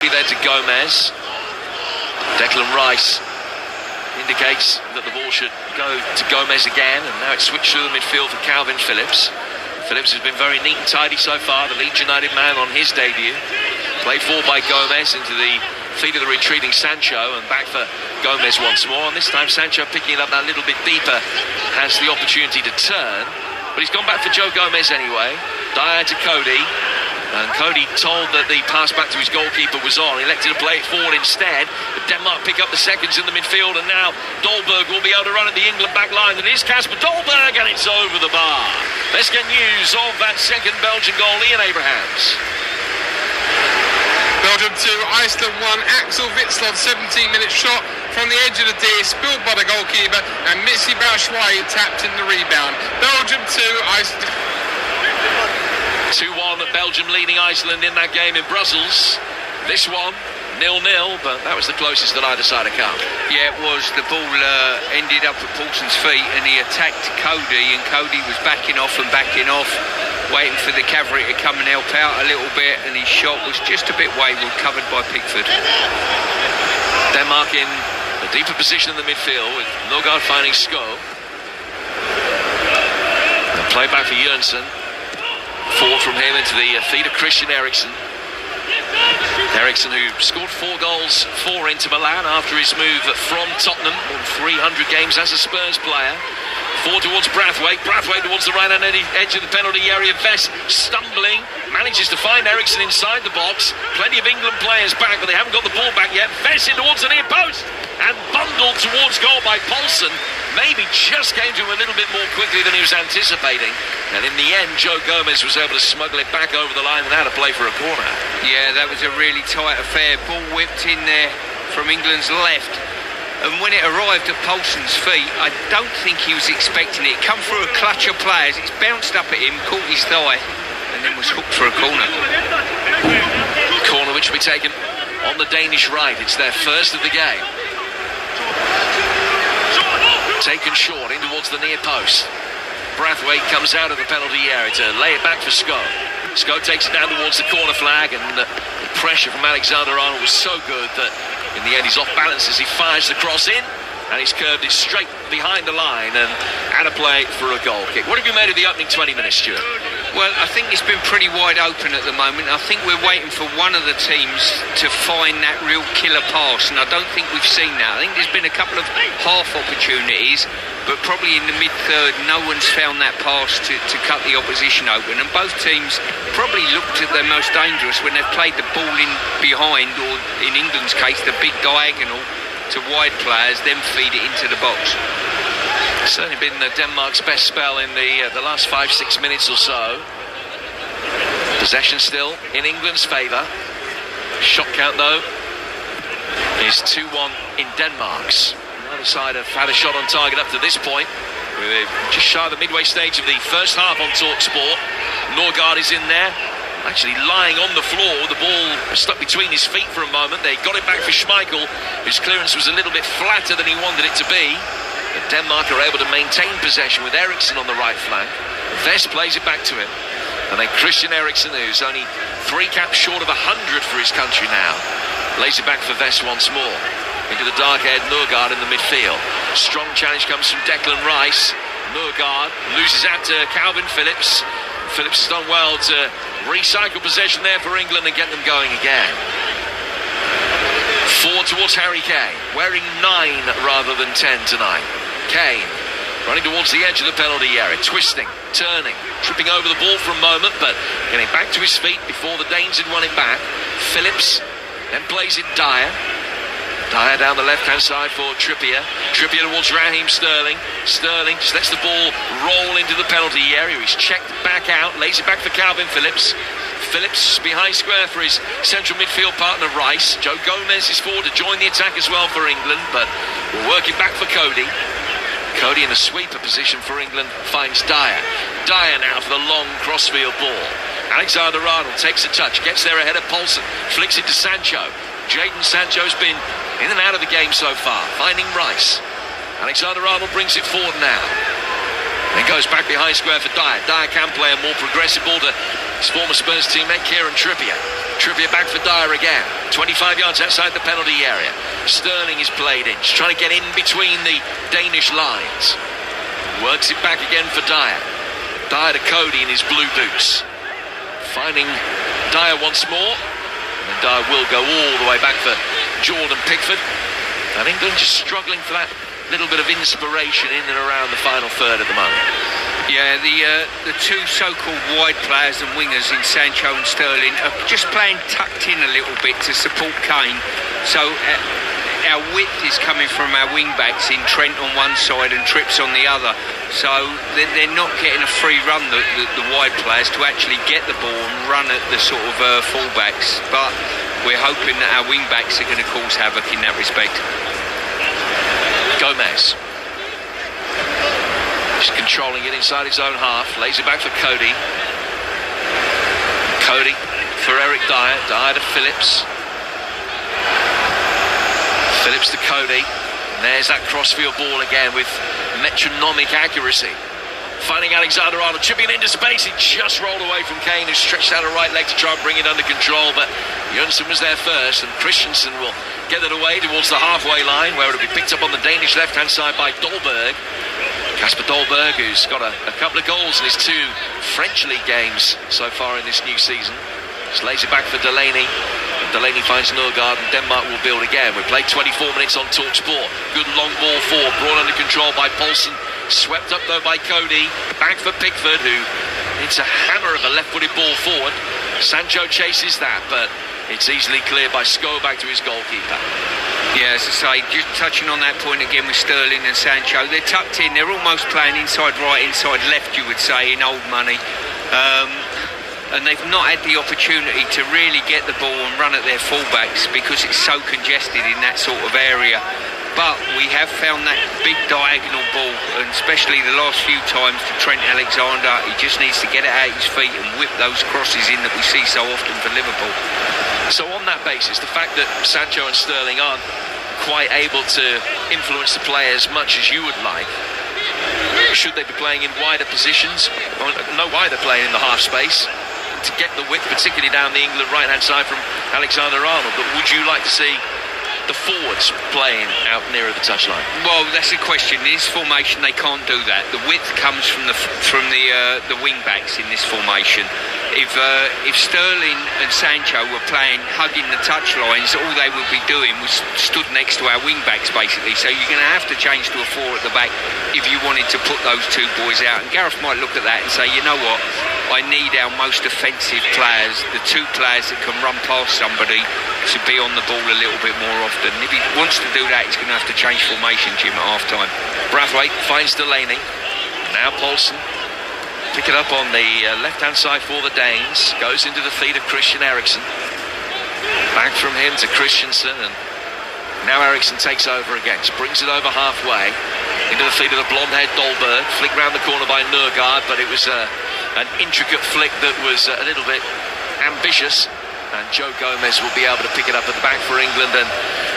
There to Gomez. Declan Rice indicates that the ball should go to Gomez again, and now it's switched through the midfield for Calvin Phillips. Phillips has been very neat and tidy so far, the Leeds United man on his debut. Played forward by Gomez into the feet of the retreating Sancho, and back for Gomez once more. And this time Sancho, picking it up that little bit deeper, has the opportunity to turn, but he's gone back for Joe Gomez anyway. Dyer to Cody, and Cody told that the pass back to his goalkeeper was on. He elected to play it forward instead, but Denmark pick up the seconds in the midfield, and now Dolberg will be able to run at the England back line. And it is Kasper Dolberg, and it's over the bar. Let's get news of that second Belgian goal. Ian Abrahams. Belgium 2, Iceland 1. Axel Witsel, 17-minute shot from the edge of the D, spilled by the goalkeeper, and Missy Batshuayi tapped in the rebound. Belgium 2, Iceland 2-1, Belgium leading Iceland in that game in Brussels. This one 0-0, but that was the closest that either side had come. Yeah, it was. The ball ended up at Paulson's feet, and he attacked Cody, and Cody was backing off, waiting for the cavalry to come and help out a little bit, and his shot was just a bit wayward, covered by Pickford. Denmark in a deeper position in the midfield, with Norgard finding Sko. And play back for Jørgensen. Forward from him into the feet of Christian Eriksen. Eriksen, who scored 4 goals for Inter Milan after his move from Tottenham, won 300 games as a Spurs player. Forward towards Brathwaite towards the right-hand edge of the penalty area. Vest stumbling, manages to find Eriksen inside the box. Plenty of England players back, but they haven't got the ball back yet. Vest in towards the near post, and bundled towards goal by Poulsen. Maybe just came to him a little bit more quickly than he was anticipating, and in the end Joe Gomez was able to smuggle it back over the line and had a play for a corner. Yeah, that was a really tight affair. Ball whipped in there from England's left, and when it arrived at Poulsen's feet, I don't think he was expecting it. It come through a clutch of players, it's bounced up at him, caught his thigh, and then was hooked for a corner. Corner which will be taken on the Danish right. It's their first of the game. Taken short in towards the near post. Brathwaite comes out of the penalty area to lay it back for Sko. Sko takes it down towards the corner flag, and the pressure from Alexander-Arnold was so good that in the end he's off balance as he fires the cross in, and he's curved it straight behind the line and had a play for a goal kick. What have you made of the opening 20 minutes, Stuart? Well, I think it's been pretty wide open at the moment. I think we're waiting for one of the teams to find that real killer pass, and I don't think we've seen that. I think there's been a couple of half opportunities, but probably in the mid-third no one's found that pass to cut the opposition open, and both teams probably looked at their most dangerous when they've played the ball in behind, or in England's case the big diagonal to wide players, then feed it into the box. Certainly been Denmark's best spell in the last 5-6 minutes or so. Possession still in England's favour. Shot count though is 2-1 in Denmark's. Neither side have had a shot on target up to this point. We're just shy of the midway stage of the first half on TalkSport. Norgard is in there, actually lying on the floor. The ball stuck between his feet for a moment. They got it back for Schmeichel, whose clearance was a little bit flatter than he wanted it to be. But Denmark are able to maintain possession with Eriksen on the right flank. Vest plays it back to him, and then Christian Eriksen, who's only 3 caps short of 100 for his country now, lays it back for Vest once more. Into the dark-haired Norgard in the midfield. Strong challenge comes from Declan Rice. Norgard loses out to Calvin Phillips. Phillips has done well to recycle possession there for England and get them going again. Forward towards Harry Kane, wearing 9 rather than 10 tonight. Kane running towards the edge of the penalty area, twisting, turning, tripping over the ball for a moment, but getting back to his feet before the Danes had won it back. Phillips then plays it Dyer. Dyer down the left-hand side for Trippier. Trippier towards Raheem Sterling. Sterling just lets the ball roll into the penalty area. He's checked back out, lays it back for Calvin Phillips. Phillips behind square for his central midfield partner Rice. Joe Gomez is forward to join the attack as well for England, but we're working back for Cody. Cody in a sweeper position for England finds Dyer. Dyer now for the long crossfield ball. Alexander-Arnold takes a touch, gets there ahead of Poulsen, flicks it to Sancho. Jadon Sancho's been in and out of the game so far, finding Rice. Alexander-Arnold brings it forward now. Then goes back behind square for Dyer. Dyer can play a more progressive ball to his former Spurs teammate Kieran Trippier. Trippier back for Dyer again. 25 yards outside the penalty area. Sterling is played in. Just trying to get in between the Danish lines. Works it back again for Dyer. Dyer to Cody in his blue boots. Finding Dyer once more. And Dyer will go all the way back for Jordan Pickford. And England just struggling for that little bit of inspiration in and around the final third at the moment. Yeah, the two so-called wide players and wingers in Sancho and Sterling are just playing tucked in a little bit to support Kane. So our width is coming from our wing-backs in Trent on one side and Trips on the other. So they're not getting a free run, the wide players, to actually get the ball and run at the sort of full-backs. But we're hoping that our wing-backs are going to cause havoc in that respect. Gomez. Just controlling it inside his own half. Lays it back for Cody. Cody for Eric Dyer. Dyer to Phillips. Phillips to Cody. And there's that crossfield ball again with metronomic accuracy. Finding Alexander-Arnold, chipping into space. He just rolled away from Kane, who stretched out a right leg to try and bring it under control. But Jönsson was there first, and Christensen will get it away towards the halfway line, where it'll be picked up on the Danish left-hand side by Dolberg. Kasper Dolberg, who's got a couple of goals in his two French league games so far in this new season. Just lays it back for Delaney. Delaney finds Nørgaard, and Denmark will build again. We've played 24 minutes on TalkSport. Good long ball forward, brought under control by Poulsen. Swept up though by Cody. Back for Pickford, who hits a hammer of a left-footed ball forward. Sancho chases that, but it's easily cleared by Sko back to his goalkeeper. Yeah, as I say, just touching on that point again with Sterling and Sancho, they're tucked in, they're almost playing inside right, inside left, you would say, in old money. And they've not had the opportunity to really get the ball and run at their fullbacks because it's so congested in that sort of area. But we have found that big diagonal ball, and especially the last few times to Trent Alexander. He just needs to get it out his feet and whip those crosses in that we see so often for Liverpool. So on that basis, the fact that Sancho and Sterling aren't quite able to influence the play as much as you would like, should they be playing in wider positions? Well, no wider playing in the half space to get the width, particularly down the England right-hand side from Alexander-Arnold. But would you like to see the forwards playing out nearer the touchline? Well, that's a question. In this formation, they can't do that. The width comes from the wing backs in this formation. If Sterling and Sancho were playing hugging the touch lines, all they would be doing was stood next to our wing backs basically. So you're going to have to change to a 4 at the back if you wanted to put those two boys out. And Gareth might look at that and say, you know what, I need our most offensive players, the two players that can run past somebody, to be on the ball a little bit more often. If he wants to do that, he's going to have to change formation, Jim, at half-time. Brathwaite finds Delaney. Now Poulsen. Pick it up on the left-hand side for the Danes. Goes into the feet of Christian Eriksen. Back from him to Christensen, and now Eriksen takes over again. Brings it over halfway into the feet of the blonde-haired Dolberg. Flick round the corner by Nørgaard, but it was an intricate flick that was a little bit ambitious. And Joe Gomez will be able to pick it up at the back for England, and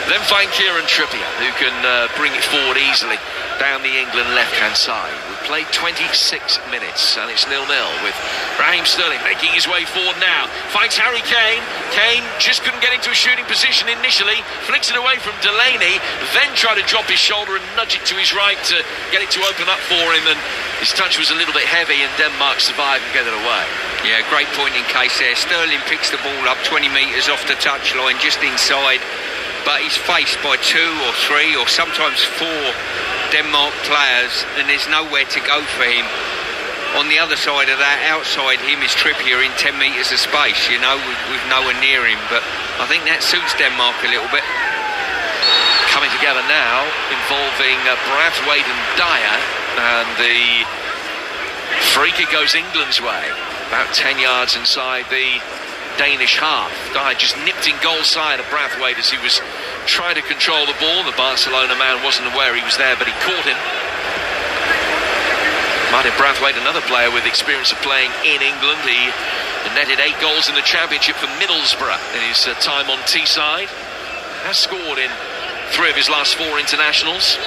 then find Kieran Trippier, who can bring it forward easily down the England left-hand side. We've played 26 minutes, and it's 0-0 with Raheem Sterling making his way forward now. Finds Harry Kane. Kane just couldn't get into a shooting position initially. Flicks it away from Delaney, then tried to drop his shoulder and nudge it to his right to get it to open up for him, and his touch was a little bit heavy, and Denmark survived and get it away. Yeah, great point in case there. Sterling picks the ball up 20 metres off the touchline, just inside, but he's faced by 2 or 3 or sometimes 4 Denmark players, and there's nowhere to go for him. On the other side of that, outside him, is Trippier in 10 metres of space, you know, with nowhere near him. But I think that suits Denmark a little bit. Coming together now, involving Brathwaite and Dyer, and the free kick goes England's way. About 10 yards inside the Danish half. Dyer just nipped in goal side of Brathwaite as he was trying to control the ball. The Barcelona man wasn't aware he was there, but he caught him. Martin Brathwaite, another player with experience of playing in England. He netted 8 goals in the Championship for Middlesbrough in his time on Teesside. Has scored in 3 of his last 4 internationals.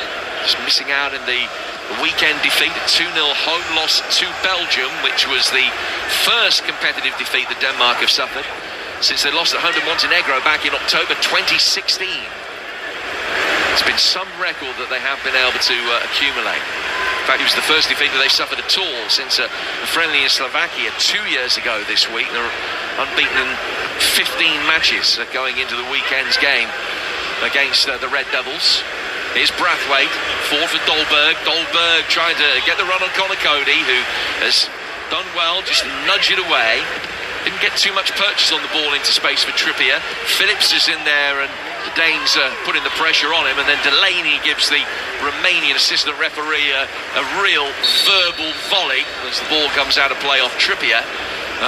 Just missing out in the a weekend defeat, a 2-0 home loss to Belgium, which was the first competitive defeat that Denmark have suffered since they lost at home to Montenegro back in October 2016. It's been some record that they have been able to accumulate. In fact, it was the first defeat that they suffered at all since a friendly in Slovakia 2 years ago this week. They're unbeaten in 15 matches going into the weekend's game against the Red Devils. Here's Brathwaite, forward for Dolberg. Dolberg trying to get the run on Conor Cody, who has done well, just nudge it away. Didn't get too much purchase on the ball into space for Trippier. Phillips is in there and the Danes are putting the pressure on him, and then Delaney gives the Romanian assistant referee a real verbal volley as the ball comes out of play off Trippier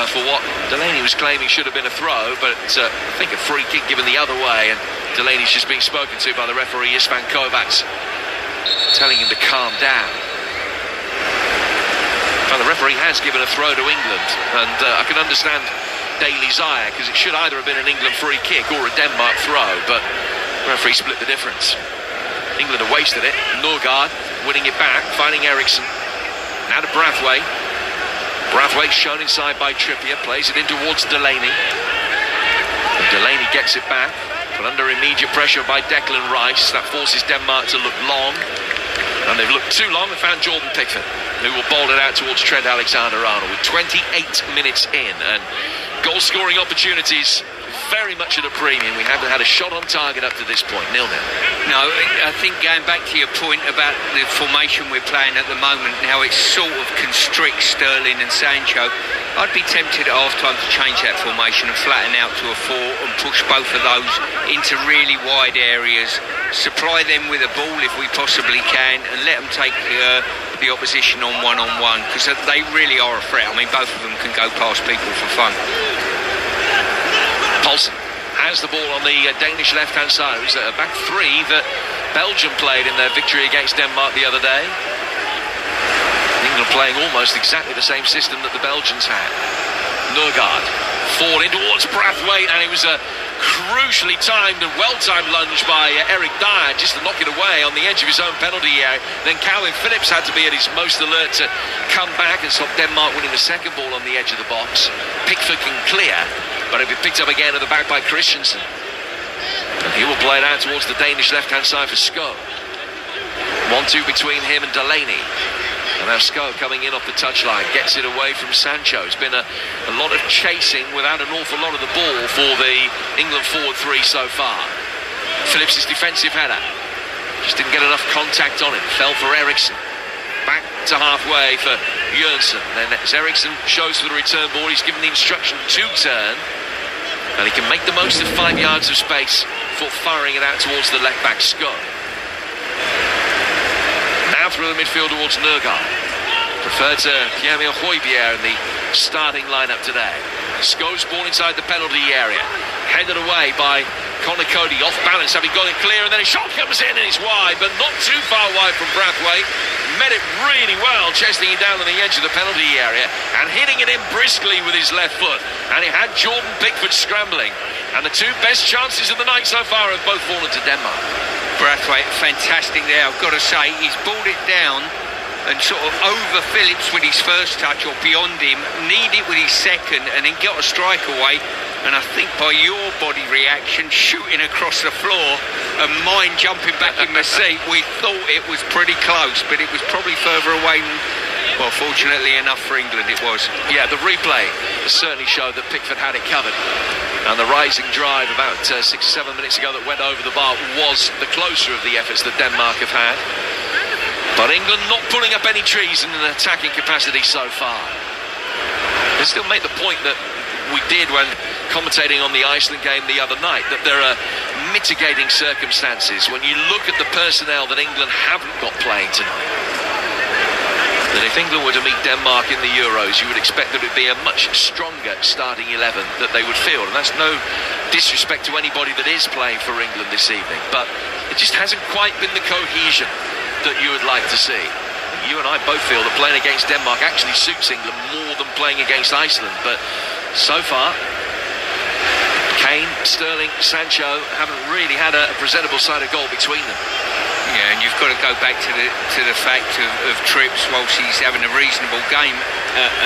for what Delaney was claiming should have been a throw, but I think a free kick given the other way, and Delaney's just being spoken to by the referee Istvan Kovacs, telling him to calm down. Well, the referee has given a throw to England, and I can understand Daly's ire, because it should either have been an England free kick or a Denmark throw, but the referee split the difference. England have wasted it. Norgard winning it back, finding Eriksson. Now to Brathwaite. Brathwaite shown inside by Trippier, plays it in towards Delaney. And Delaney gets it back, but under immediate pressure by Declan Rice. That forces Denmark to look long, and they've looked too long and found Jordan Pickford, who will bowl it out towards Trent Alexander-Arnold with 28 minutes in, and goal-scoring opportunities very much at a premium. We haven't had a shot on target up to this point, 0-0. No, I think going back to your point about the formation we're playing at the moment, how it sort of constricts Sterling and Sancho, I'd be tempted at half-time to change that formation and flatten out to a 4 and push both of those into really wide areas, supply them with a ball if we possibly can, and let them take the opposition on one-on-one, because they really are a threat. I mean, both of them can go past people for fun. Poulsen has the ball on the Danish left-hand side. It was a back three that Belgium played in their victory against Denmark the other day. England playing almost exactly the same system that the Belgians had. Norgard forward in towards Brathwaite, and it was a crucially timed and well-timed lunge by Eric Dyer just to knock it away on the edge of his own penalty area. Then Calvin Phillips had to be at his most alert to come back and stop Denmark winning the second ball on the edge of the box. Pickford can clear, but it'll be picked up again at the back by Christensen. And he will play it out towards the Danish left-hand side for Sko. 1-2 between him and Delaney. And now Sko coming in off the touchline, gets it away from Sancho. It's been a lot of chasing without an awful lot of the ball for the England forward three so far. Phillips' defensive header just didn't get enough contact on it. Fell for Eriksson. Back to halfway for Jørgensen. Then as Eriksson shows for the return ball, he's given the instruction to turn, and he can make the most of 5 yards of space for firing it out towards the left back Sko. Now through the midfield towards Norgard. Preferred to Pierre-Emile Højbjerg in the starting lineup today. Sko's ball inside the penalty area, headed away by Conor Cody, off balance, having got it clear, and then a shot comes in and it's wide, but not too far wide from Brathwaite. Met it really well, chesting it down on the edge of the penalty area and hitting it in briskly with his left foot, and it had Jordan Pickford scrambling, and the two best chances of the night so far have both fallen to Denmark. Brathwaite, fantastic there, I've got to say. He's balled it down and sort of over Phillips with his first touch, or beyond him, need it with his second, and then got a strike away. And I think by your body reaction, shooting across the floor, and mine jumping back in my seat, we thought it was pretty close, but it was probably further away than, well, fortunately enough for England it was. Yeah, the replay certainly showed that Pickford had it covered, and the rising drive about 6 or 7 minutes ago that went over the bar was the closer of the efforts that Denmark have had. But England not pulling up any trees in an attacking capacity so far. They still make the point that we did when commentating on the Iceland game the other night, that there are mitigating circumstances when you look at the personnel that England haven't got playing tonight. That if England were to meet Denmark in the Euros, you would expect that it would be a much stronger starting 11 that they would field. And that's no disrespect to anybody that is playing for England this evening, but it just hasn't quite been the cohesion that you would like to see. You and I both feel that playing against Denmark actually suits England more than playing against Iceland, but so far Kane, Sterling, Sancho haven't really had a presentable side of goal between them. Yeah, and you've got to go back to the fact of Trips, whilst he's having a reasonable game,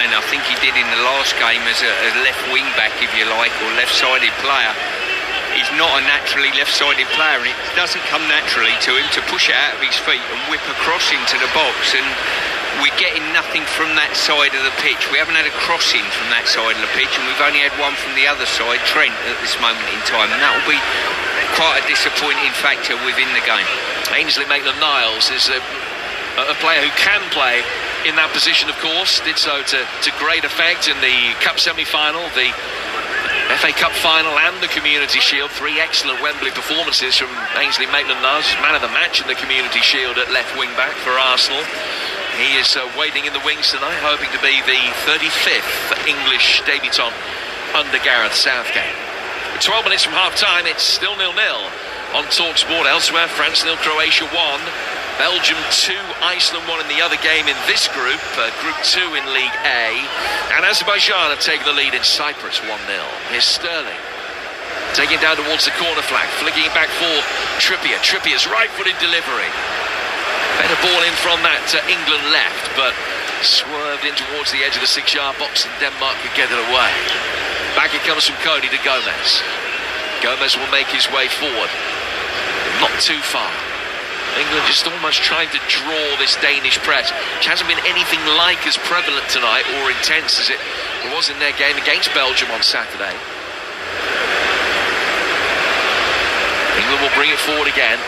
and I think he did in the last game as a left wing back, if you like, or left-sided player. He's not a naturally left-sided player, and it doesn't come naturally to him to push it out of his feet and whip across into the box, and we're getting nothing from that side of the pitch. We haven't had a crossing from that side of the pitch, and we've only had one from the other side, Trent, at this moment in time, and that will be quite a disappointing factor within the game. Ainsley Maitland-Niles is a player who can play in that position, of course. Did so to great effect in the Cup semi-final, the FA Cup final and the Community Shield. 3 excellent Wembley performances from Ainsley Maitland-Niles, man of the match in the Community Shield at left wing-back for Arsenal. He is waiting in the wings tonight, hoping to be the 35th English debutant under Gareth Southgate. 12 minutes from half-time, it's still 0-0 on TalkSport. Elsewhere, France 0, Croatia 1. Belgium 2, Iceland 1 in the other game in this group, Group 2 in League A. And Azerbaijan have taken the lead in Cyprus 1-0. Here's Sterling, taking it down towards the corner flag, flicking it back for Trippier. Trippier's right-footed delivery. Better ball in from that England left, but swerved in towards the edge of the 6-yard box, and Denmark could get it away. Back it comes from Cody to Gomez. Gomez will make his way forward. Not too far. England just almost trying to draw this Danish press, which hasn't been anything like as prevalent tonight or intense as it was in their game against Belgium on Saturday. England will bring it forward again,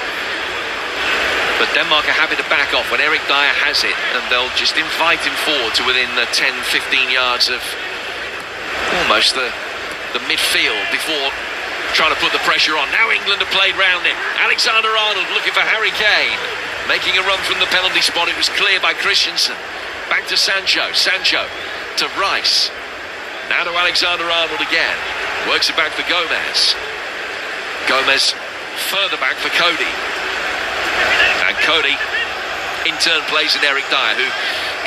but Denmark are happy to back off when Eric Dyer has it, and they'll just invite him forward to within the 10-15 yards of almost the midfield before trying to put the pressure on. Now England have played round it. Alexander-Arnold looking for Harry Kane, making a run from the penalty spot. It was cleared by Christensen. Back to Sancho. Sancho to Rice. Now to Alexander-Arnold again. Works it back for Gomez. Gomez further back for Cody. And Cody in turn plays in Eric Dyer, who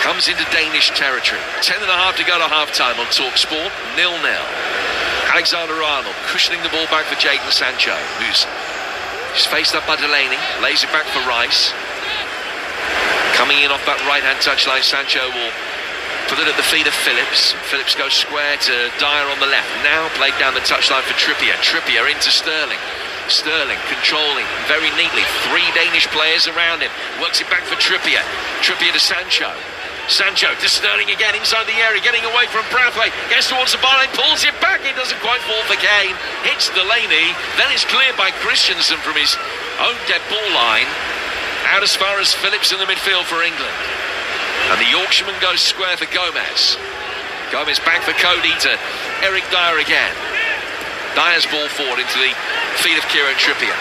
comes into Danish territory. 10.5 to go to half-time on TalkSport. 0-0. Alexander-Arnold cushioning the ball back for Jadon Sancho, who's faced up by Delaney, lays it back for Rice. Coming in off that right-hand touchline, Sancho will put it at the feet of Phillips. Phillips goes square to Dyer on the left. Now played down the touchline for Trippier. Trippier into Sterling. Sterling controlling very neatly. 3 Danish players around him. Works it back for Trippier. Trippier to Sancho. Sancho to Sterling again inside the area, getting away from Brathwaite, gets towards the byline, pulls it back, it doesn't quite fall for Kane, hits Delaney, then it's cleared by Christensen from his own dead ball line, out as far as Phillips in the midfield for England. And the Yorkshireman goes square for Gomez. Gomez back for Cody to Eric Dyer again. Dyer's ball forward into the feet of Kieran Trippier.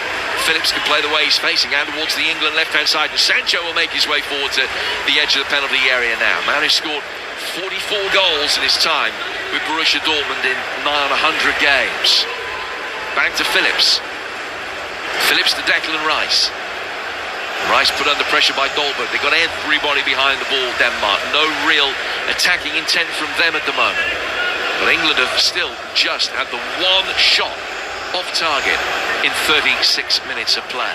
Phillips can play the way he's facing out towards the England left-hand side, and Sancho will make his way forward to the edge of the penalty area now. Man who scored 44 goals in his time with Borussia Dortmund in 900 games. Back to Phillips. Phillips to Declan Rice. Rice put under pressure by Dolberg. They've got everybody behind the ball, Denmark. No real attacking intent from them at the moment. But England have still just had the one shot off target in 36 minutes of play.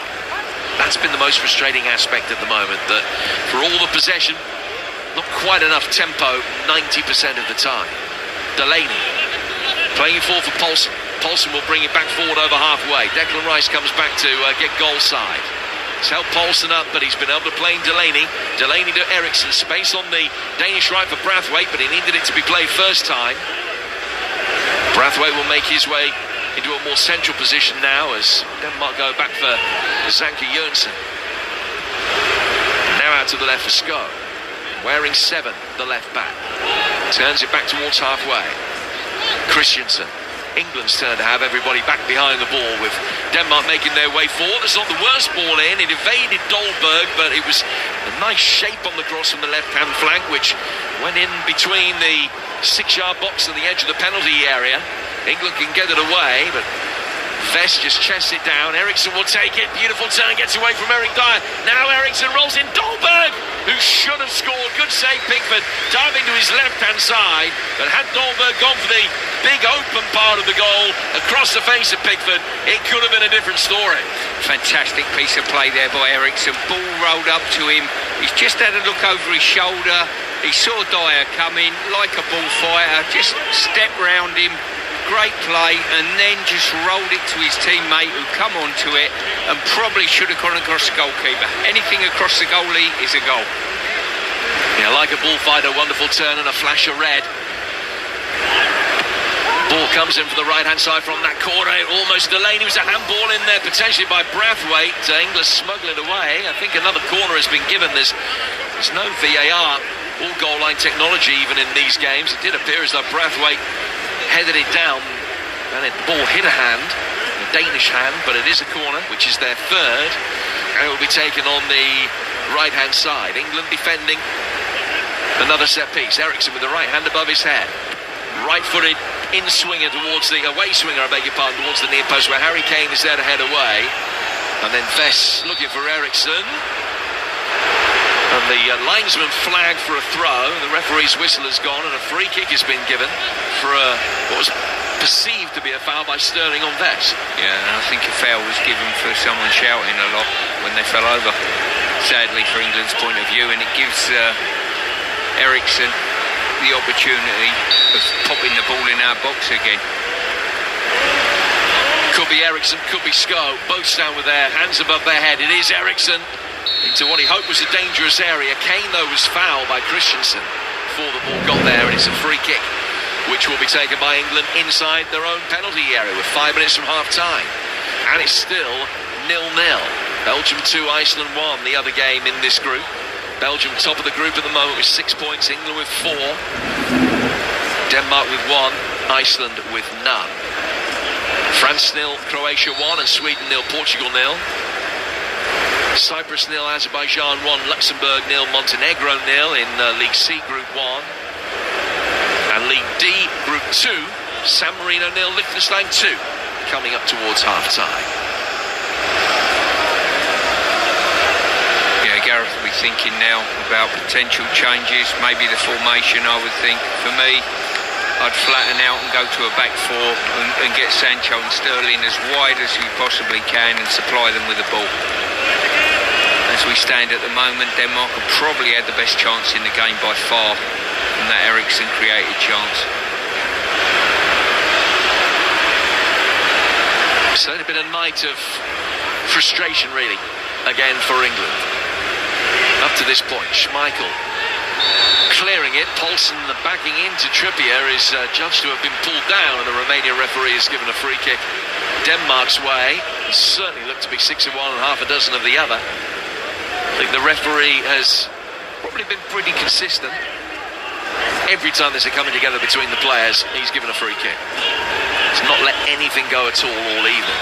That's been the most frustrating aspect at the moment, that for all the possession, not quite enough tempo 90% of the time. Delaney playing it forward for Poulsen. Poulsen will bring it back forward over halfway. Declan Rice comes back to get goal side. He's helped Poulsen up, but he's been able to play in Delaney. Delaney to Eriksson. Space on the Danish right for Brathwaite, but he needed it to be played first time. Brathwaite will make his way into a more central position now as Denmark go back for Zanke Jørgensen. Now out to the left for Sko. Wearing 7, the left back. Turns it back towards halfway. Christensen. England's turn to have everybody back behind the ball, with Denmark making their way forward. It's not the worst ball in. It evaded Dolberg, but it was a nice shape on the cross from the left-hand flank, which went in between the 6-yard box and the edge of the penalty area. England can get it away, but Vest just chests it down. Eriksson will take it. Beautiful turn, gets away from Eric Dyer. Now Eriksson rolls in. Dolberg, who should have scored. Good save, Pickford, diving to his left-hand side, but had Dolberg gone for the big open part of the goal across the face of Pickford, it could have been a different story. Fantastic piece of play there by Eriksson. Ball rolled up to him. He's just had a look over his shoulder. He saw Dyer coming like a bullfighter, just stepped round him. Great play, and then just rolled it to his teammate who come onto it and probably should have gone across the goalkeeper. Anything across the goalie is a goal. Yeah, like a bullfighter, wonderful turn and a flash of red. Ball comes in from the right-hand side from that corner. Almost Delaney. Was a handball in there, potentially by Brathwaite. Inglis smuggle it away. I think another corner has been given. There's no VAR or goal line technology even in these games. It did appear as though Brathwaite headed it down and the ball hit a hand, a Danish hand, but it is a corner, which is their third, and it will be taken on the right-hand side. England defending another set piece. Eriksson with the right hand above his head, right-footed in swinger towards the away swinger, I beg your pardon, towards the near post where Harry Kane is there to head away, and then Vess looking for Eriksson. And the linesman flagged for a throw. The referee's whistle has gone and a free kick has been given for what was perceived to be a foul by Sterling on Vess. Yeah, and I think a foul was given for someone shouting a lot when they fell over, sadly for England's point of view, and it gives Eriksson the opportunity of popping the ball in our box again. Could be Eriksson, could be Sko, both stand with their hands above their head. It is Eriksson into what he hoped was a dangerous area. Kane, though, was fouled by Christensen before the ball got there, and it's a free kick which will be taken by England inside their own penalty area with 5 minutes from half-time. And it's still 0-0. Belgium 2, Iceland 1, the other game in this group. Belgium top of the group at the moment with 6 points, England with 4, Denmark with 1, Iceland with none. France 0, Croatia 1, and Sweden 0, Portugal 0. Cyprus 0, Azerbaijan 1, Luxembourg 0, Montenegro 0 in League C Group 1. And League D Group 2, San Marino 0, Liechtenstein 2, coming up towards half-time. Yeah, Gareth will be thinking now about potential changes, maybe the formation, I would think. For me, I'd flatten out and go to a back four and get Sancho and Sterling as wide as you possibly can and supply them with the ball. As we stand at the moment, Denmark have probably had the best chance in the game by far from that Eriksson created chance. So it's been a night of frustration, really, again for England. Up to this point, Schmeichel clearing it. Paulsen backing into Trippier is judged to have been pulled down, and the Romanian referee has given a free kick Denmark's way. It certainly looked to be 6 of one and half a dozen of the other. I think the referee has probably been pretty consistent. Every time there's a coming together between the players, he's given a free kick. He's not let anything go at all evening.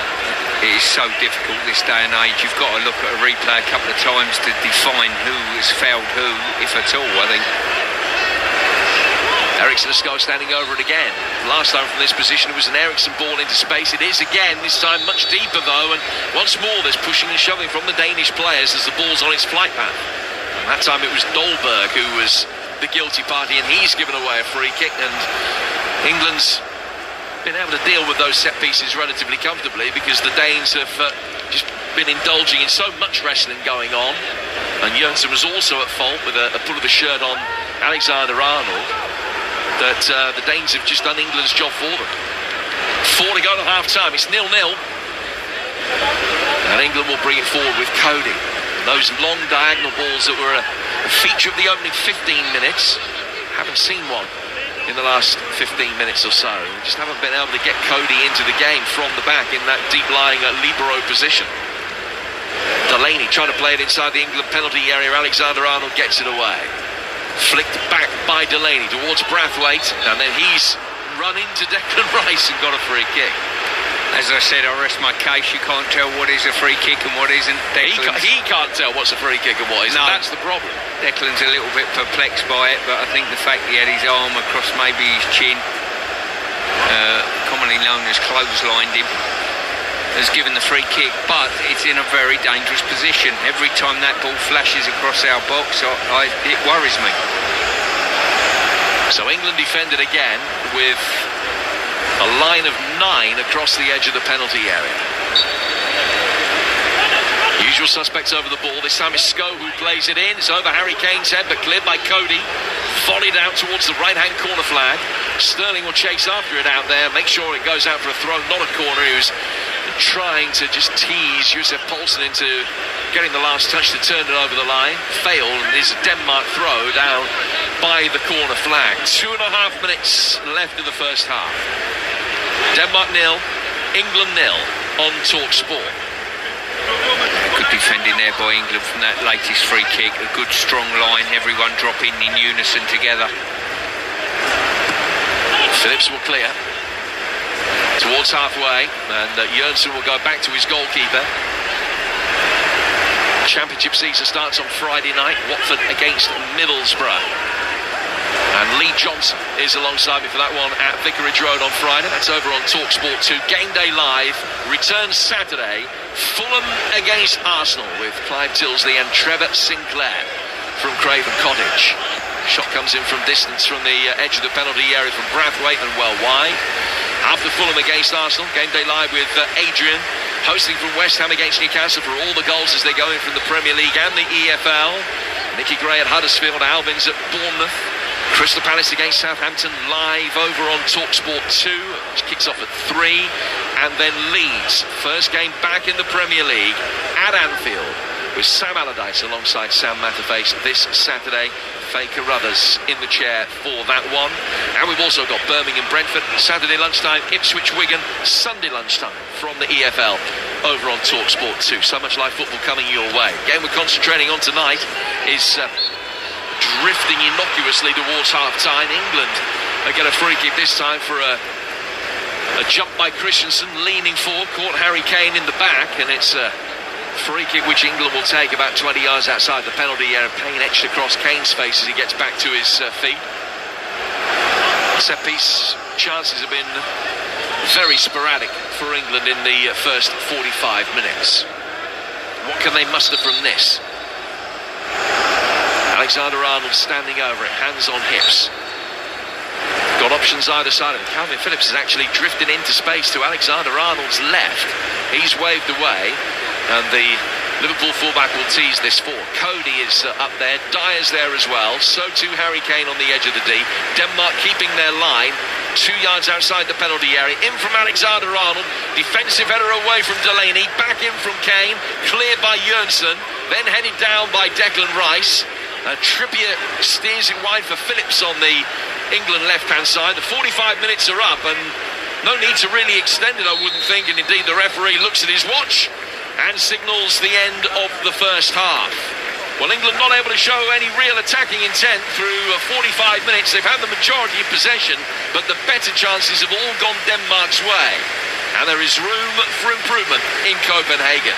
It is so difficult this day and age. You've got to look at a replay a couple of times to define who has fouled who, if at all, I think. Eriksson and Sko standing over it again. Last time from this position it was an Eriksson ball into space. It is again, this time much deeper though, and once more there's pushing and shoving from the Danish players as the ball's on its flight path. And that time it was Dolberg who was the guilty party, and he's given away a free kick, and England's been able to deal with those set pieces relatively comfortably because the Danes have just been indulging in so much wrestling going on, and Jørgensen was also at fault with a pull of a shirt on Alexander-Arnold, that the Danes have just done England's job for them. 4 to go to half-time, it's 0-0, and England will bring it forward with Cody. Those long diagonal balls that were a feature of the opening 15 minutes, haven't seen one in the last 15 minutes or so. We just haven't been able to get Cody into the game from the back in that deep-lying libero position. Delaney trying to play it inside the England penalty area. Alexander-Arnold gets it away. Flicked back by Delaney towards Brathwaite, and then he's run into Declan Rice and got a free kick. As I said, I rest my case. You can't tell what is a free kick and what isn't. He can't tell what's a free kick and what isn't. No, that's the problem. Declan's a little bit perplexed by it, but I think the fact he had his arm across maybe his chin, commonly known as clotheslined him, has given the free kick, but it's in a very dangerous position. Every time that ball flashes across our box, it worries me. So England defended again with a line of 9 across the edge of the penalty area. Usual suspects over the ball. This time it's Sko who plays it in. It's over Harry Kane's head, but cleared by Cody. Volleyed out towards the right-hand corner flag. Sterling will chase after it out there. Make sure it goes out for a throw, not a corner. He was trying to just tease Josef Poulsen into getting the last touch to turn it over the line. Failed, and is a Denmark throw down by the corner flag. 2.5 minutes left in the first half. Denmark 0, England 0 on TalkSport. Good defending there by England from that latest free kick. A good strong line, everyone dropping in unison together. Phillips will clear towards halfway, and Jørgensen will go back to his goalkeeper. Championship season starts on Friday night. Watford against Middlesbrough. And Lee Johnson is alongside me for that one at Vicarage Road on Friday. That's over on TalkSport 2. Game Day Live returns Saturday. Fulham against Arsenal with Clive Tilsley and Trevor Sinclair from Craven Cottage. Shot comes in from distance from the edge of the penalty area from Brathwaite and well wide. After Fulham against Arsenal, Game Day Live with Adrian, hosting from West Ham against Newcastle for all the goals as they go in from the Premier League and the EFL. Nicky Gray at Huddersfield, Albins at Bournemouth. Crystal Palace against Southampton live over on TalkSport 2, which kicks off at 3. And then Leeds, first game back in the Premier League at Anfield with Sam Allardyce alongside Sam Matterface this Saturday. Faye Carruthers in the chair for that one. And we've also got Birmingham Brentford Saturday lunchtime, Ipswich Wigan Sunday lunchtime from the EFL over on TalkSport 2. So much live football coming your way. Game we're concentrating on tonight is drifting innocuously towards half-time. England get a free kick this time for a jump by Christensen, leaning forward, caught Harry Kane in the back, and it's a free kick which England will take about 20 yards outside the penalty area. Payne etched across Kane's face as he gets back to his feet. Set piece chances have been very sporadic for England in the first 45 minutes. What can they muster from this? Alexander-Arnold standing over it, hands on hips. Got options either side of him. Calvin Phillips has actually drifted into space to Alexander-Arnold's left. He's waved away, and the Liverpool fullback will tease this forward. Cody is up there, Dyer's there as well, so too Harry Kane on the edge of the D. Denmark keeping their line 2 yards outside the penalty area. In from Alexander-Arnold, defensive header away from Delaney, back in from Kane, cleared by Jørgensen, then headed down by Declan Rice. Trippier steers it wide for Phillips on the England left-hand side. The 45 minutes are up, and no need to really extend it, I wouldn't think. And indeed, the referee looks at his watch and signals the end of the first half. Well, England not able to show any real attacking intent through 45 minutes. They've had the majority of possession, but the better chances have all gone Denmark's way. And there is room for improvement in Copenhagen.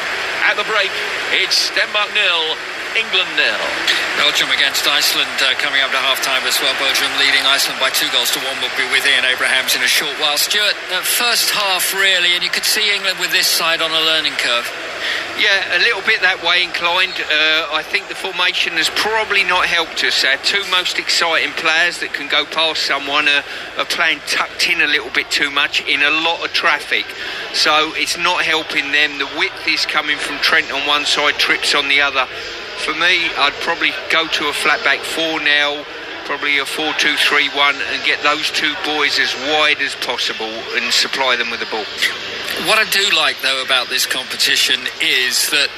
At the break, it's Denmark 0, England 0. Belgium against Iceland coming up to half-time as well. Belgium leading Iceland by 2-1. Will be with Ian Abrahams in a short while. Stuart, first half really, and you could see England with this side on a learning curve. Yeah, a little bit that way inclined. I think the formation has probably not helped us. Our two most exciting players that can go past someone are playing tucked in a little bit too much in a lot of traffic. So it's not helping them. The width is coming from Trent on one side, Trips on the other. For me, I'd probably go to a flat back 4 now, probably a 4-2-3-1, and get those two boys as wide as possible and supply them with the ball. What I do like, though, about this competition is that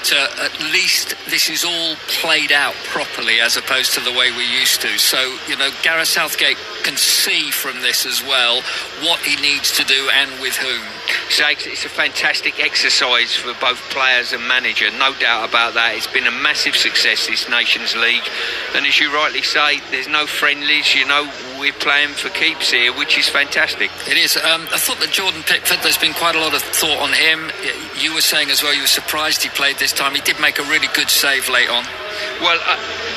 at least this is all played out properly as opposed to the way we used to. So, you know, Gareth Southgate can see from this as well what he needs to do and with whom. So it's a fantastic exercise for both players and manager, no doubt about that. It's been a massive success, this Nations League. And as you rightly say, there's no friendlies, you know, we're playing for keeps here, which is fantastic. It is. I thought that Jordan Pickford, there's been quite a lot of thought on him. You were saying as well you were surprised he played this time. He did make a really good save late on. Well,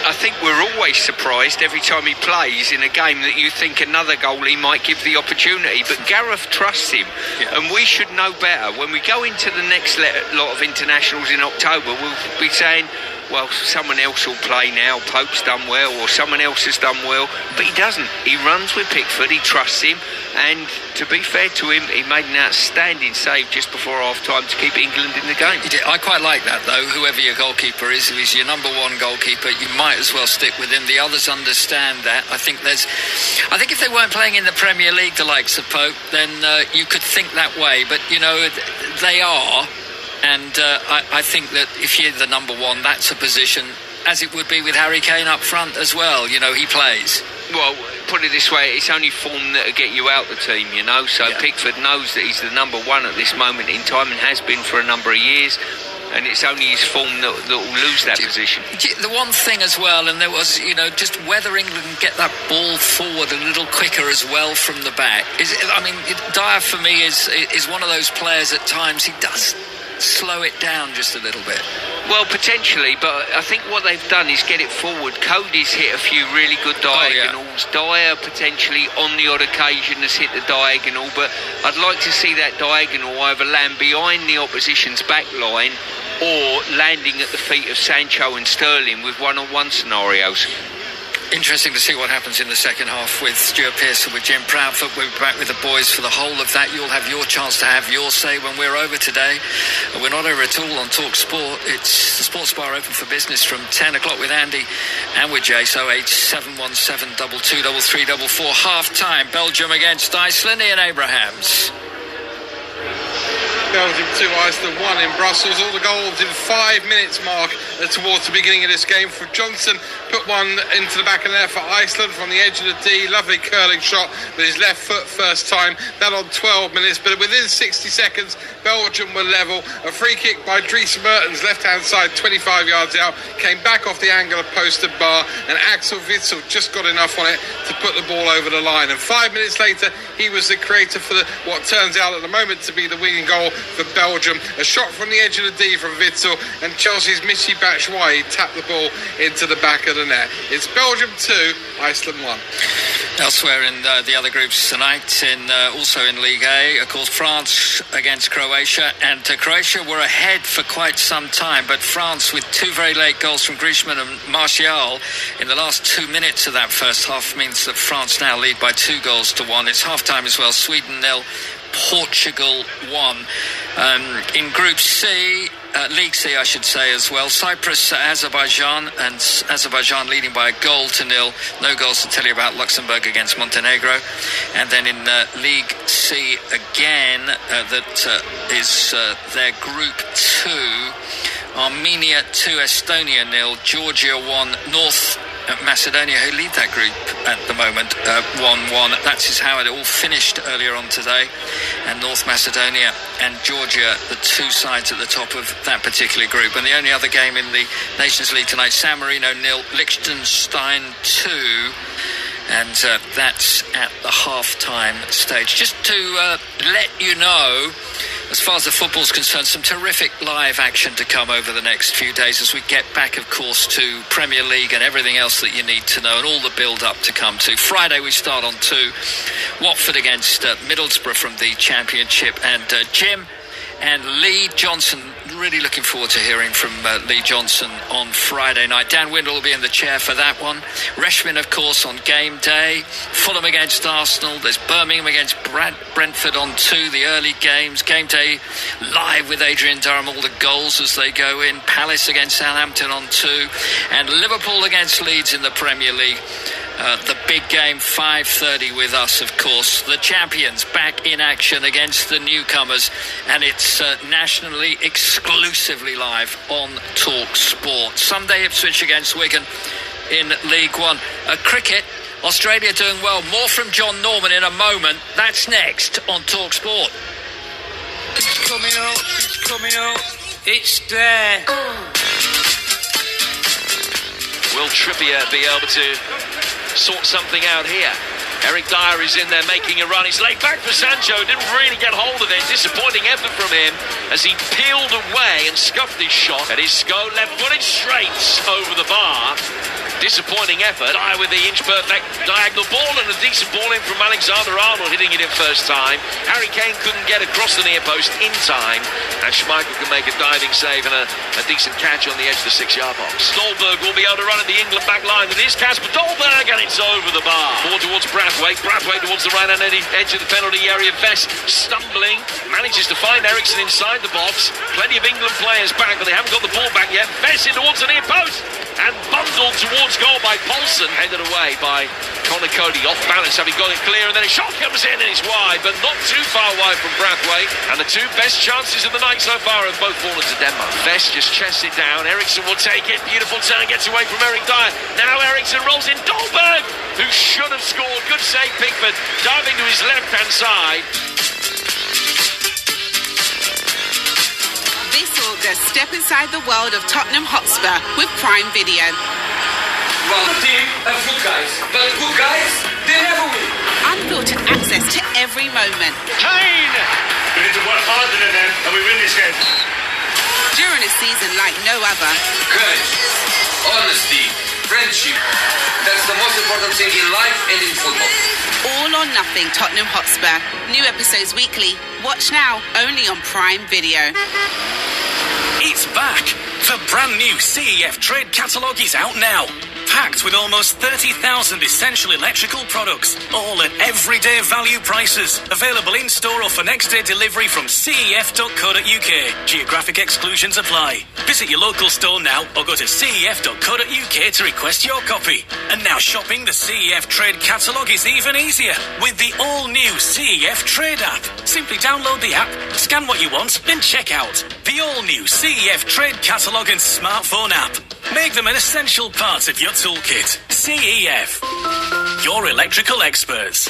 I think we're always surprised every time he plays in a game that you think another goalie might give the opportunity, but Gareth trusts him, and we should know better. When we go into the next lot of internationals in October, we'll be saying, well, someone else will play now, Pope's done well, or someone else has done well, but he doesn't. He runs with Pickford, he trusts him, and to be fair to him, he made an outstanding save just before half-time to keep England in the game. He did. I quite like that, though. Whoever your goalkeeper is, if he's your number one goalkeeper, you might as well stick with him. The others understand that. I think if they weren't playing in the Premier League, the likes of Pope, then you could think that way, but, you know, they are. And I think that if you're the number one, that's a position, as it would be with Harry Kane up front as well. You know, he plays. Well, put it this way, it's only form that'll get you out the team, you know. So Pickford knows that he's the number one at this moment in time and has been for a number of years. And it's only his form that will lose that position. The one thing as well, and there was, you know, just whether England can get that ball forward a little quicker as well from the back. Dyer for me is one of those players at times, he does slow it down just a little bit. Well, potentially, but I think what they've done is get it forward. Cody's hit a few really good diagonals. Dyer potentially on the odd occasion has hit the diagonal, but I'd like to see that diagonal either land behind the opposition's back line or landing at the feet of Sancho and Sterling with one-on-one scenarios. Interesting to see what happens in the second half with Stuart Pearce and with Jim Proudfoot. We'll be back with the boys for the whole of that. You'll have your chance to have your say when we're over today. We're not over at all on Talk Sport. It's the Sports Bar open for business from 10 o'clock with Andy and with Jay. So 717 223344. Half-time, Belgium against Iceland. Ian Abrahams. Belgium 2, Iceland 1 in Brussels. All the goals in 5 minutes mark towards the beginning of this game. For Johnson, put one into the back of the net for Iceland from the edge of the D. Lovely curling shot with his left foot first time. That on 12 minutes, but within 60 seconds, Belgium were level. A free kick by Dries Mertens, left-hand side, 25 yards out. Came back off the angle of post and bar, and Axel Witsel just got enough on it to put the ball over the line. And 5 minutes later, he was the creator for what turns out at the moment to be the winning goal for Belgium. A shot from the edge of the D from Witsel, and Chelsea's Michy Batshuayi tapped the ball into the back of the net. It's Belgium 2, Iceland 1. Elsewhere in the other groups tonight, also in League A, of course, France against Croatia, and Croatia were ahead for quite some time, but France, with two very late goals from Griezmann and Martial in the last 2 minutes of that first half, means that France now lead by 2-1. It's half-time as well. Sweden 0, Portugal 1. In Group C, League C, I should say as well, Cyprus, Azerbaijan, and Azerbaijan leading by 1-0. No goals to tell you about Luxembourg against Montenegro. And then in League C again, that is their Group 2, Armenia 2, Estonia 0, Georgia 1, North Macedonia, who lead that group at the moment, 1-1. That's how it all finished earlier on today. And North Macedonia and Georgia, the two sides at the top of that particular group. And the only other game in the Nations League tonight, San Marino 0, Liechtenstein 2. And that's at the half-time stage. Just to let you know, as far as the football's concerned, some terrific live action to come over the next few days as we get back, of course, to Premier League and everything else that you need to know and all the build-up to come to. Friday we start on 2, Watford against Middlesbrough from the Championship, and Jim and Lee Johnson. Really looking forward to hearing from Lee Johnson on Friday night. Dan Windle will be in the chair for that one. Reshman, of course, on game day. Fulham against Arsenal. There's Birmingham against Brentford on 2, the early games. Game day live with Adrian Durham, all the goals as they go in. Palace against Southampton on 2. And Liverpool against Leeds in the Premier League. The big game, 5:30 with us, of course. The champions back in action against the newcomers, and it's nationally exclusively live on Talk Sport. Sunday, Ipswich against Wigan in League One. Cricket, Australia doing well. More from John Norman in a moment. That's next on Talk Sport. It's coming up, it's coming up, it's there. Will Trippier be able to sort something out here? Eric Dyer is in there making a run. He's laid back for Sancho, didn't really get hold of it. Disappointing effort from him as he peeled away and scuffed his shot. And his Sko left-footed straight over the bar. Disappointing effort. Dyer with the inch-perfect diagonal ball and a decent ball in from Alexander-Arnold, hitting it in first time. Harry Kane couldn't get across the near post in time. And Schmeichel can make a diving save and a decent catch on the edge of the 6-yard box. Dolberg will be able to run at the England back line with his Casper Dolberg, and it's over the bar. Forward towards Brathwaite. Brathwaite towards the right-hand edge of the penalty area. Vest stumbling, manages to find Eriksson inside the box. Plenty of England players back, but they haven't got the ball back yet. Vest in towards the near post and bundled towards goal by Paulson. Headed away by Connor Cody. Off balance, having got it clear, and then a shot comes in and it's wide, but not too far wide from Brathwaite. And the two best chances of the night so far have both fallen to Denmark. Vest just chests it down. Eriksson will take it. Beautiful turn, gets away from Eric Dyer. Now Eriksson rolls in. Dolberg, who should have scored. Good save, Pickford, diving to his left-hand side. This August, step inside the world of Tottenham Hotspur with Prime Video. Well, the team have good guys, but good guys, they never win. Unfiltered access to every moment. Kane! We need to work harder than them, and we win this game. During a season like no other. Courage, honesty, friendship. That's the most important thing in life and in football. All or nothing Tottenham Hotspur. New episodes weekly. Watch now, only on Prime Video. It's back. The brand new CEF Trade Catalogue is out now. Packed with almost 30,000 essential electrical products, all at everyday value prices. Available in-store or for next-day delivery from cef.co.uk. Geographic exclusions apply. Visit your local store now or go to cef.co.uk to request your copy. And now shopping the CEF Trade Catalogue is even easier with the all-new CEF Trade app. Simply download the app, scan what you want, then check out. The all-new CEF Trade Catalogue and smartphone app. Make them an essential part of your toolkit. CEF. Your electrical experts.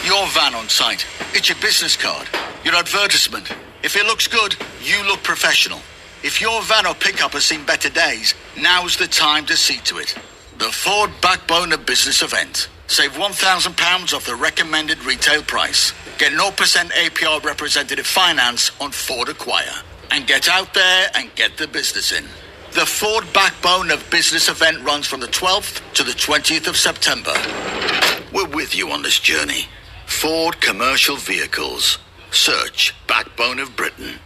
Your van on site. It's your business card. Your advertisement. If it looks good, you look professional. If your van or pickup has seen better days, now's the time to see to it. The Ford Backbone of Business event. Save £1,000 off the recommended retail price. Get 0% APR representative finance on Ford Acquire. And get out there and get the business in. The Ford Backbone of Business event runs from the 12th to the 20th of September. We're with you on this journey. Ford Commercial Vehicles. Search Backbone of Britain.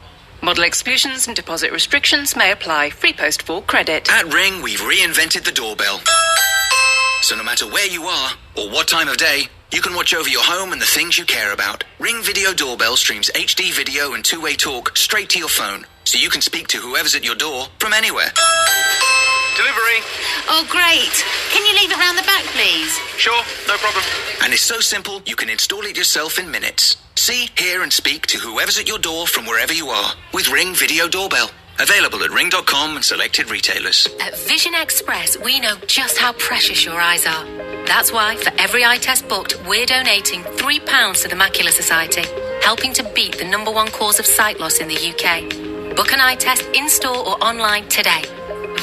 Model exclusions and deposit restrictions may apply. Free post for credit. At Ring, we've reinvented the doorbell. So no matter where you are or what time of day, you can watch over your home and the things you care about. Ring Video Doorbell streams HD video and two-way talk straight to your phone, so you can speak to whoever's at your door from anywhere. Delivery. Oh, great. Can you leave it round the back, please? Sure, no problem. And it's so simple, you can install it yourself in minutes. See, hear and speak to whoever's at your door from wherever you are with Ring Video Doorbell. Available at ring.com and selected retailers. At Vision Express, we know just how precious your eyes are. That's why, for every eye test booked, we're donating £3 to the Macular Society, helping to beat the #1 cause of sight loss in the UK. Book an eye test in-store or online today.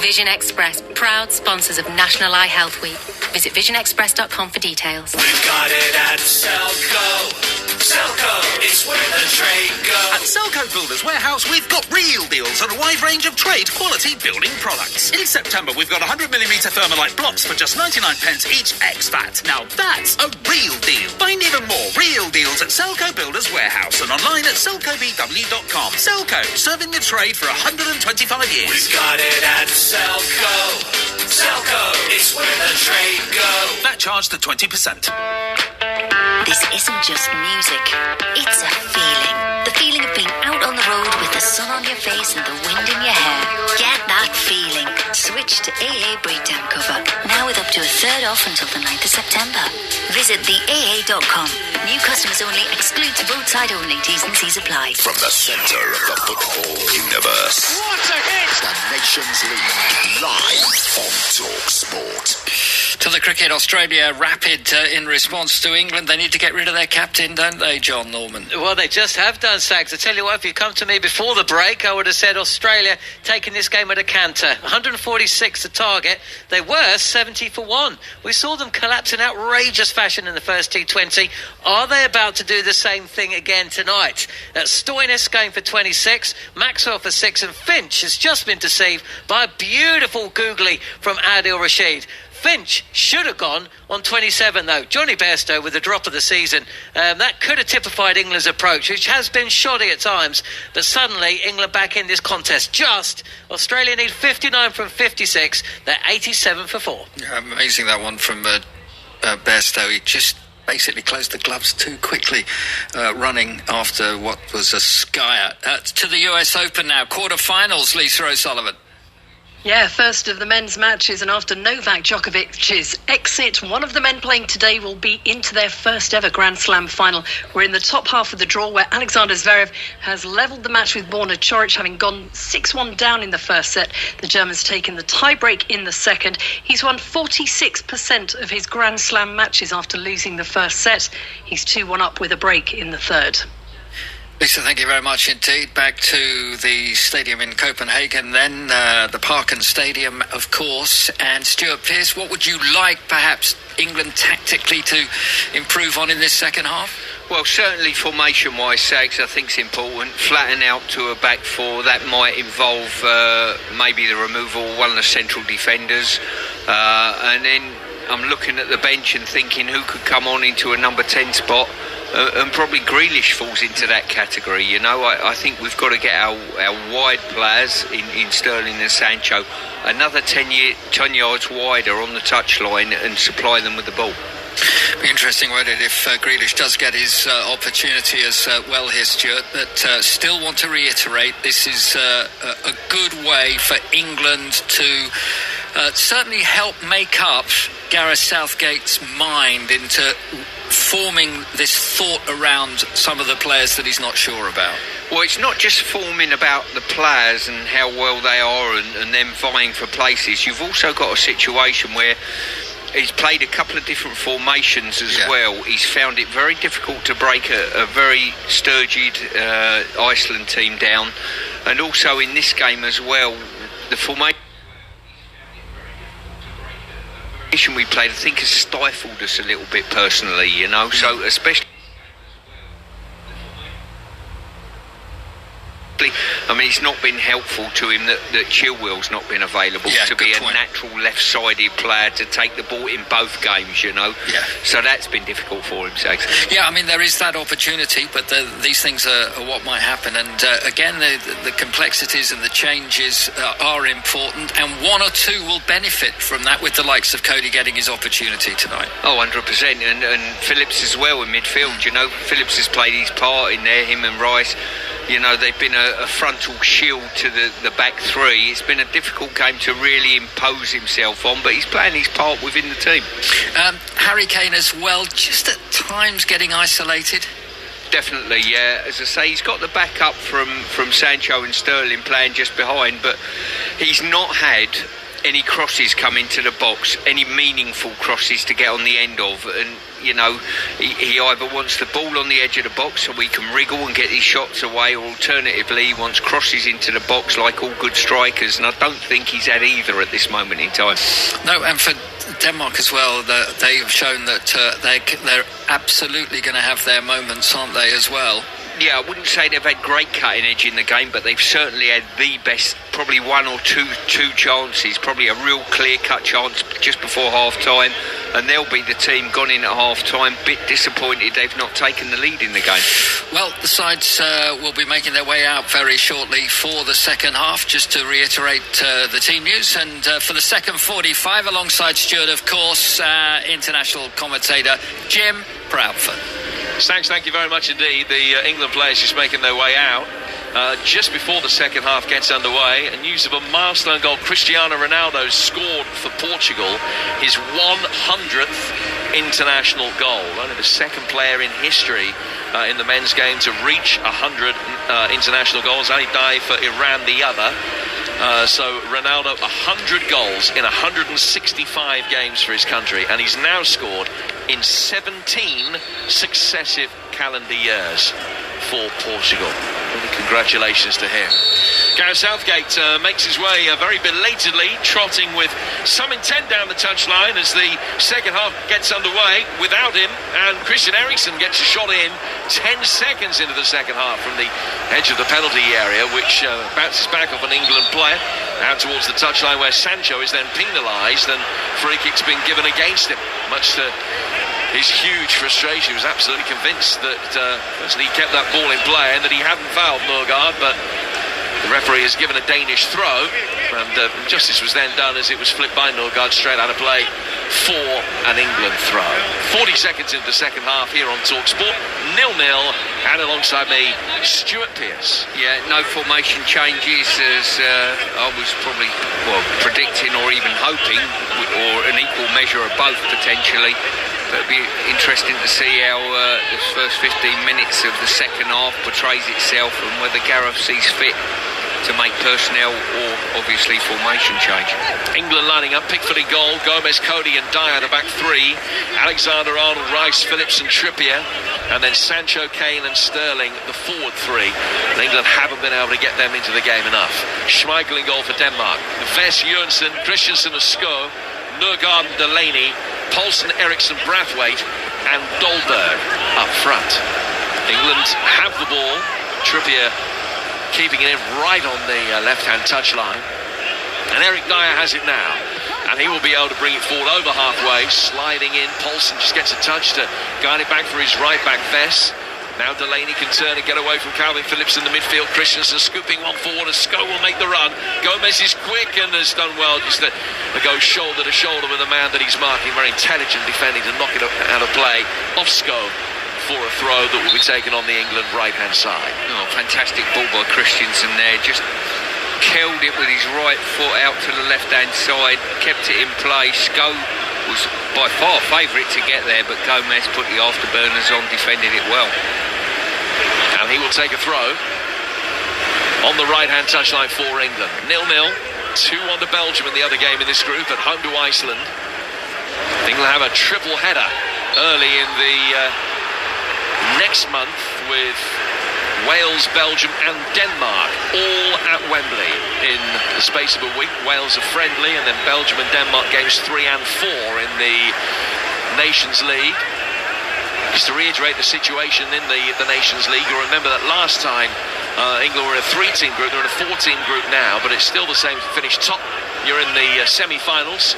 Vision Express, proud sponsors of National Eye Health Week. Visit visionexpress.com for details. We've got it at Selco. Selco, it's where the trade goes. At Selco Builders Warehouse, we've got real deals on a wide range of trade quality building products. In September, we've got 100mm thermalite blocks for just 99p each ex-VAT. Now that's a real deal. Find even more real deals at Selco Builders Warehouse and online at selcobw.com. Selco, serving the trade for 125 years. We've got it at Selco. Selco, it's where the trade goes. That charged at 20%. This isn't just music, it's a feeling. The feeling of being out on the road with the sun on your face and the wind in your hair. Get that feeling. Switch to AA Breakdown Cover. Now with up to a third off until the 9th of September. Visit theaa.com. New customers only. Excludes roadside only. T's and C's apply. From the centre of the football universe. What a hit! The Nations League. Live on Talk Sport. To the cricket, Australia rapid in response to England. They need to get rid of their captain, don't they, John Norman? Well, they just have done, Sags. I tell you what, if you come to me before the break, I would have said Australia taking this game at a canter. 146 to target. They were 70 for 1. We saw them collapse in outrageous fashion in the first T20. Are they about to do the same thing again tonight? Stoinis going for 26, Maxwell for 6, and Finch has just been deceived by a beautiful googly from Adil Rashid. Finch should have gone on 27, though. Johnny Bairstow with the drop of the season. That could have typified England's approach, which has been shoddy at times. But suddenly, England back in this contest. Australia need 59 from 56. They're 87 for 4. Yeah, amazing, that one from Bairstow. He just basically closed the gloves too quickly, running after what was a skier. To the US Open now. Quarter-finals, Lisa O'Sullivan. Yeah, first of the men's matches, and after Novak Djokovic's exit, one of the men playing today will be into their first ever Grand Slam final. We're in the top half of the draw, where Alexander Zverev has levelled the match with Borna Coric, having gone 6-1 down in the first set. The German's taken the tie-break in the second. He's won 46% of his Grand Slam matches after losing the first set. He's 2-1 up with a break in the third. Lisa, thank you very much indeed. Back to the stadium in Copenhagen then, the Parken Stadium, of course. And Stuart Pearce, what would you like, perhaps, England tactically to improve on in this second half? Well, certainly formation-wise, Sags, I think it's important. Flatten out to a back four. That might involve maybe the removal of one of the central defenders. And then I'm looking at the bench and thinking who could come on into a number 10 spot. And probably Grealish falls into that category. You know, I think we've got to get our wide players in Sterling and Sancho another 10 yards wider on the touchline and supply them with the ball. Be interesting, won't it, if Grealish does get his opportunity as well here, Stuart. But still want to reiterate, this is a good way for England to certainly help make up Gareth Southgate's mind into forming this thought around some of the players that he's not sure about. Well, it's not just forming about the players and how well they are and them vying for places. You've also got a situation where he's played a couple of different formations as well. He's found it very difficult to break a very sturgid Iceland team down. And also in this game as well, the formation we played, I think, has stifled us a little bit personally, you know. So especially, I mean, it's not been helpful to him that Chilwell's not been available to be a natural left-sided player to take the ball in both games, you know. Yeah. So that's been difficult for him, Sags. Yeah, I mean, there is that opportunity, but these things are what might happen. And again, the complexities and the changes are important, and one or two will benefit from that, with the likes of Cody getting his opportunity tonight. Oh, 100%. And Phillips as well in midfield, you know. Phillips has played his part in there, him and Rice. You know, they've been a frontal shield to the back three. It's been a difficult game to really impose himself on, but he's playing his part within the team. Harry Kane as well, just at times getting isolated. Definitely, yeah. As I say, he's got the backup from Sancho and Sterling playing just behind, but he's not had any crosses come into the box, any meaningful crosses to get on the end of. And you know, he either wants the ball on the edge of the box so we can wriggle and get these shots away, or alternatively he wants crosses into the box like all good strikers, and I don't think he's had either at this moment in time. No, and for Denmark as well, they've shown that they're absolutely going to have their moments, aren't they, as well? Yeah, I wouldn't say they've had great cutting edge in the game, but they've certainly had the best, probably one or two chances, probably a real clear-cut chance just before half-time, and they'll be the team gone in at half-time, bit disappointed they've not taken the lead in the game. Well, the sides will be making their way out very shortly for the second half. Just to reiterate the team news, and for the second 45, alongside Stuart, of course, international commentator Jim Proudfoot. Sags, thank you very much indeed. The England players just making their way out. Just before the second half gets underway, and news of a milestone goal. Cristiano Ronaldo scored for Portugal his 100th international goal. Only the second player in history in the men's game to reach 100 international goals. Ali Day for Iran the other. So Ronaldo, 100 goals in 165 games for his country, and he's now scored in 17 successive calendar years for Portugal. Many congratulations to him. Gareth Southgate makes his way very belatedly, trotting with some intent down the touchline as the second half gets underway without him, and Christian Eriksen gets a shot in 10 seconds into the second half from the edge of the penalty area, which bounces back off an England player out towards the touchline, where Sancho is then penalised and free kick's been given against him, much to his huge frustration. He was absolutely convinced that firstly he kept that ball in play and that he hadn't fouled Norgard, but the referee has given a Danish throw, and justice was then done as it was flipped by Norgard straight out of play for an England throw. 40 seconds into the second half here on TalkSport, 0-0, and alongside me, Stuart Pearce. Yeah, no formation changes, as I was probably predicting or even hoping, or an equal measure of both potentially. But it'll be interesting to see how the first 15 minutes of the second half portrays itself, and whether Gareth sees fit to make personnel or obviously formation change. England lining up, Pickford in goal, Gomez, Cody and Dyer the back three, Alexander-Arnold, Rice, Phillips and Trippier, and then Sancho, Kane and Sterling the forward three. And England haven't been able to get them into the game enough. Schmeichel in goal for Denmark, Vest, Jørgensen, Christensen and Sko, Nørgaard and Delaney, Poulsen, Eriksson, Brathwaite and Dolberg up front. England have the ball, Trippier keeping it in right on the left-hand touchline, and Eric Dyer has it now, and he will be able to bring it forward over halfway, sliding in. Poulsen just gets a touch to guide it back for his right back, Vest. Now Delaney can turn and get away from Calvin Phillips in the midfield. Christensen scooping one forward, and Sko will make the run. Gomez is quick and has done well just to go shoulder to shoulder with the man that he's marking. Very intelligent defending to knock it out of play off Sko for a throw that will be taken on the England right-hand side. Oh, fantastic ball by Christensen there. Just killed it with his right foot out to the left-hand side, kept it in play. Sko was by far favourite to get there, but Gomez put the afterburners on, defended it well. And he will take a throw on the right-hand touchline for England. 0-0, 2-1 to Belgium in the other game in this group, at home to Iceland. England have a triple header early in the next month with Wales, Belgium and Denmark all at Wembley in the space of a week. Wales are friendly, and then Belgium and Denmark games 3 and 4 in the Nations League. Just to reiterate the situation in the Nations League, you'll remember that last time England were in a 3-team group. They're in a 4-team group now, but it's still the same. Finish top, you're in the semi-finals.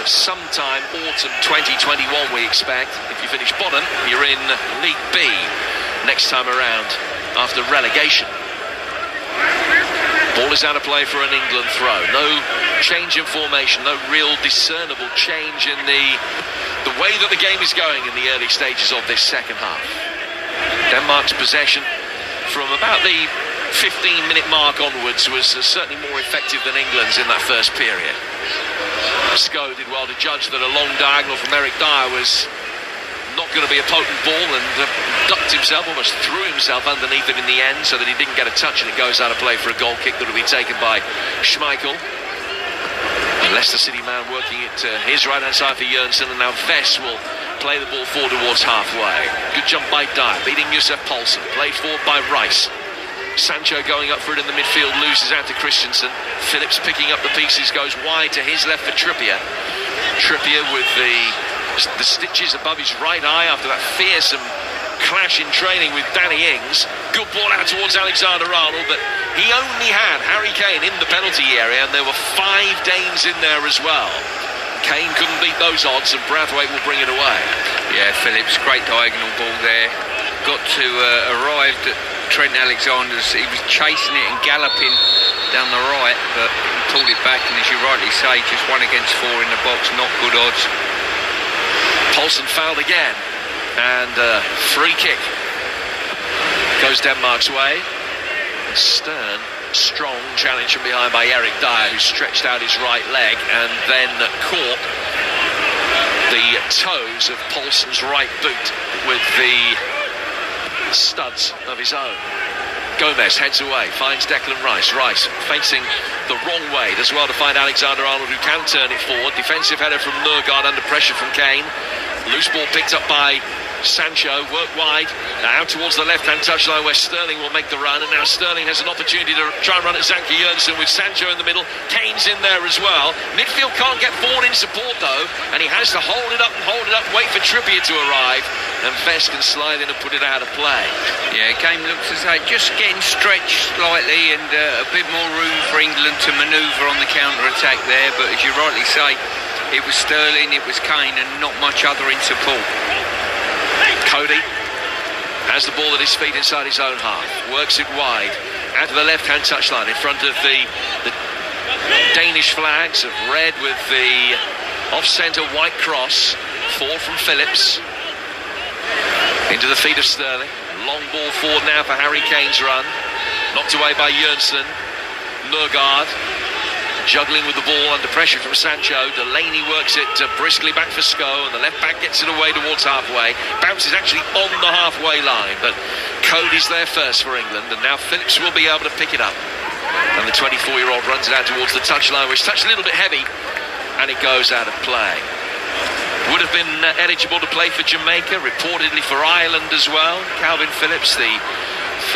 Sometime autumn 2021 we expect. If you finish bottom, you're in League B next time around after relegation. Ball is out of play for an England throw. No change in formation, no real discernible change in the way that the game is going in the early stages of this second half. Denmark's possession from about the 15-minute mark onwards was certainly more effective than England's in that first period. Sko did well to judge that a long diagonal from Eric Dyer was not going to be a potent ball, and ducked himself, almost threw himself underneath it in the end so that he didn't get a touch, and it goes out of play for a goal kick that will be taken by Schmeichel. And Leicester City man working it to his right-hand side for Jørgensen, and now Vest will play the ball forward towards halfway. Good jump by Dyer, beating Youssef Poulsen, played forward by Rice. Sancho going up for it in the midfield, loses out to Christensen. Phillips picking up the pieces, goes wide to his left for Trippier. Trippier with the stitches above his right eye after that fearsome clash in training with Danny Ings. Good ball out towards Alexander-Arnold, but he only had Harry Kane in the penalty area, and there were 5 Danes in there as well. Kane couldn't beat those odds, and Brathwaite will bring it away. Yeah, Phillips, great diagonal ball there. Got to arrived at Trent Alexander's. He was chasing it and galloping down the right, but he pulled it back, and as you rightly say, just 1 against 4 in the box, not good odds. Poulsen fouled again, and free kick goes Denmark's way. Stern, strong challenge from behind by Eric Dyer, who stretched out his right leg and then caught the toes of Poulsen's right boot with the studs of his own. Gomez heads away, finds Declan Rice. Rice facing the wrong way. Does well to find Alexander-Arnold, who can turn it forward. Defensive header from Nørgaard under pressure from Kane. Loose ball picked up by Sancho, work wide, out towards the left-hand touchline where Sterling will make the run, and now Sterling has an opportunity to try and run at Zanke Jørgensen with Sancho in the middle. Kane's in there as well. Midfield can't get forward in support though, and he has to hold it up, wait for Trippier to arrive, and Vest can slide in and put it out of play. Yeah, game looks as though just getting stretched slightly, and a bit more room for England to manoeuvre on the counter-attack there, but as you rightly say, it was Sterling, it was Kane, and not much other in support. Cody has the ball at his feet inside his own half, works it wide out to the left-hand touchline in front of the Danish flags of red with the off-centre white cross. 4 from Phillips into the feet of Sterling. Long ball forward now for Harry Kane's run, knocked away by Jørgensen. Nørgaard juggling with the ball under pressure from Sancho. Delaney works it briskly back for Sko, and the left back gets it away towards halfway. Bounces actually on the halfway line, but Cody's there first for England, and now Phillips will be able to pick it up. And the 24-year-old runs it out towards the touchline, which touched a little bit heavy, and it goes out of play. Would have been eligible to play for Jamaica, reportedly for Ireland as well. Calvin Phillips, the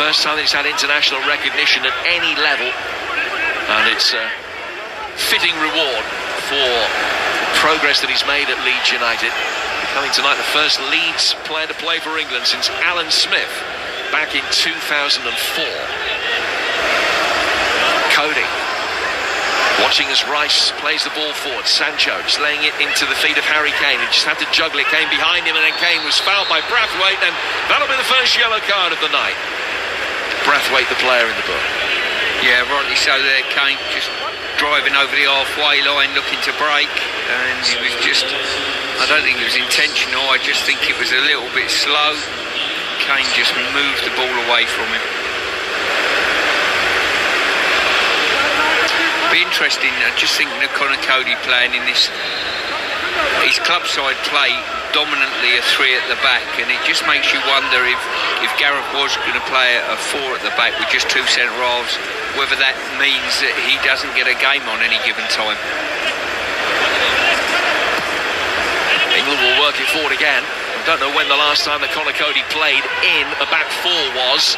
first time that he's had international recognition at any level, and it's fitting reward for progress that he's made at Leeds United. Becoming tonight the first Leeds player to play for England since Alan Smith back in 2004. Cody watching as Rice plays the ball forward. Sancho just laying it into the feet of Harry Kane. He just had to juggle it. Kane behind him, and then Kane was fouled by Brathwaite, and that'll be the first yellow card of the night. Brathwaite, the player in the book. Yeah, rightly so there. Kane just driving over the halfway line looking to break, and he was just, I don't think it was intentional, I just think it was a little bit slow. Kane just moved the ball away from him. Be interesting, I just think that Conor Cody playing in this, his club side play dominantly a 3 at the back, and it just makes you wonder if Gareth was going to play a 4 at the back with just 2 centre-halves, whether that means that he doesn't get a game on any given time. England will work it forward again. I don't know when the last time that Conor Cody played in a back 4 was.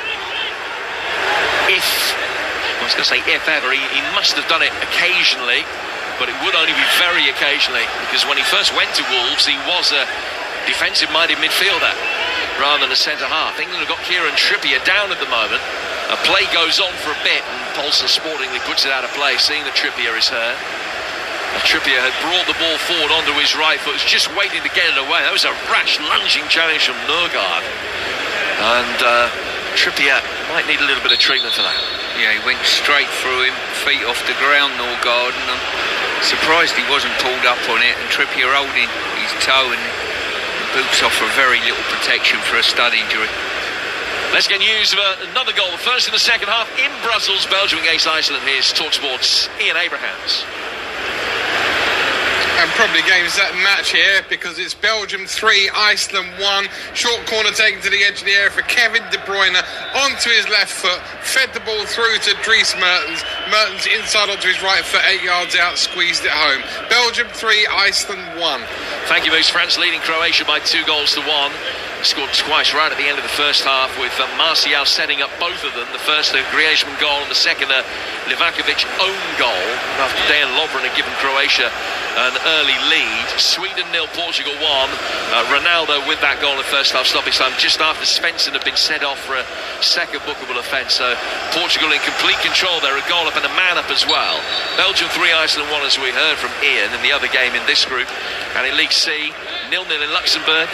If, I was going to say if ever, he must have done it occasionally, but it would only be very occasionally, because when he first went to Wolves, he was a defensive-minded midfielder rather than a centre-half. England have got Kieran Trippier down at the moment. A play goes on for a bit, and Paulson sportingly puts it out of play, seeing that Trippier is hurt. Trippier had brought the ball forward onto his right foot, was just waiting to get it away. That was a rash, lunging challenge from Nørgaard. And Trippier might need a little bit of treatment for that. Yeah, he went straight through him, feet off the ground, Nørgaard, and I'm surprised he wasn't pulled up on it, and Trippier holding his toe, and the boots offer very little protection for a stud injury. Let's get news of another goal, the first in the second half in Brussels. Belgium against Iceland. Here's TalkSport's Ian Abrahams. And probably games that match here, because it's Belgium 3, Iceland 1. Short corner taken to the edge of the area for Kevin De Bruyne, onto his left foot, fed the ball through to Dries Mertens. Mertens inside onto his right foot, 8 yards out, squeezed it home. Belgium 3, Iceland 1. Thank you, Moose. France leading Croatia by 2-1. Scored twice right at the end of the first half, with Martial setting up both of them. The first a Griezmann goal, and the second a Livakovic own goal, after Dejan Lovren had given Croatia an early lead. Sweden 0, Portugal 1. Ronaldo with that goal in the first half stoppage time, just after Svensson had been sent off for a second bookable offence. So Portugal in complete control there, a goal up and a man up as well. Belgium 3, Iceland 1, as we heard from Ian in the other game in this group. And in League C, 0-0 in Luxembourg,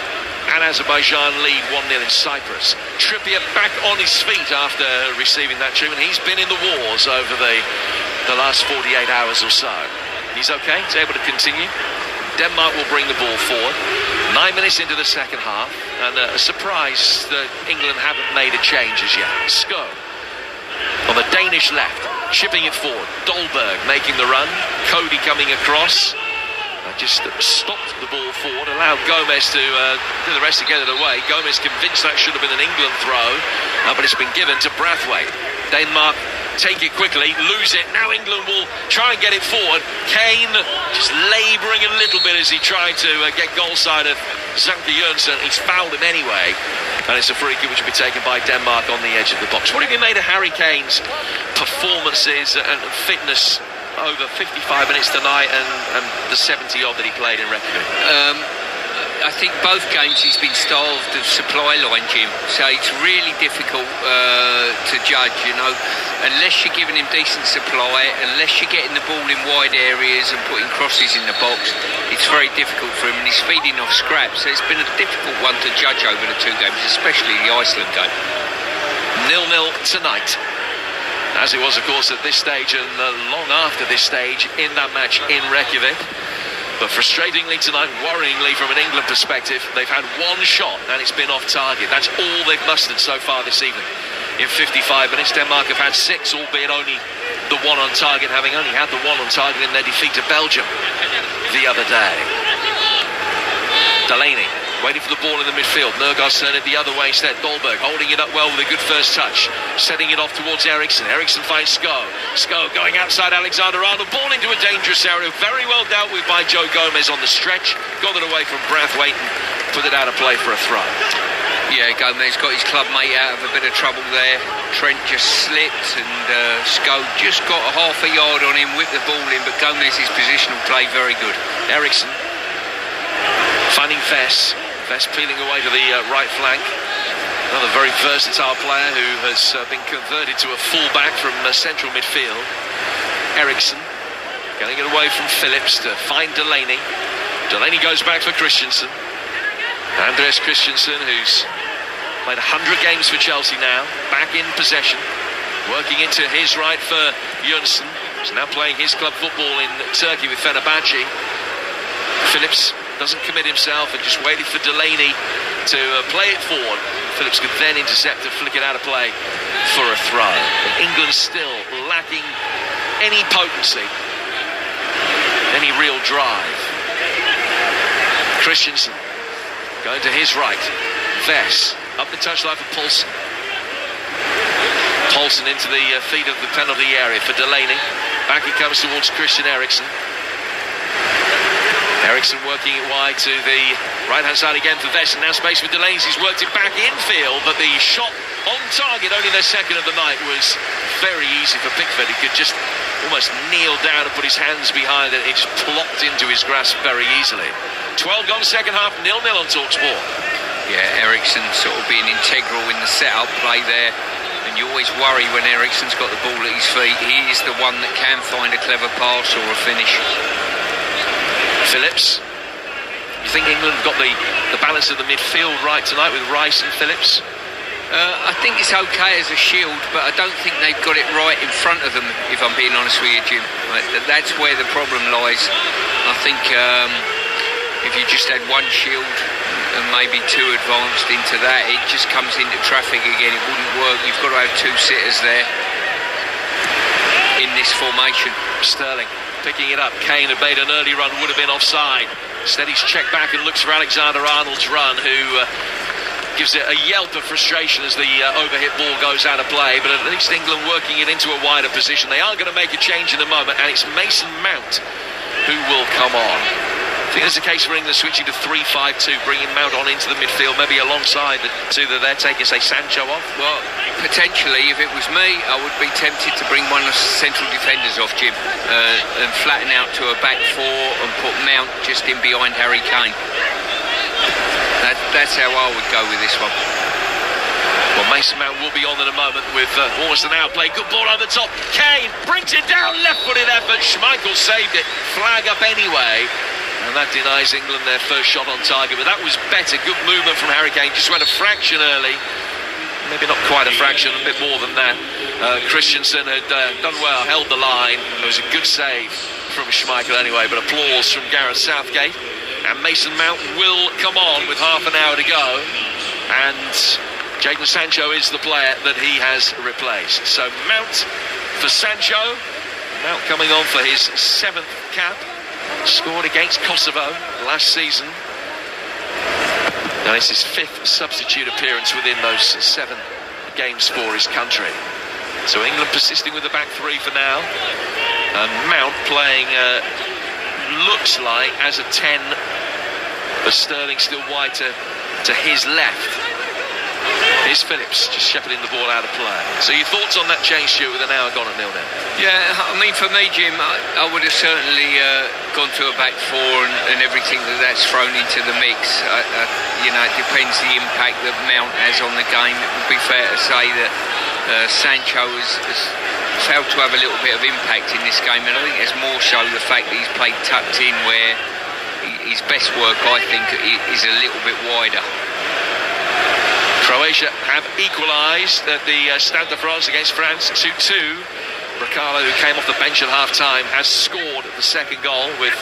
and Azerbaijan lead 1-0 in Cyprus. Trippier back on his feet after receiving that treatment. He's been in the wars over the last 48 hours or so. He's okay, he's able to continue. Denmark will bring the ball forward. 9 minutes into the second half, and a surprise that England haven't made a change as yet. Sko on the Danish left, chipping it forward. Dolberg making the run. Cody coming across. just stopped the ball forward, allowed Gomez to do the rest to get it away. Gomez convinced that should have been an England throw, but it's been given to Brathwaite. Denmark take it quickly, lose it. Now England will try and get it forward. Kane just labouring a little bit as he tried to get goal side of Sanke Jørgensen. He's fouled him anyway, and it's a free kick which will be taken by Denmark on the edge of the box. What have you made of Harry Kane's performances and fitness over 55 minutes tonight and the 70-odd that he played in Reykjavik? I think both games he's been starved of supply line, Jim. So it's really difficult to judge, unless you're giving him decent supply, unless you're getting the ball in wide areas and putting crosses in the box. It's very difficult for him, and he's feeding off scraps. So it's been a difficult one to judge over the two games, especially the Iceland game. 0-0 tonight. As it was, of course, at this stage and long after this stage in that match in Reykjavik. But frustratingly tonight, worryingly from an England perspective, they've had one shot and it's been off target. That's all they've mustered so far this evening. In 55 minutes, Denmark have had 6, albeit only the one on target, having only had the one on target in their defeat to Belgium the other day. Delaney waiting for the ball in the midfield. Nørgaard turned it the other way instead. Dolberg holding it up well with a good first touch. Setting it off towards Eriksson. Eriksson finds Sko. Sko going outside Alexander-Arnold. Ball into a dangerous area. Very well dealt with by Joe Gomez on the stretch. Got it away from Brathwaite and put it out of play for a throw. Yeah, Gomez got his club mate out of a bit of trouble there. Trent just slipped and Sko just got a half a yard on him, whipped the ball in, but Gomez's positional play very good. Eriksson finding Vess. Vess peeling away to the right flank. Another very versatile player who has been converted to a full-back from central midfield. Eriksson getting it away from Phillips to find Delaney. Delaney goes back for Christensen. Andreas Christensen, who's played 100 games for Chelsea now, back in possession. Working into his right for Jørgensen. He's now playing his club football in Turkey with Fenerbahce. Phillips doesn't commit himself and just waited for Delaney to play it forward. Phillips could then intercept and flick it out of play for a throw. But England still lacking any potency, any real drive. Christensen going to his right. Vess up the touchline for Poulsen. Poulsen into the feet of the penalty area for Delaney. Back he comes towards Christian Eriksen. Eriksson working it wide to the right-hand side again for Vess, and now space for Delaney. He's worked it back infield, but the shot on target, only their second of the night, was very easy for Pickford. He could just almost kneel down and put his hands behind it. It just plopped into his grasp very easily. 12 gone second half, 0-0 on TalkSport. Yeah, Eriksson sort of being integral in the set-up play there. And you always worry when Eriksson's got the ball at his feet. He is the one that can find a clever pass or a finish. Phillips. You think England got the balance of the midfield right tonight with Rice and Phillips? I think it's okay as a shield, but I don't think they've got it right in front of them, if I'm being honest with you, Jim. That's where the problem lies. I think if you just had one shield and maybe two advanced into that, it just comes into traffic again. It wouldn't work. You've got to have two sitters there in this formation. Sterling picking it up. Kane had made an early run, would have been offside. Instead he's checked back and looks for Alexander-Arnold's run, who gives it a yelp of frustration as the overhit ball goes out of play. But at least England working it into a wider position. They are going to make a change in a moment, and it's Mason Mount who will come on. I think there's a case for England switching to 3-5-2, bringing Mount on into the midfield, maybe alongside the two that they're taking, say, Sancho off. Well, potentially, if it was me, I would be tempted to bring one of the central defenders off, Jim, and flatten out to a back four and put Mount just in behind Harry Kane. That's how I would go with this one. Well, Mason Mount will be on in a moment with almost an outplay. Good ball over the top. Kane brings it down, left-footed effort. Schmeichel saved it. Flag up anyway. And that denies England their first shot on target. But that was better. Good movement from Harry Kane. Just went a fraction early. Maybe not quite a fraction, a bit more than that. Christensen had done well, held the line. It was a good save from Schmeichel anyway. But applause from Gareth Southgate. And Mason Mount will come on with half an hour to go. And Jadon Sancho is the player that he has replaced. So Mount for Sancho. Mount coming on for his 7th cap. scored against Kosovo last season. Now it's his 5th substitute appearance within those 7 games for his country. So England persisting with the back 3 for now. And Mount playing, looks like, as a 10, but Sterling still wide to his left. Here's Phillips just shepherding the ball out of play. So your thoughts on that change, Stuart, with an hour gone at 0-0? Yeah, I mean, for me, Jim, I would have certainly gone to a back 4 and everything that's thrown into the mix. You know, it depends the impact that Mount has on the game. It would be fair to say that Sancho has failed to have a little bit of impact in this game, and I think it's more so the fact that he's played tucked in, where his best work, I think, is a little bit wider. Croatia have equalised at the Stade de France against France 2-2. Bracalo, who came off the bench at half-time, has scored the second goal with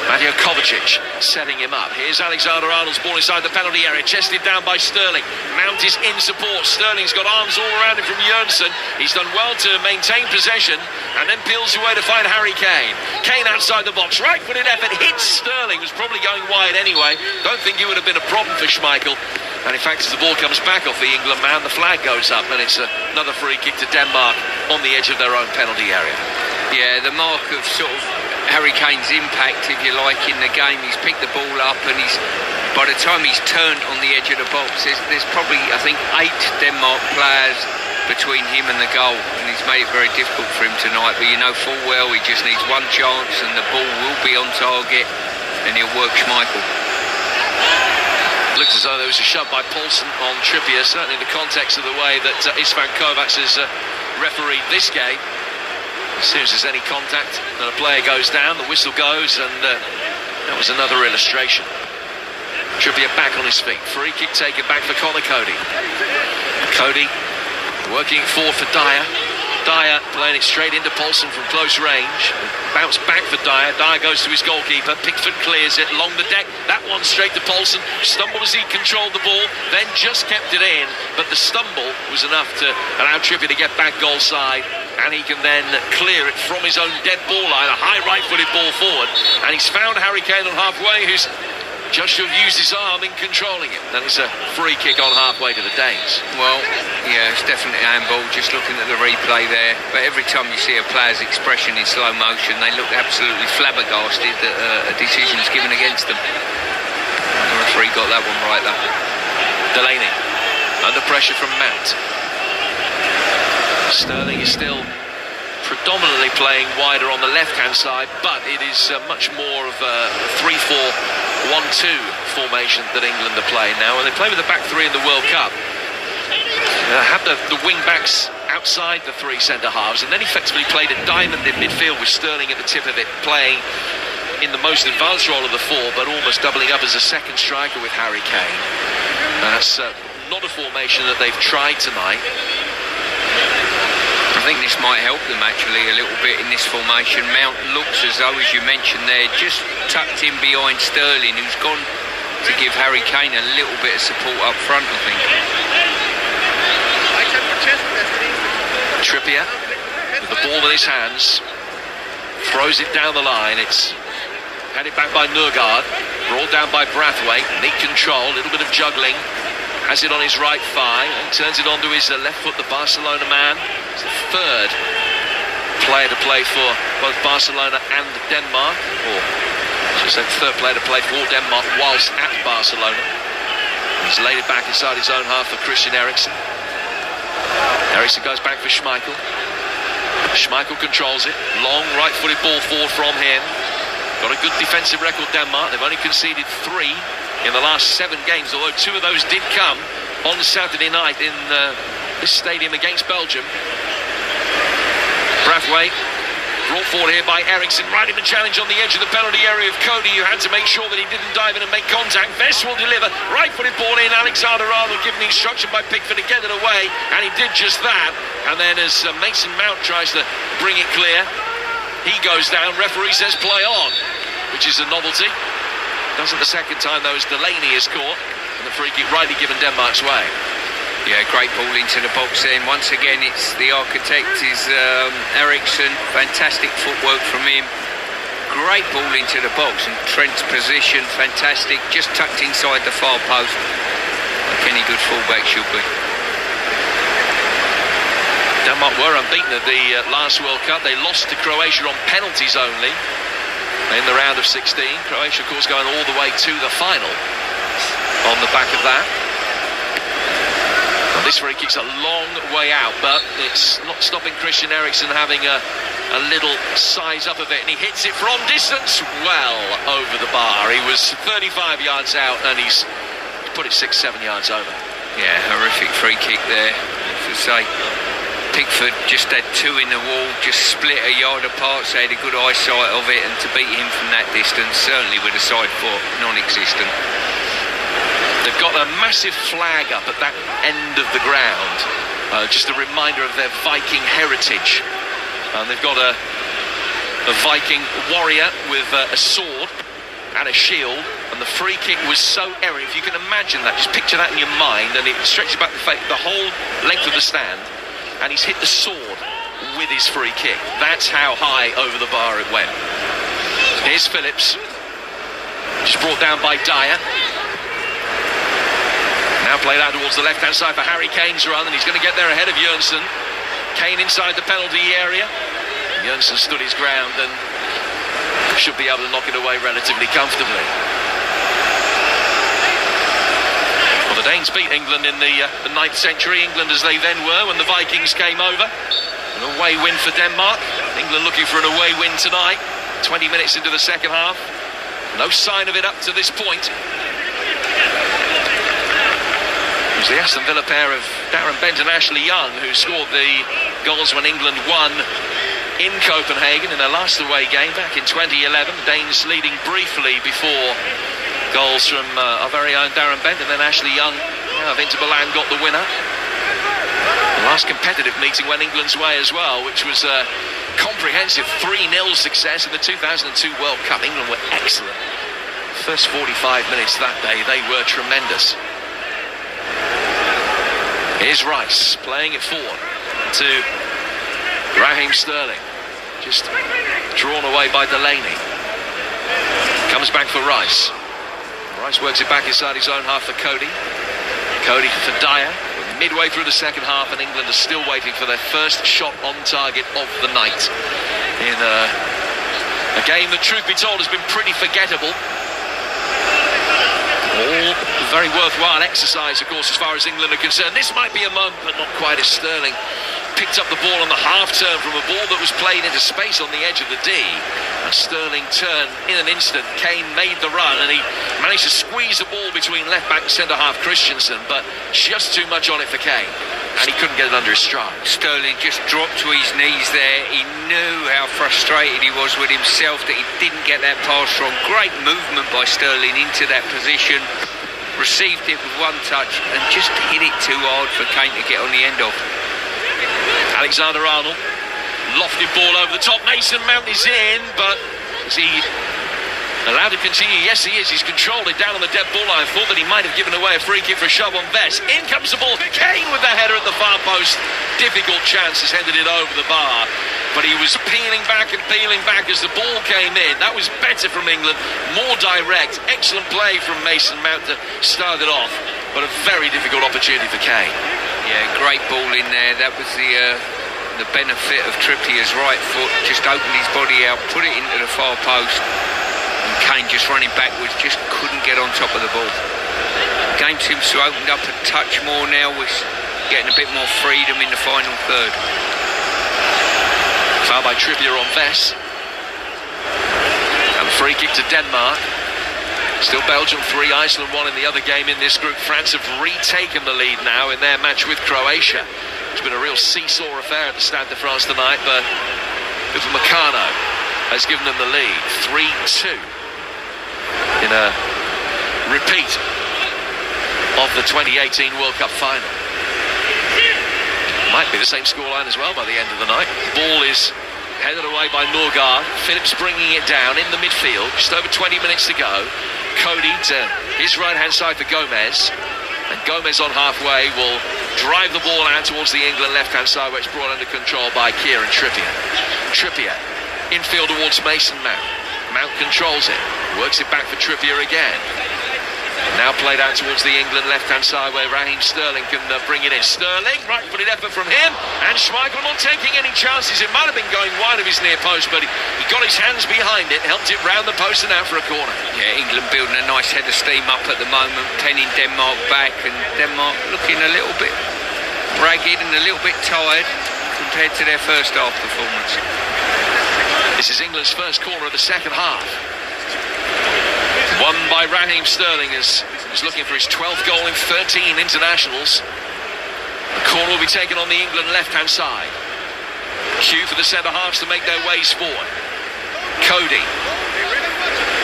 Mateo Kovacic setting him up. Here's Alexander-Arnold's ball inside the penalty area, chested down by Sterling. Mount is in support. Sterling's got arms all around him from Jørgensen. He's done well to maintain possession and then peels away to find Harry Kane. Kane outside the box, right-footed effort, hits Sterling, was probably going wide anyway. Don't think it would have been a problem for Schmeichel. And in fact, as the ball comes back off the England man, the flag goes up and it's another free kick to Denmark on the edge of their own penalty area. Yeah, the mark of sort of Harry Kane's impact, if you like, in the game. He's picked the ball up and by the time he's turned on the edge of the box, there's probably, I think, 8 Denmark players between him and the goal, and he's made it very difficult for him tonight. But you know full well he just needs one chance and the ball will be on target and he'll work Schmeichel. Looks as though there was a shove by Paulsen on Trippier, certainly in the context of the way that Istvan Kovac has refereed this game. As soon as there's any contact and a player goes down, the whistle goes, and that was another illustration. Trippier back on his feet. Free kick taken back for Conor Cody. Cody working forward for Dyer. Dyer playing it straight into Paulsen from close range. Bounce back for Dyer. Dyer goes to his goalkeeper. Pickford clears it along the deck. That one straight to Paulsen. Stumbled as he controlled the ball, then just kept it in. But the stumble was enough to allow Trippier to get back goal side. And he can then clear it from his own dead ball line. A high right-footed ball forward. And he's found Harry Kane on halfway, who's just should have used his arm in controlling it. Then it's a free kick on halfway to the Danes. Well, yeah, it's definitely handball, just looking at the replay there. But every time you see a player's expression in slow motion, they look absolutely flabbergasted that a decision is given against them. The referee got that one right, though. Delaney, under pressure from Mount. Sterling is still predominantly playing wider on the left-hand side, but it is much more of a 3-4-1-2 formation that England are playing now, and they play with the back 3 in the World Cup. Have the wing-backs outside the 3 centre-halves, and then effectively played a diamond in midfield with Sterling at the tip of it, playing in the most advanced role of the 4, but almost doubling up as a second striker with Harry Kane. That's not a formation that they've tried tonight. I think this might help them actually a little bit in this formation. Mount looks as though, as you mentioned there, just tucked in behind Sterling, who's gone to give Harry Kane a little bit of support up front, I think. Trippier, with the ball in his hands, throws it down the line. It's headed back by Nørgaard, brought down by Brathwaite. Neat control, a little bit of juggling. Has it on his right thigh and turns it onto his left foot, the Barcelona man. It's the 3rd player to play for both Barcelona and Denmark, or should I say the 3rd player to play for Denmark whilst at Barcelona. He's laid it back inside his own half for Christian Eriksen. Eriksen goes back for Schmeichel. Schmeichel controls it. Long right-footed ball forward from him. Got a good defensive record, Denmark. They've only conceded 3 in the last 7 games, although 2 of those did come on Saturday night in this stadium against Belgium. Brathwaite brought forward here by Eriksen, right in the challenge on the edge of the penalty area of Cody, who had to make sure that he didn't dive in and make contact. Vest will deliver, right-footed ball in. Alexander-Arnold given the instruction by Pickford to get it away, and he did just that. And then as Mason Mount tries to bring it clear, he goes down. Referee says play on, which is a novelty. Doesn't the second time, though, as Delaney is caught, and the free kick rightly given Denmark's way. Yeah, great ball into the box then. Once again, it's the architect is Eriksen. Fantastic footwork from him. great ball into the box, and Trent's position, fantastic, just tucked inside the far post, like any good fullback should be. Denmark were unbeaten at the last World Cup. They lost to Croatia on penalties only in the round of 16. Croatia, of course, going all the way to the final on the back of that. Well, this free kick's a long way out, but it's not stopping Christian Eriksen having a little size up of it, and he hits it from distance well over the bar. He was 35 yards out, and he's put it 6-7 yards over. Yeah, horrific free kick there. As I say, Pickford just had two in the wall, just split a yard apart, so they had a good eyesight of it, and to beat him from that distance, certainly with a side foot, non-existent. They've got a massive flag up at that end of the ground, just a reminder of their Viking heritage. And they've got a Viking warrior with a sword and a shield, and the free kick was so errant. If you can imagine that, just picture that in your mind, and it stretches back the whole length of the stand, and he's hit the sword with his free kick. That's how high over the bar it went. Here's Phillips, just brought down by Dyer. Now played out towards the left-hand side for Harry Kane's run, and he's going to get there ahead of Jönsson. Kane inside the penalty area. Jönsson stood his ground and should be able to knock it away relatively comfortably. Well, the Danes beat England in the 9th century, England as they then were when the Vikings came over. An away win for Denmark. England looking for an away win tonight. 20 minutes into the second half. No sign of it up to this point. It was the Aston Villa pair of Darren Bent and Ashley Young who scored the goals when England won in Copenhagen in their last away game back in 2011. The Danes leading briefly before goals from our very own Darren Bent, and then Ashley Young of Inter Milan got the winner. The last competitive meeting went England's way as well, which was a comprehensive 3-0 success in the 2002 World Cup. England were excellent. First 45 minutes that day, they were tremendous. Here's Rice playing it forward to Raheem Sterling, just drawn away by Delaney. Comes back for Rice. Rice works it back inside his own half for Cody. Cody for Dyer. Midway through the second half, and England are still waiting for their first shot on target of the night in a game that, truth be told, has been pretty forgettable. All very worthwhile exercise, of course, as far as England are concerned. This might be a moment, but not quite, as Sterling picked up the ball on the half turn from a ball that was played into space on the edge of the D. And Sterling turned in an instant. Kane made the run, and he managed to squeeze the ball between left back and centre half Christensen, but just too much on it for Kane, and he couldn't get it under his stride. Sterling just dropped to his knees there. He knew how frustrated he was with himself that he didn't get that pass from. Great movement by Sterling into that position. Received it with one touch and just hit it too hard for Kane to get on the end of. Alexander-Arnold, lofted ball over the top. Mason Mount is in, but is he allowed to continue? Yes, he is. He's controlled it down on the dead ball line. Thought that he might have given away a free kick for a shove on Vest. In comes the ball. Kane with the header at the far post. Difficult chance, has headed it over the bar, but he was peeling back as the ball came in. That was better from England, more direct. Excellent play from Mason Mount to start it off, but a very difficult opportunity for Kane. Yeah, great ball in there. That was the benefit of Trippier's right foot. Just opened his body out, put it into the far post, and Kane just running backwards, just couldn't get on top of the ball. The game seems to have opened up a touch more now. We're getting a bit more freedom in the final third. Foul by Trippier on Vest. And free kick to Denmark. Still Belgium 3, Iceland 1 in the other game in this group. France have retaken the lead now in their match with Croatia. It's been a real seesaw affair at the Stade de France tonight, but Upamecano has given them the lead, 3-2, in a repeat of the 2018 World Cup final. Might be the same scoreline as well by the end of the night. Ball is headed away by Norgard. Phillips bringing it down in the midfield. Just over 20 minutes to go. Cody to his right-hand side for Gomez. And Gomez on halfway will drive the ball out towards the England left-hand side, where it's brought under control by Kieran Trippier. Trippier, infield towards Mason Mount. Mount controls it, works it back for Trippier again. Now played out towards the England left-hand side where Raheem Sterling can bring it in. Sterling, right-footed effort from him, and Schmeichel not taking any chances. It might have been going wide of his near post, but he got his hands behind it, helped it round the post and out for a corner. Yeah, England building a nice head of steam up at the moment, penning Denmark back, and Denmark looking a little bit ragged and a little bit tired compared to their first half performance. This is England's first corner of the second half. Won by Raheem Sterling as he's looking for his 12th goal in 13 internationals. The corner will be taken on the England left-hand side. Cue for the centre-halves to make their ways forward. Cody,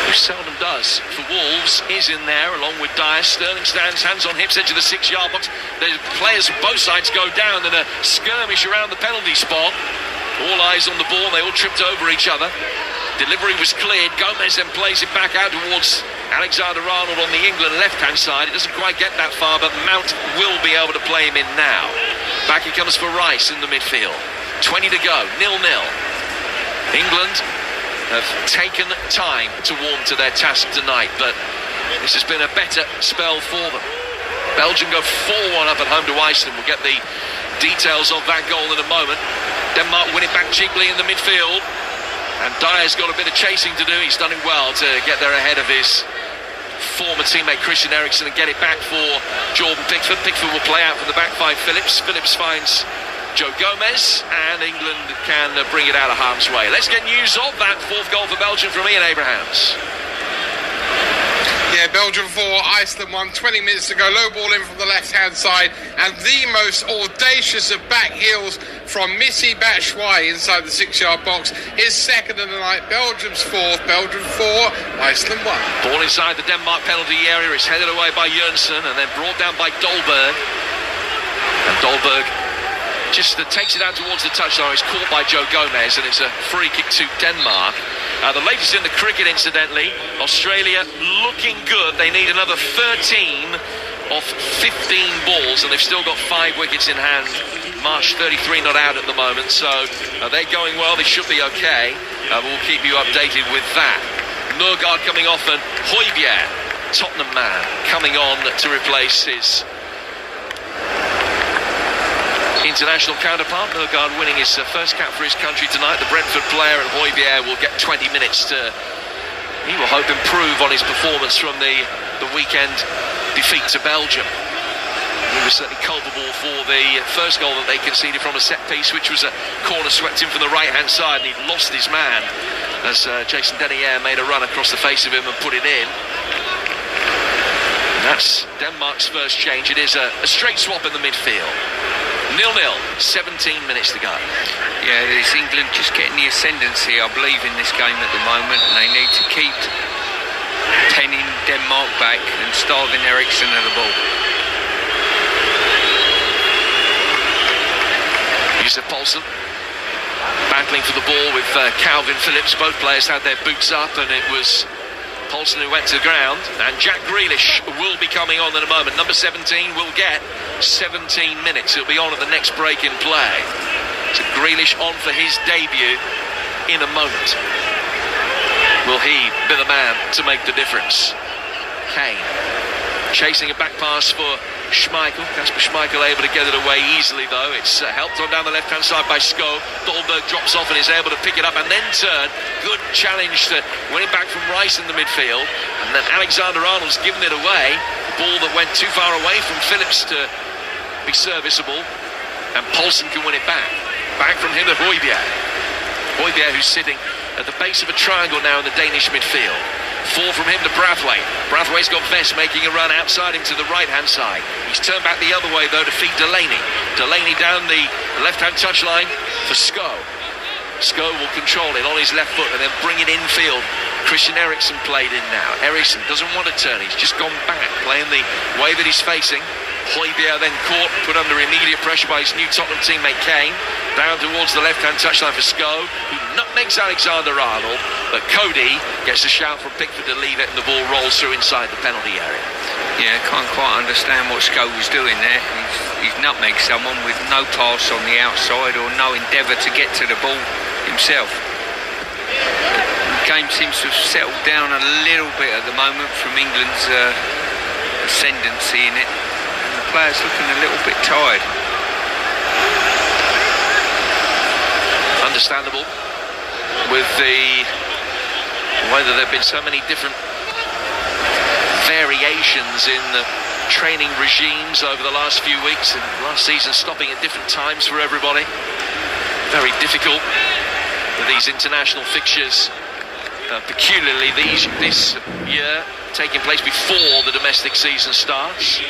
who seldom does for Wolves, is in there along with Dyer. Sterling stands hands on hips, edge of the 6-yard box. The players from both sides go down in a skirmish around the penalty spot. All eyes on the ball, they all tripped over each other. Delivery was cleared. Gomez then plays it back out towards Alexander-Arnold on the England left-hand side. It doesn't quite get that far, but Mount will be able to play him in now. Back he comes for Rice in the midfield. 20 to go, 0-0. England have taken time to warm to their task tonight, but this has been a better spell for them. Belgium go 4-1 up at home to Iceland. We'll get the details of that goal in a moment. Denmark win it back cheaply in the midfield. And Dyer's got a bit of chasing to do. He's done it well to get there ahead of his former teammate Christian Eriksen and get it back for Jordan Pickford. Pickford will play out from the back five. Phillips finds Joe Gomez, and England can bring it out of harm's way. Let's get news of that fourth goal for Belgium from Ian Abrahams. Yeah, Belgium 4, Iceland 1, 20 minutes to go. Low ball in from the left-hand side, and the most audacious of back heels from Missy Batshuayi inside the 6-yard box. His second of the night. Belgium's fourth. Belgium 4, Iceland 1. Ball inside the Denmark penalty area. It's headed away by Jørgensen and then brought down by Dolberg. And Dolberg just takes it out towards the touchline. It's caught by Joe Gomez, and it's a free kick to Denmark. The latest in the cricket, incidentally. Australia looking good. They need another 13 off 15 balls, and they've still got 5 wickets in hand. Marsh 33 not out at the moment, so they're going well. They should be okay. But we'll keep you updated with that. Nørgaard coming off, and Højbjerg, Tottenham man, coming on to replace his international counterpart. Nørgaard winning his first cap for his country tonight. The Brentford player, and Højbjerg will get 20 minutes to, he will hope, improve on his performance from the weekend defeat to Belgium. He was certainly culpable for the first goal that they conceded from a set piece, which was a corner swept in from the right-hand side, and he lost his man as Jason Denier made a run across the face of him and put it in. And that's Denmark's first change. It is a straight swap in the midfield. 0-0, 17 minutes to go. Yeah, it's England just getting the ascendancy, I believe, in this game at the moment, and they need to keep penning Denmark back and starving Eriksen of the ball. Yusuf Poulsen battling for the ball with Calvin Phillips. Both players had their boots up, and it was Poulsen who went to the ground, and Jack Grealish will be coming on in a moment. Number 17 will get 17 minutes. He'll be on at the next break in play. So Grealish on for his debut in a moment. Will he be the man to make the difference? Kane chasing a back pass for Schmeichel. Kasper Schmeichel able to get it away easily, though. It's helped on down the left-hand side by Sko. Dolberg drops off and is able to pick it up and then turn. Good challenge to win it back from Rice in the midfield. And then Alexander-Arnold's given it away. Ball that went too far away from Phillips to be serviceable. And Poulsen can win it back. Back from him to Højbjerg. Højbjerg, who's sitting at the base of a triangle now in the Danish midfield. 4 from him to Brathwaite. Brathwaite's got Vest making a run outside him to the right-hand side. He's turned back the other way, though, to feed Delaney. Delaney down the left-hand touchline for Sko. Sko will control it on his left foot and then bring it infield. Christian Eriksen played in now. Eriksen doesn't want to turn. He's just gone back, playing the way that he's facing. Højbjerg then caught, put under immediate pressure by his new Tottenham teammate Kane. Down towards the left-hand touchline for Sko, who nutmegs Alexander-Arnold, but Cody gets a shout from Pickford to leave it, and the ball rolls through inside the penalty area. Yeah, can't quite understand what Sko was doing there. He's nutmegged someone with no pass on the outside or no endeavour to get to the ball himself. game seems to have settled down a little bit at the moment from England's ascendancy in it. And the players looking a little bit tired. Understandable with the way that there have been so many different variations in the training regimes over the last few weeks, and last season stopping at different times for everybody. Very difficult with these international fixtures, peculiarly this year taking place before the domestic season starts.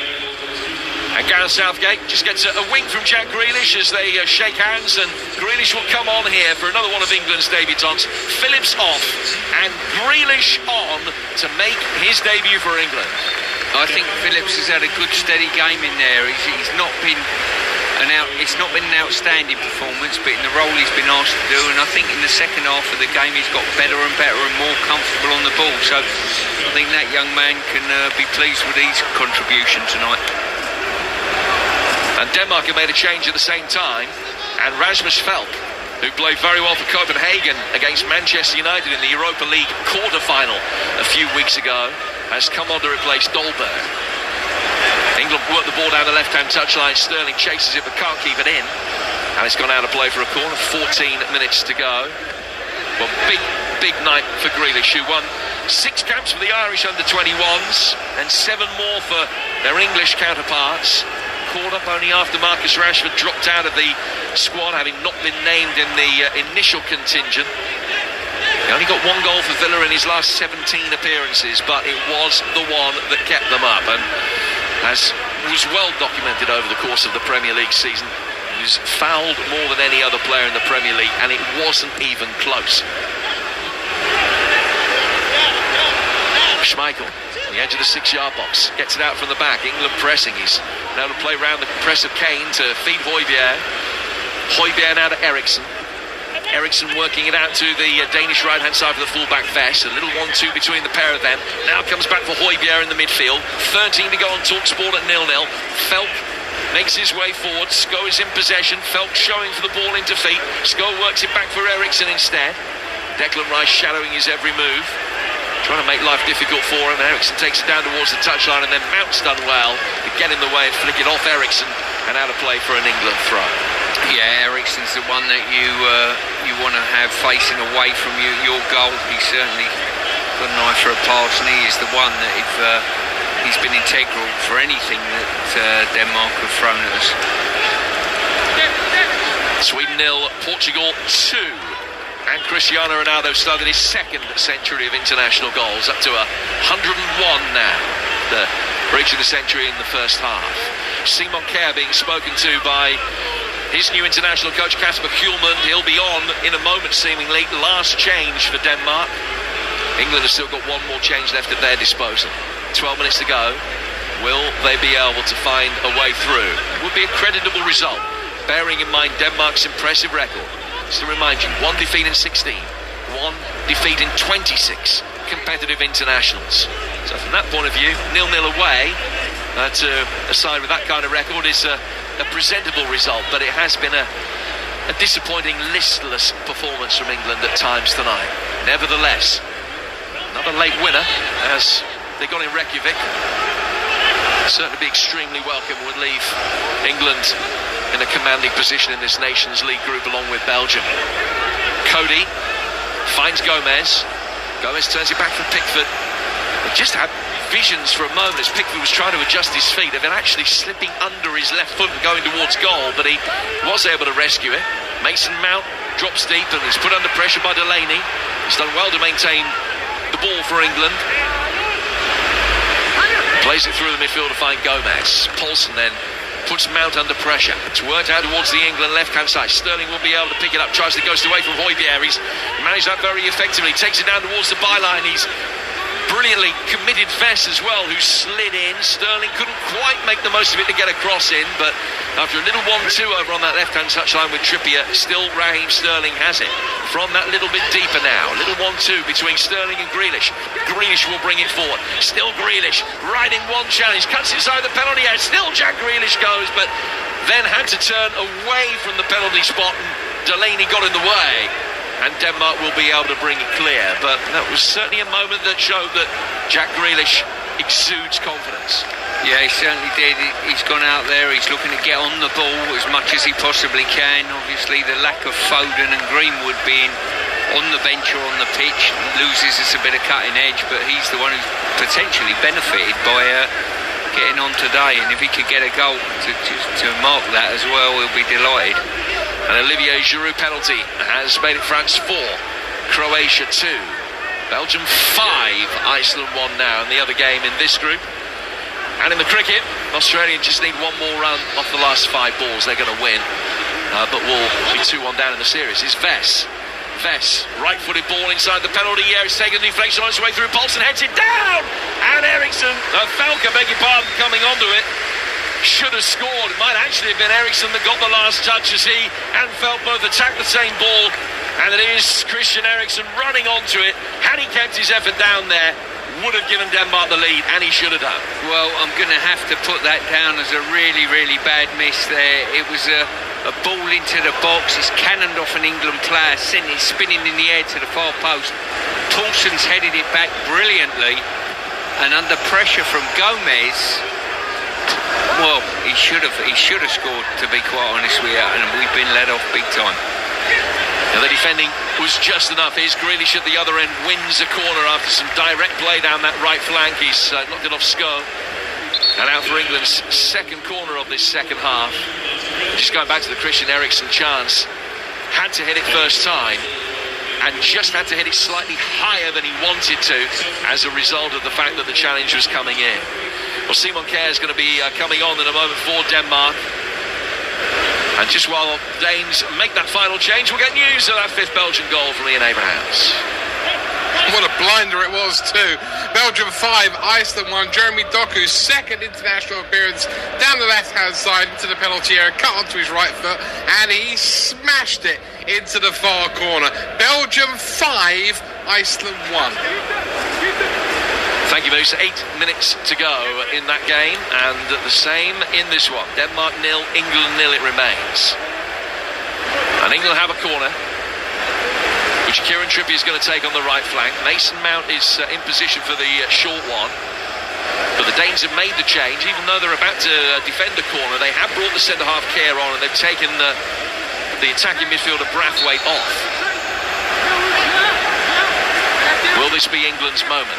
And Gareth Southgate just gets a wink from Jack Grealish as they shake hands, and Grealish will come on here for another one of England's debutants. Phillips off and Grealish on to make his debut for England. I think Phillips has had a good steady game in there. He's not been it's not been an outstanding performance, but in the role he's been asked to do, and I think in the second half of the game he's got better and better and more comfortable on the ball. So I think that young man can be pleased with his contribution tonight. And Denmark have made a change at the same time, and Rasmus Falk, who played very well for Copenhagen against Manchester United in the Europa League quarter-final a few weeks ago, has come on to replace Dolberg. England work the ball down the left-hand touchline. Sterling chases it but can't keep it in, and it's gone out of play for a corner. 14 minutes to go. Well, big night for Grealish, who won 6 caps for the Irish under-21s and 7 more for their English counterparts. Caught up only after Marcus Rashford dropped out of the squad, having not been named in the initial contingent. He only got 1 goal for Villa in his last 17 appearances, but it was the one that kept them up, and as was well documented over the course of the Premier League season, he was fouled more than any other player in the Premier League, and it wasn't even close. Schmeichel, the edge of the 6-yard box, gets it out from the back. England pressing. He's now to play round the press of Kane to feed Højbjerg. Højbjerg now to Eriksen. Eriksen working it out to the Danish right-hand side for the full-back Vest. A little 1-2 between the pair of them. Now comes back for Højbjerg in the midfield. 13 to go on TalkSport at 0-0. Felk makes his way forward. Sko is in possession. Felk showing for the ball into feet. Sko works it back for Eriksen instead. Declan Rice shadowing his every move, trying to make life difficult for him. Eriksen takes it down towards the touchline, and then Mount's done well to get in the way and flick it off Eriksen and out of play for an England throw. Yeah, Eriksen's the one that you want to have facing away from your goal. He's certainly got an eye for a pass, and he is the one that if he's been integral for anything that Denmark have thrown at us. Sweden 0, Portugal 2. And Cristiano Ronaldo started his 2nd century of international goals, up to 101 now, reaching the century in the first half. Simon Kjær being spoken to by his new international coach, Kasper Hjulmand. He'll be on in a moment, seemingly. Last change for Denmark. England have still got 1 more change left at their disposal. 12 minutes to go. Will they be able to find a way through? It would be a creditable result, bearing in mind Denmark's impressive record. Just to remind you, 1 defeat in 16, 1 defeat in 26 competitive internationals. So from that point of view, 0-0 away to a side with that kind of record is a presentable result, but it has been a disappointing, listless performance from England at times tonight. Nevertheless, another late winner as they got in Reykjavik. Certainly be extremely welcome. Would leave England in a commanding position in this Nations League group along with Belgium. Cody finds Gomez. Gomez turns it back for Pickford. They just had visions for a moment as Pickford was trying to adjust his feet of it actually slipping under his left foot and going towards goal, but he was able to rescue it. Mason Mount drops deep and is put under pressure by Delaney. He's done well to maintain the ball for England. Plays it through the midfield to find Gomez. Paulson then puts Mount under pressure. It's worked out towards the England left-hand side. Sterling will be able to pick it up. Tries to go away from Højbjerg. He's managed that very effectively. Takes it down towards the byline. He's brilliantly committed Vest as well, who slid in. Sterling couldn't quite make the most of it to get a cross in, but after a little 1-2 over on that left-hand touchline with Trippier, still Raheem Sterling has it. From that little bit deeper now, a little 1-2 between Sterling and Grealish. Grealish will bring it forward. Still Grealish, riding one challenge, cuts inside the penalty area. Still Jack Grealish goes, but then had to turn away from the penalty spot, and Delaney got in the way. and Denmark will be able to bring it clear. But that was certainly a moment that showed that Jack Grealish exudes confidence. Yeah, he certainly did. He's gone out there, he's looking to get on the ball as much as he possibly can. Obviously the lack of Foden and Greenwood being on the bench or on the pitch loses us a bit of cutting edge, but he's the one who's potentially benefited by getting on today, and if he could get a goal to mark that as well, we'll be delighted. An Olivier Giroud penalty has made it France 4, Croatia 2, Belgium 5, Iceland 1 now in the other game in this group. And in the cricket, Australia just need one more run off the last 5 balls. They're going to win, but will be 2-1 down in the series. Is Vess, right-footed ball inside the penalty area. It's taken a deflection on its way through. Paulson heads it down, and Eriksson, Falca, beg your pardon, coming onto it. Should have scored. It might actually have been Eriksson that got the last touch as he and Felt both attacked the same ball. And it is Christian Eriksen running onto it. Had he kept his effort down there, would have given Denmark the lead, and he should have done. Well, I'm going to have to put that down as a really, really bad miss there. It was a ball into the box. It's cannoned off an England player, sent it spinning in the air to the far post. Paulson's headed it back brilliantly, and under pressure from Gomez, well, he should have scored, to be quite honest with you, and we've been let off big time. Now the defending was just enough. Here's Grealish at the other end, wins a corner after some direct play down that right flank. He's knocked it off Sko. And out for England's second corner of this second half. Just going back to the Christian Eriksen chance. Had to hit it first time, and just had to hit it slightly higher than he wanted to as a result of the fact that the challenge was coming in. Well, Simon Kjær is going to be coming on in a moment for Denmark. And just while Danes make that final change, we'll get news of that 5th Belgian goal from Ian Abrahams. What a blinder it was too. Belgium 5, Iceland 1. Jeremy Doku's second international appearance down the left-hand side into the penalty area, cut onto his right foot, and he smashed it into the far corner. Belgium 5, Iceland 1. Thank you, Moose. 8 minutes to go in that game, and the same in this one. Denmark 0, England 0 it remains. And England have a corner, which Kieran Trippier is going to take on the right flank. Mason Mount is in position for the short one. But the Danes have made the change. Even though they're about to defend the corner, they have brought the centre-half Kjær on, and they've taken the attacking midfielder Brathwaite off. Will this be England's moment?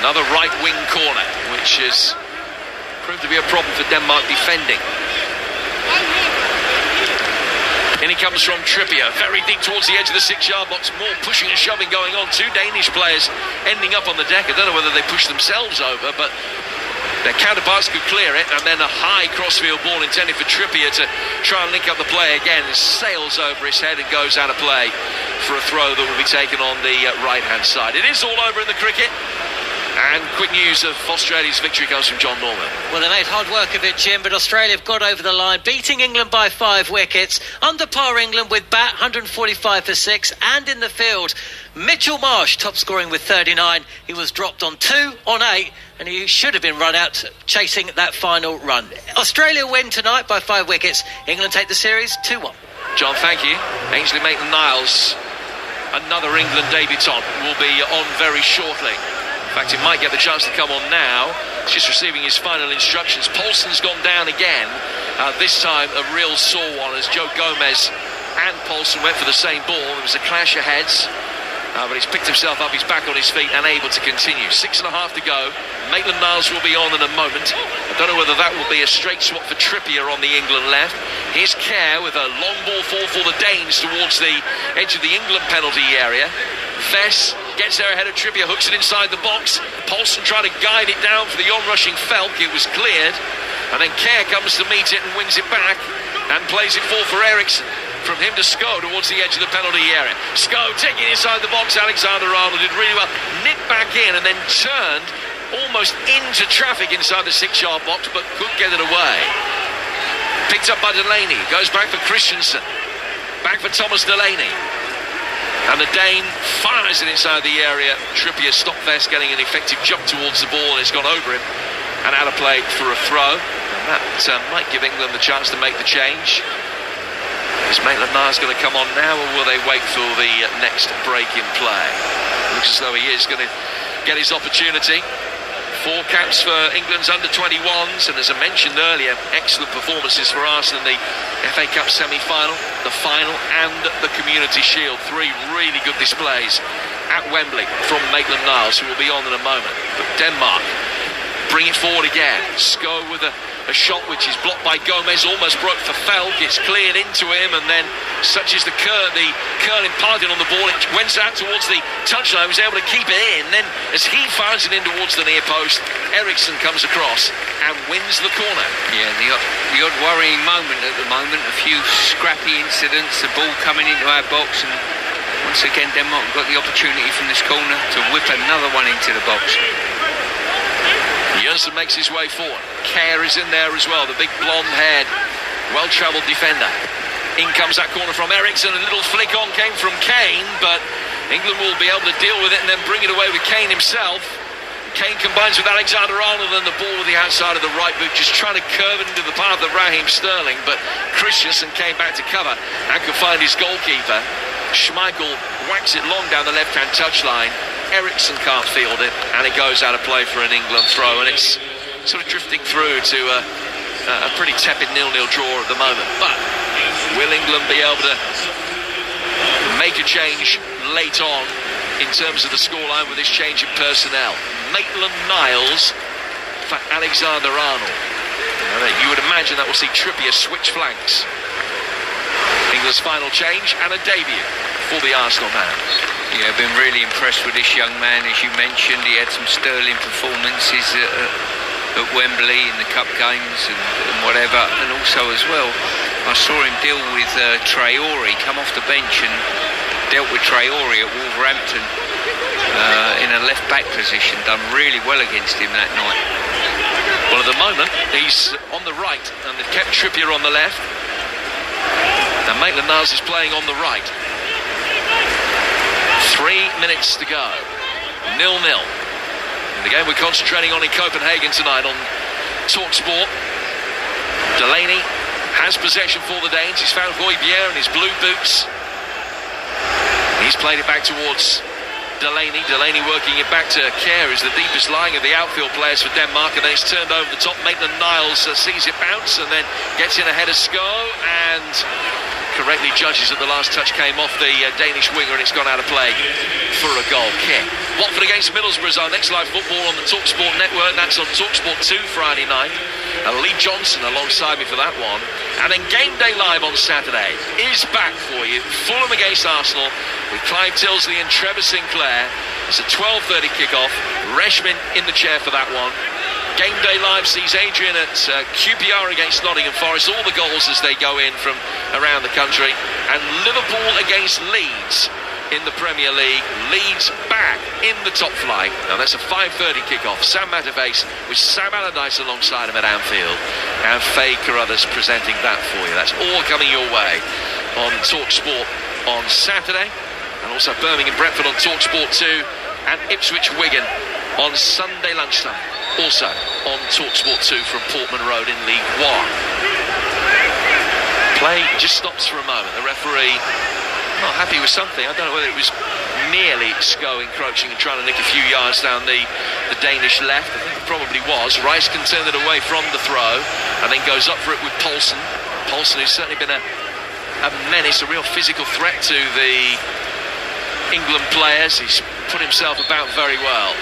Another right wing corner, which has proved to be a problem for Denmark defending. In he comes from Trippier, very deep towards the edge of the 6-yard box. More pushing and shoving going on. 2 Danish players ending up on the deck. I don't know whether they pushed themselves over, but their counterparts could clear it. And then a high crossfield ball intended for Trippier to try and link up the play again. It sails over his head and goes out of play for a throw that will be taken on the right-hand side. It is all over in the cricket. And quick news of Australia's victory comes from John Norman. Well, they made hard work of it, Jim, but Australia have got over the line, beating England by 5 wickets. Under par England with bat, 145 for 6, and in the field, Mitchell Marsh top scoring with 39. He was dropped on 2 on 8, and he should have been run out chasing that final run. Australia win tonight by 5 wickets. England take the series 2-1. John, thank you. Ainsley Maitland-Niles, another England debutant, will be on very shortly. In fact, he might get the chance to come on now. He's just receiving his final instructions. Paulson's gone down again. This time a real sore one as Joe Gomez and Paulson went for the same ball. There was a clash of heads, but he's picked himself up. He's back on his feet and able to continue. 6.5 to go. Maitland-Niles will be on in a moment. I don't know whether that will be a straight swap for Trippier on the England left. Here's Kjær with a long ball fall for the Danes towards the edge of the England penalty area. Vess gets there ahead of Trippier, hooks it inside the box. Paulson trying to guide it down for the onrushing Falk. It was cleared. And then Kjær comes to meet it and wins it back and plays it full for Eriksson. From him to Sko towards the edge of the penalty area. Sko taking inside the box. Alexander-Arnold did really well. Nipped back in and then turned almost into traffic inside the 6-yard box, but couldn't get it away. Picked up by Delaney. Goes back for Christensen. Back for Thomas Delaney. And the Dane fires it inside the area. Trippier stopped Vest getting an effective jump towards the ball, and it's gone over him and out of play for a throw. And that might give England the chance to make the change. Is Maitland-Niles going to come on now, or will they wait for the next break in play? Looks as though he is going to get his opportunity. 4 caps for England's under-21s, and as I mentioned earlier, excellent performances for Arsenal in the FA Cup semi-final, the final and the Community Shield. 3 really good displays at Wembley from Maitland-Niles, who will be on in a moment. But Denmark bring it forward again. Sko with a shot which is blocked by Gomez, almost broke for Felk. It's cleared into him, and then such is the curling parting on the ball, it went out towards the touchline, was able to keep it in. Then as he fires it in towards the near post, Eriksson comes across and wins the corner. Yeah, the odd worrying moment at the moment, a few scrappy incidents, the ball coming into our box, and once again Denmark got the opportunity from this corner to whip another one into the box. Jensen makes his way forward. Kerr is in there as well, the big blonde-haired, well-travelled defender. In comes that corner from Eriksson. A little flick on came from Kane, but England will be able to deal with it and then bring it away with Kane himself. Kane combines with Alexander-Arnold, and the ball with the outside of the right boot, just trying to curve it into the path of Raheem Sterling, but Christensen came back to cover and could find his goalkeeper. Schmeichel whacks it long down the left-hand touchline. Eriksson can't field it, and it goes out of play for an England throw, and it's sort of drifting through to a pretty tepid 0-0 draw at the moment. But will England be able to make a change late on in terms of the scoreline with this change in personnel? Maitland-Niles for Alexander-Arnold. You would imagine that will see Trippier switch flanks. England's final change and a debut for the Arsenal man. Yeah, I've been really impressed with this young man. As you mentioned, he had some sterling performances at Wembley in the cup games and whatever, and also as well I saw him deal with Traore, come off the bench and dealt with Traore at Wolverhampton in a left back position, done really well against him that night. Well, at the moment he's on the right and they've kept Trippier on the left, and Maitland-Niles is playing on the right. 3 minutes to go, 0-0. The game we're concentrating on in Copenhagen tonight on TalkSport. Delaney has possession for the Danes. He's found Højbjerg in his blue boots. He's played it back towards Delaney. Delaney working it back to Kerr, who's the deepest lying of the outfield players for Denmark, and then it's turned over the top. Maitland-Niles sees it bounce and then gets in ahead of Sko and correctly judges that the last touch came off the Danish winger, and it's gone out of play for a goal kick. Watford against Middlesbrough is our next live football on the TalkSport network. That's on TalkSport 2 Friday night. Lee Johnson alongside me for that one. And then Game Day Live on Saturday is back for you. Fulham against Arsenal with Clive Tilsley and Trevor Sinclair. It's a 12:30 kickoff. Reshmin in the chair for that one. Game Day Live sees Adrian at QPR against Nottingham Forest. All the goals as they go in from around the country. And Liverpool against Leeds in the Premier League. Leeds back in the top flight. Now that's a 5:30 kickoff. Sam Matterface with Sam Allardyce alongside him at Anfield. And Faye Carruthers presenting that for you. That's all coming your way on TalkSport on Saturday. And also Birmingham Brentford on TalkSport 2. And Ipswich Wigan on Sunday lunchtime. Also on TalkSport 2 from Portman Road in League One. Play just stops for a moment. The referee not happy with something. I don't know whether it was merely Sko encroaching and trying to nick a few yards down the Danish left. I think it probably was. Rice can turn it away from the throw and then goes up for it with Poulsen. Poulsen, who's certainly been a menace, a real physical threat to the England players. He's put himself about very well.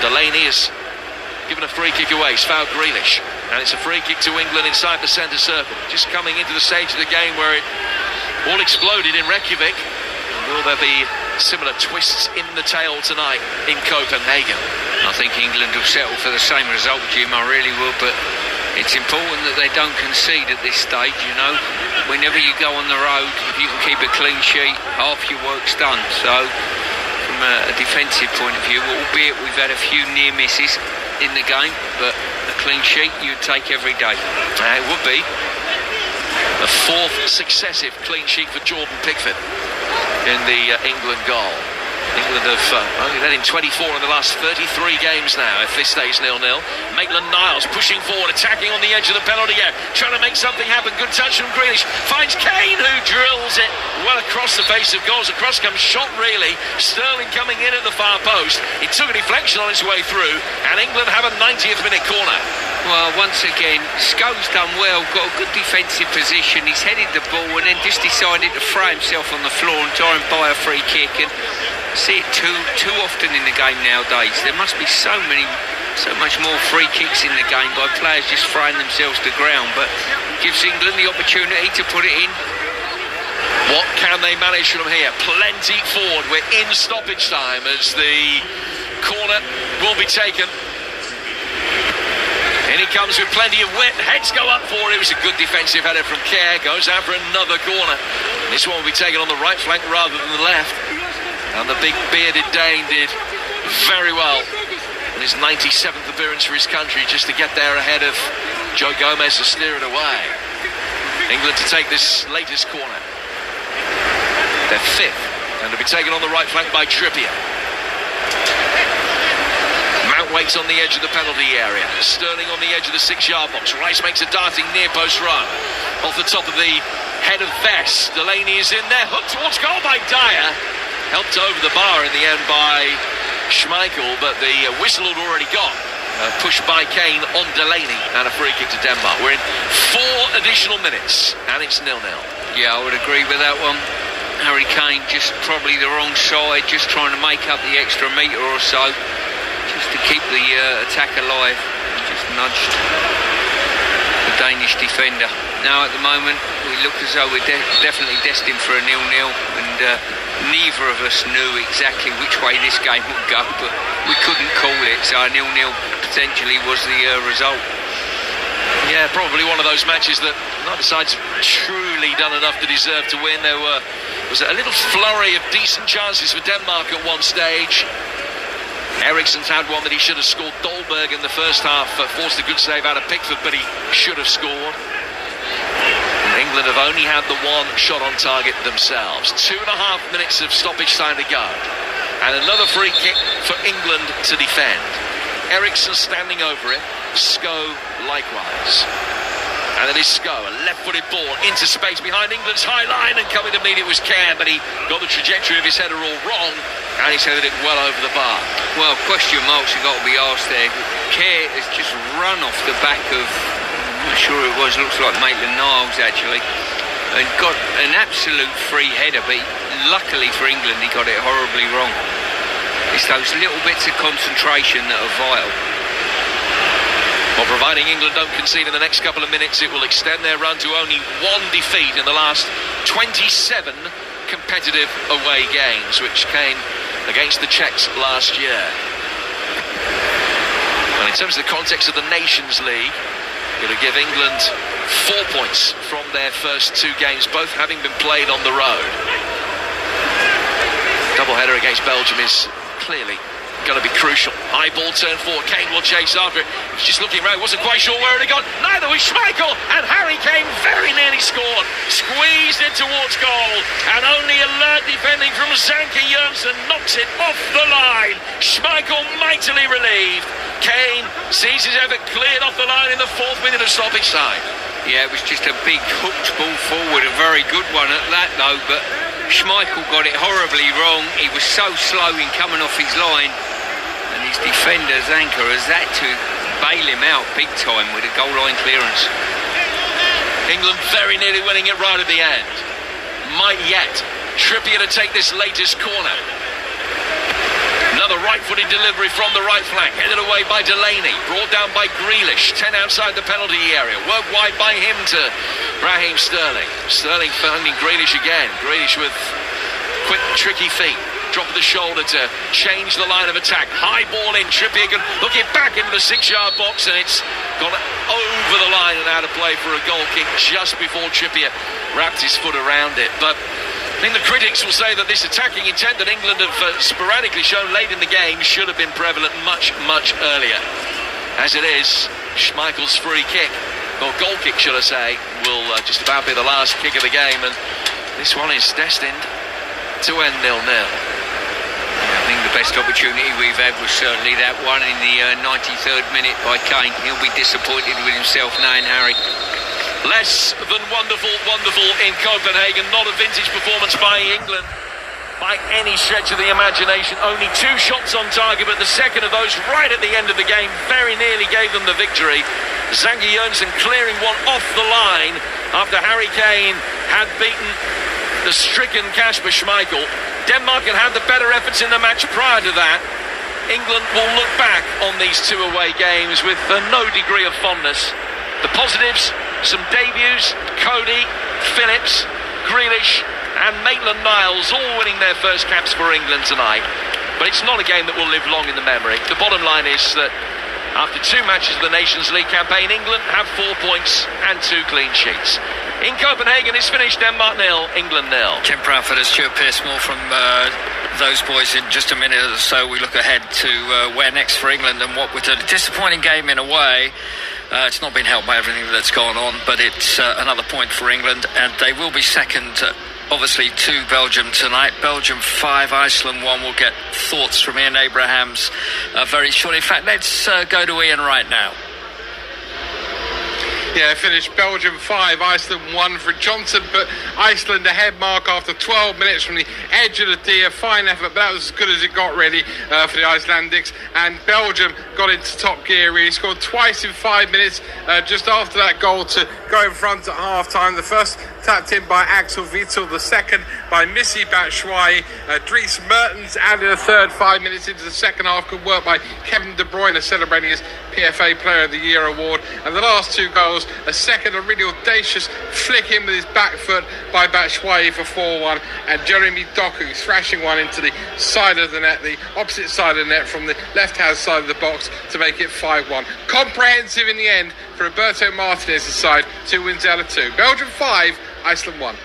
Delaney has given a free kick away. He's fouled Grealish, and it's a free kick to England inside the centre circle. Just coming into the stage of the game where it all exploded in Reykjavik. Will there be similar twists in the tail tonight in Copenhagen? I think England will settle for the same result, Jim. I really will, but it's important that they don't concede at this stage, you know. Whenever you go on the road, if you can keep a clean sheet, half your work's done. So from a defensive point of view, albeit we've had a few near misses in the game, but a clean sheet you'd take every day. It would be the 4th successive clean sheet for Jordan Pickford in the England goal. England have only led in 24 in the last 33 games now, if this stays 0-0. Maitland-Niles pushing forward, attacking on the edge of the penalty area, trying to make something happen. Good touch from Grealish. Finds Kane, who drills it well across the face of goals. Across comes shot, really. Sterling coming in at the far post. It took a deflection on its way through, and England have a 90th minute corner. Well, once again, Scholes done well, got a good defensive position. He's headed the ball and then just decided to throw himself on the floor and try and buy a free kick. And see it too often in the game nowadays. There must be so much more free kicks in the game by players just throwing themselves to the ground. But gives England the opportunity to put it in. What can they manage from here? Plenty forward. We're in stoppage time as the corner will be taken. And he comes with plenty of width. Heads go up for it. It was a good defensive header from Kerr. Goes out for another corner. This one will be taken on the right flank rather than the left. And the big bearded Dane did very well in his 97th appearance for his country, just to get there ahead of Joe Gomez to steer it away. England to take this latest corner. They're fifth, and to be taken on the right flank by Trippier. Mount waits on the edge of the penalty area. Sterling on the edge of the 6-yard box. Rice makes a darting near post run. Off the top of the head of Vest. Delaney is in there. Hooked towards goal by Dyer. Helped over the bar in the end by Schmeichel, but the whistle had already gone. Pushed by Kane on Delaney, and a free kick to Denmark. We're in 4 additional minutes, and it's 0-0. Yeah, I would agree with that one. Harry Kane just probably the wrong side, just trying to make up the extra metre or so, just to keep the attack alive. Just nudged the Danish defender. Now at the moment, we look as though we're definitely destined for a 0-0, and neither of us knew exactly which way this game would go, but we couldn't call it, so a 0-0 potentially was the result. Yeah, probably one of those matches that neither side's truly done enough to deserve to win. There was a little flurry of decent chances for Denmark at one stage. Eriksen's had one that he should have scored. Dolberg in the first half forced a good save out of Pickford, but he should have scored. England have only had the one shot on target themselves. 2.5 minutes of stoppage time to go. And another free kick for England to defend. Eriksen standing over it. Sko likewise. And it is Sko, a left-footed ball into space behind England's high line, and coming to meet it was Kerr, but he got the trajectory of his header all wrong, and he's headed it well over the bar. Well, question marks have got to be asked there. Kerr has just run off the back of, I'm not sure it was, looks like Maitland-Niles actually, and got an absolute free header, but luckily for England he got it horribly wrong. It's those little bits of concentration that are vital. Well, providing England don't concede in the next couple of minutes, it will extend their run to only 1 defeat in the last 27 competitive away games, which came against the Czechs last year. And in terms of the context of the Nations League, it'll give England 4 points from their first 2 games, both having been played on the road. Doubleheader against Belgium is clearly going to be crucial. High ball turn forward. Kane will chase after it. He's just looking around. Wasn't quite sure where it had gone. Neither was Schmeichel. And Harry Kane very nearly scored. Squeezed in towards goal. And only alert defending from Zanke Jørgensen knocks it off the line. Schmeichel mightily relieved. Kane sees his effort cleared off the line in the 4th minute of stoppage time. Yeah, it was just a big hooked ball forward. A very good one at that, though. But Schmeichel got it horribly wrong. He was so slow in coming off his line. And his defender, Zanke, has had to bail him out big time with a goal line clearance. England very nearly winning it right at the end. Might yet. Trippier to take this latest corner. Another right-footed delivery from the right flank. Headed away by Delaney. Brought down by Grealish. 10 outside the penalty area. Worked wide by him to Raheem Sterling. Sterling finding Grealish again. Grealish with quick, tricky feet. Drop of the shoulder to change the line of attack. High ball in. Trippier can look it back into the 6-yard box, and it's gone over the line and out of play for a goal kick just before Trippier wrapped his foot around it. But I think the critics will say that this attacking intent that England have sporadically shown late in the game should have been prevalent much, much earlier. As it is, Schmeichel's free kick, or goal kick should I say, will just about be the last kick of the game, and this one is destined to end 0-0. best opportunity we've had was certainly that one in the 93rd minute by Kane. He'll be disappointed with himself knowing Harry. Less than wonderful in Copenhagen. Not a vintage performance by England by any stretch of the imagination. Only 2 shots on target, but the second of those right at the end of the game very nearly gave them the victory. Zangi Jørgensen clearing one off the line after Harry Kane had beaten the stricken Kasper Schmeichel. Denmark had had the better efforts in the match prior to that. England will look back on these 2 away games with no degree of fondness. The positives, some debuts, Cody, Phillips, Grealish and Maitland-Niles all winning their first caps for England tonight. But it's not a game that will live long in the memory. The bottom line is that after 2 matches of the Nations League campaign, England have 4 points and 2 clean sheets. In Copenhagen, it's finished Denmark 0, England 0. Jim Proudfoot and Stuart Pearce, more from those boys in just a minute or so. We look ahead to where next for England and what we're doing. Disappointing game in a way. It's not been helped by everything that's gone on, but it's another point for England, and they will be second, obviously, to Belgium tonight. Belgium 5, Iceland 1. We'll get thoughts from Ian Abrahams very shortly. In fact, let's go to Ian right now. Yeah, finished Belgium 5, Iceland 1 for Johnson, but Iceland ahead, Mark, after 12 minutes from the edge of the D. A fine effort, but that was as good as it got, really, for the Icelandics. And Belgium got into top gear, really. Scored twice in 5 minutes, just after that goal to go in front at half-time. The first tapped in by Axel Witsel, the second by Missy Batshuayi. Dries Mertens added a third 5 minutes into the second half. Good work by Kevin De Bruyne, celebrating his PFA Player of the Year award. And the last 2 goals, a second, a really audacious flick in with his back foot by Batshuayi for 4-1, and Jeremy Doku thrashing one into the side of the net, the opposite side of the net from the left-hand side of the box to make it 5-1. Comprehensive in the end for Roberto Martinez's side, 2 wins out of 2. Belgium 5, Iceland 1.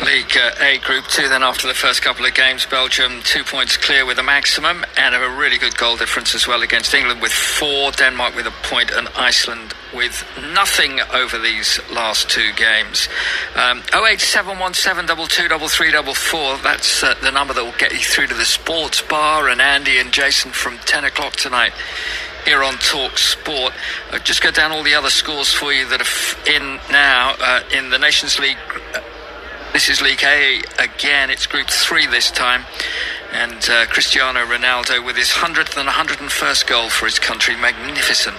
League A Group 2 then after the first couple of games. Belgium 2 points clear with a maximum and a really good goal difference as well against England with 4, Denmark with a point and Iceland with nothing over these last 2 games. 08717223344, that's the number that will get you through to the sports bar, and Andy and Jason from 10 o'clock tonight here on Talk Sport. Just go down all the other scores for you that are in now in the Nations League. This is League A again. It's Group 3 this time. And Cristiano Ronaldo with his 100th and 101st goal for his country. Magnificent.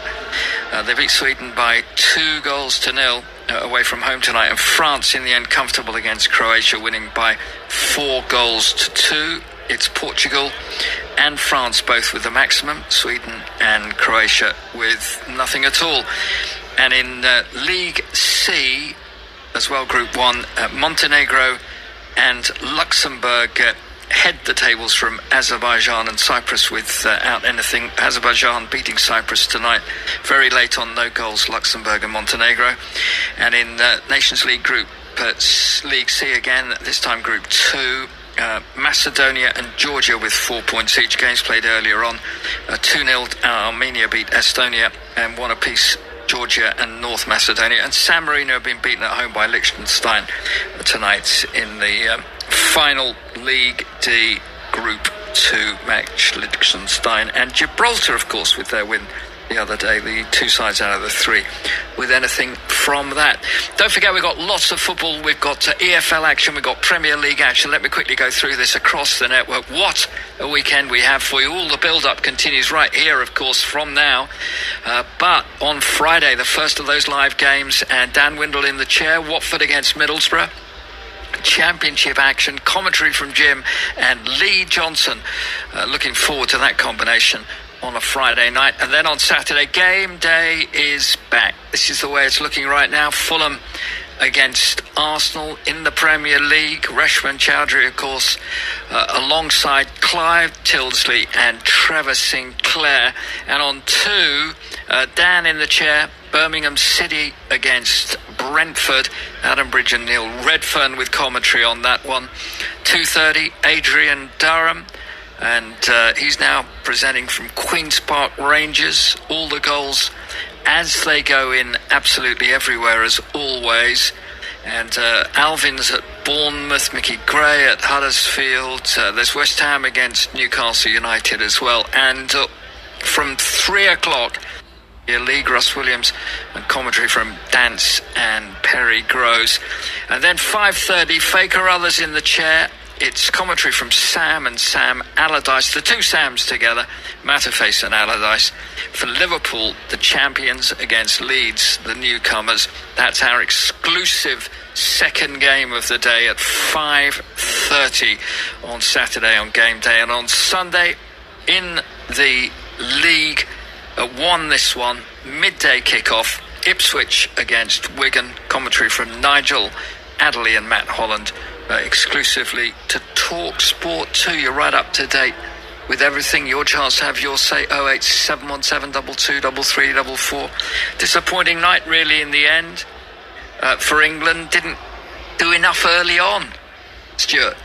They beat Sweden by 2-0 away from home tonight. And France in the end comfortable against Croatia, winning by 4-2. It's Portugal and France both with the maximum. Sweden and Croatia with nothing at all. And in League C as well, Group 1, Montenegro and Luxembourg head the tables from Azerbaijan and Cyprus without anything. Azerbaijan beating Cyprus tonight very late on, no goals, Luxembourg and Montenegro. And in Nations League Group League C again, this time Group 2, Macedonia and Georgia with 4 points each. Games played earlier on. 2-0 Armenia beat Estonia, and 1 apiece Georgia and North Macedonia. And San Marino have been beaten at home by Liechtenstein tonight in the final League D Group 2 match. Liechtenstein and Gibraltar, of course, with their win the other day, the 2 sides out of the 3 with anything from that. Don't forget, we've got lots of football. We've got EFL action, we've got Premier League action. Let me quickly go through this across the network. What a weekend we have for you. All the build-up continues right here, of course, from now. But on Friday, the first of those live games, and Dan Windle in the chair, Watford against Middlesbrough. Championship action, commentary from Jim and Lee Johnson. Looking forward to that combination on a Friday night. And then on Saturday, game day is back. This is the way it's looking right now. Fulham against Arsenal in the Premier League. Reshman Chowdhury, of course, alongside Clive Tildesley and Trevor Sinclair. And on 2, Dan in the chair, Birmingham City against Brentford. Adam Bridge and Neil Redfern with commentary on that one. 2:30, Adrian Durham. And he's now presenting from Queen's Park Rangers. All the goals as they go in absolutely everywhere, as always. And Alvin's at Bournemouth, Mickey Gray at Huddersfield. There's West Ham against Newcastle United as well. And from 3 o'clock, your League, Russ Williams, and commentary from Dance and Perry Groves. And then 5:30, Faker Others in the chair. It's commentary from Sam and Sam Allardyce, the two Sams together, Matterface and Allardyce, for Liverpool, the champions, against Leeds, the newcomers. That's our exclusive second game of the day at 5:30 on Saturday on game day. And on Sunday in the league, at 1 this one, midday kickoff, Ipswich against Wigan, commentary from Nigel Adderley and Matt Holland, exclusively to Talk Sport 2. You're right up to date with everything. Your chance to have your say. 08717 223344. Disappointing night really in the end for England. Didn't do enough early on, Stuart.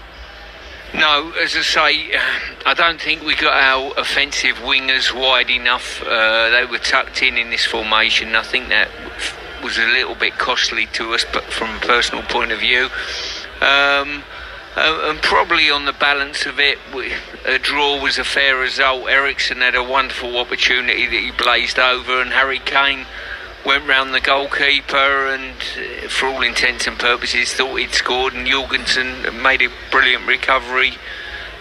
No, as I say, I don't think we got our offensive wingers wide enough. They were tucked in this formation. I think that was a little bit costly to us, but from a personal point of view. And probably on the balance of it, a draw was a fair result. Ericsson had a wonderful opportunity that he blazed over, and Harry Kane went round the goalkeeper and, for all intents and purposes, thought he'd scored, and Jorgensen made a brilliant recovery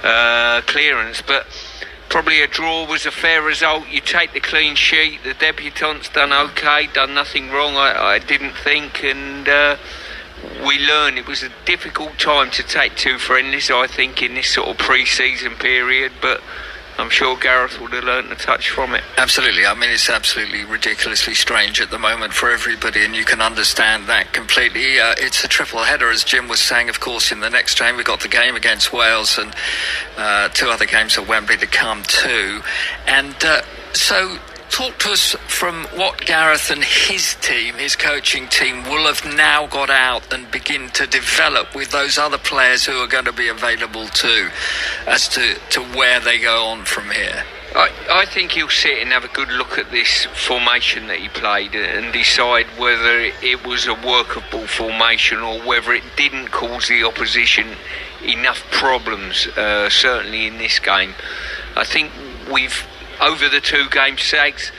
clearance. But probably a draw was a fair result. You take the clean sheet. The debutant's done okay, done nothing wrong, I didn't think, and we learned it was a difficult time to take two friendlies, I think, in this sort of pre-season period, but I'm sure Gareth would have learned a touch from it. Absolutely. I mean, it's absolutely ridiculously strange at the moment for everybody, and you can understand that completely. It's a triple header, as Jim was saying, of course. In the next game, we've got the game against Wales and 2 other games at Wembley to come too. And so talk to us from what Gareth and his team, his coaching team, will have now got out and begin to develop with those other players who are going to be available too, as to where they go on from here. I think he'll sit and have a good look at this formation that he played and decide whether it was a workable formation or whether it didn't cause the opposition enough problems, certainly in this game. I think we've, over the 2 game sags,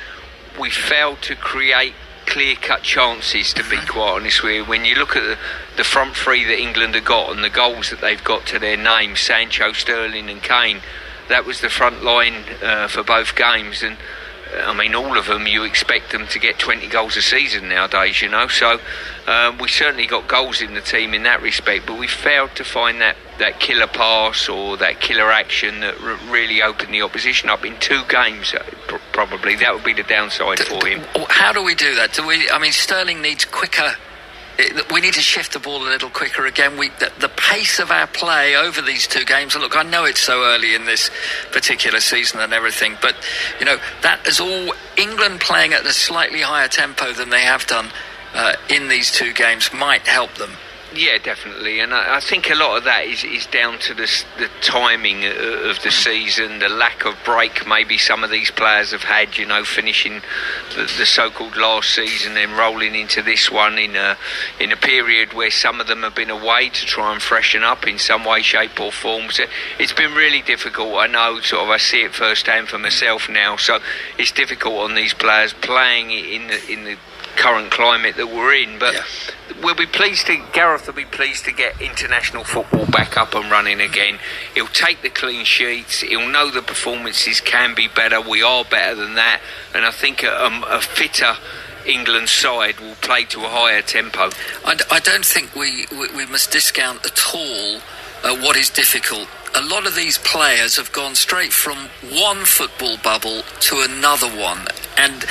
we failed to create clear-cut chances, to be quite honest with you. When you look at the front three that England have got and the goals that they've got to their name, Sancho, Sterling and Kane, that was the front line for both games. And I mean, all of them, you expect them to get 20 goals a season nowadays, you know. So we certainly got goals in the team in that respect, but we failed to find that killer pass or that killer action that really opened the opposition up in 2 games. Probably that would be the downside for him. How do we do that? I mean, Sterling needs quicker. We need to shift the ball a little quicker again. The pace of our play over these 2 games, and look, I know it's so early in this particular season and everything, but, you know, that is all England playing at a slightly higher tempo than they have done in these 2 games might help them. Yeah, definitely, and I think a lot of that is down to the timing of the season, the lack of break maybe some of these players have had, you know, finishing the so-called last season and rolling into this one in a period where some of them have been away to try and freshen up in some way, shape or form. So it's been really difficult. I know, sort of, I see it firsthand for myself now, so it's difficult on these players playing in the current climate that we're in, but we'll be pleased to, Gareth will be pleased to get international football back up and running again. He'll take the clean sheets, he'll know the performances can be better, we are better than that, and I think a fitter England side will play to a higher tempo. I don't think we must discount at all what is difficult. A lot of these players have gone straight from one football bubble to another one, and,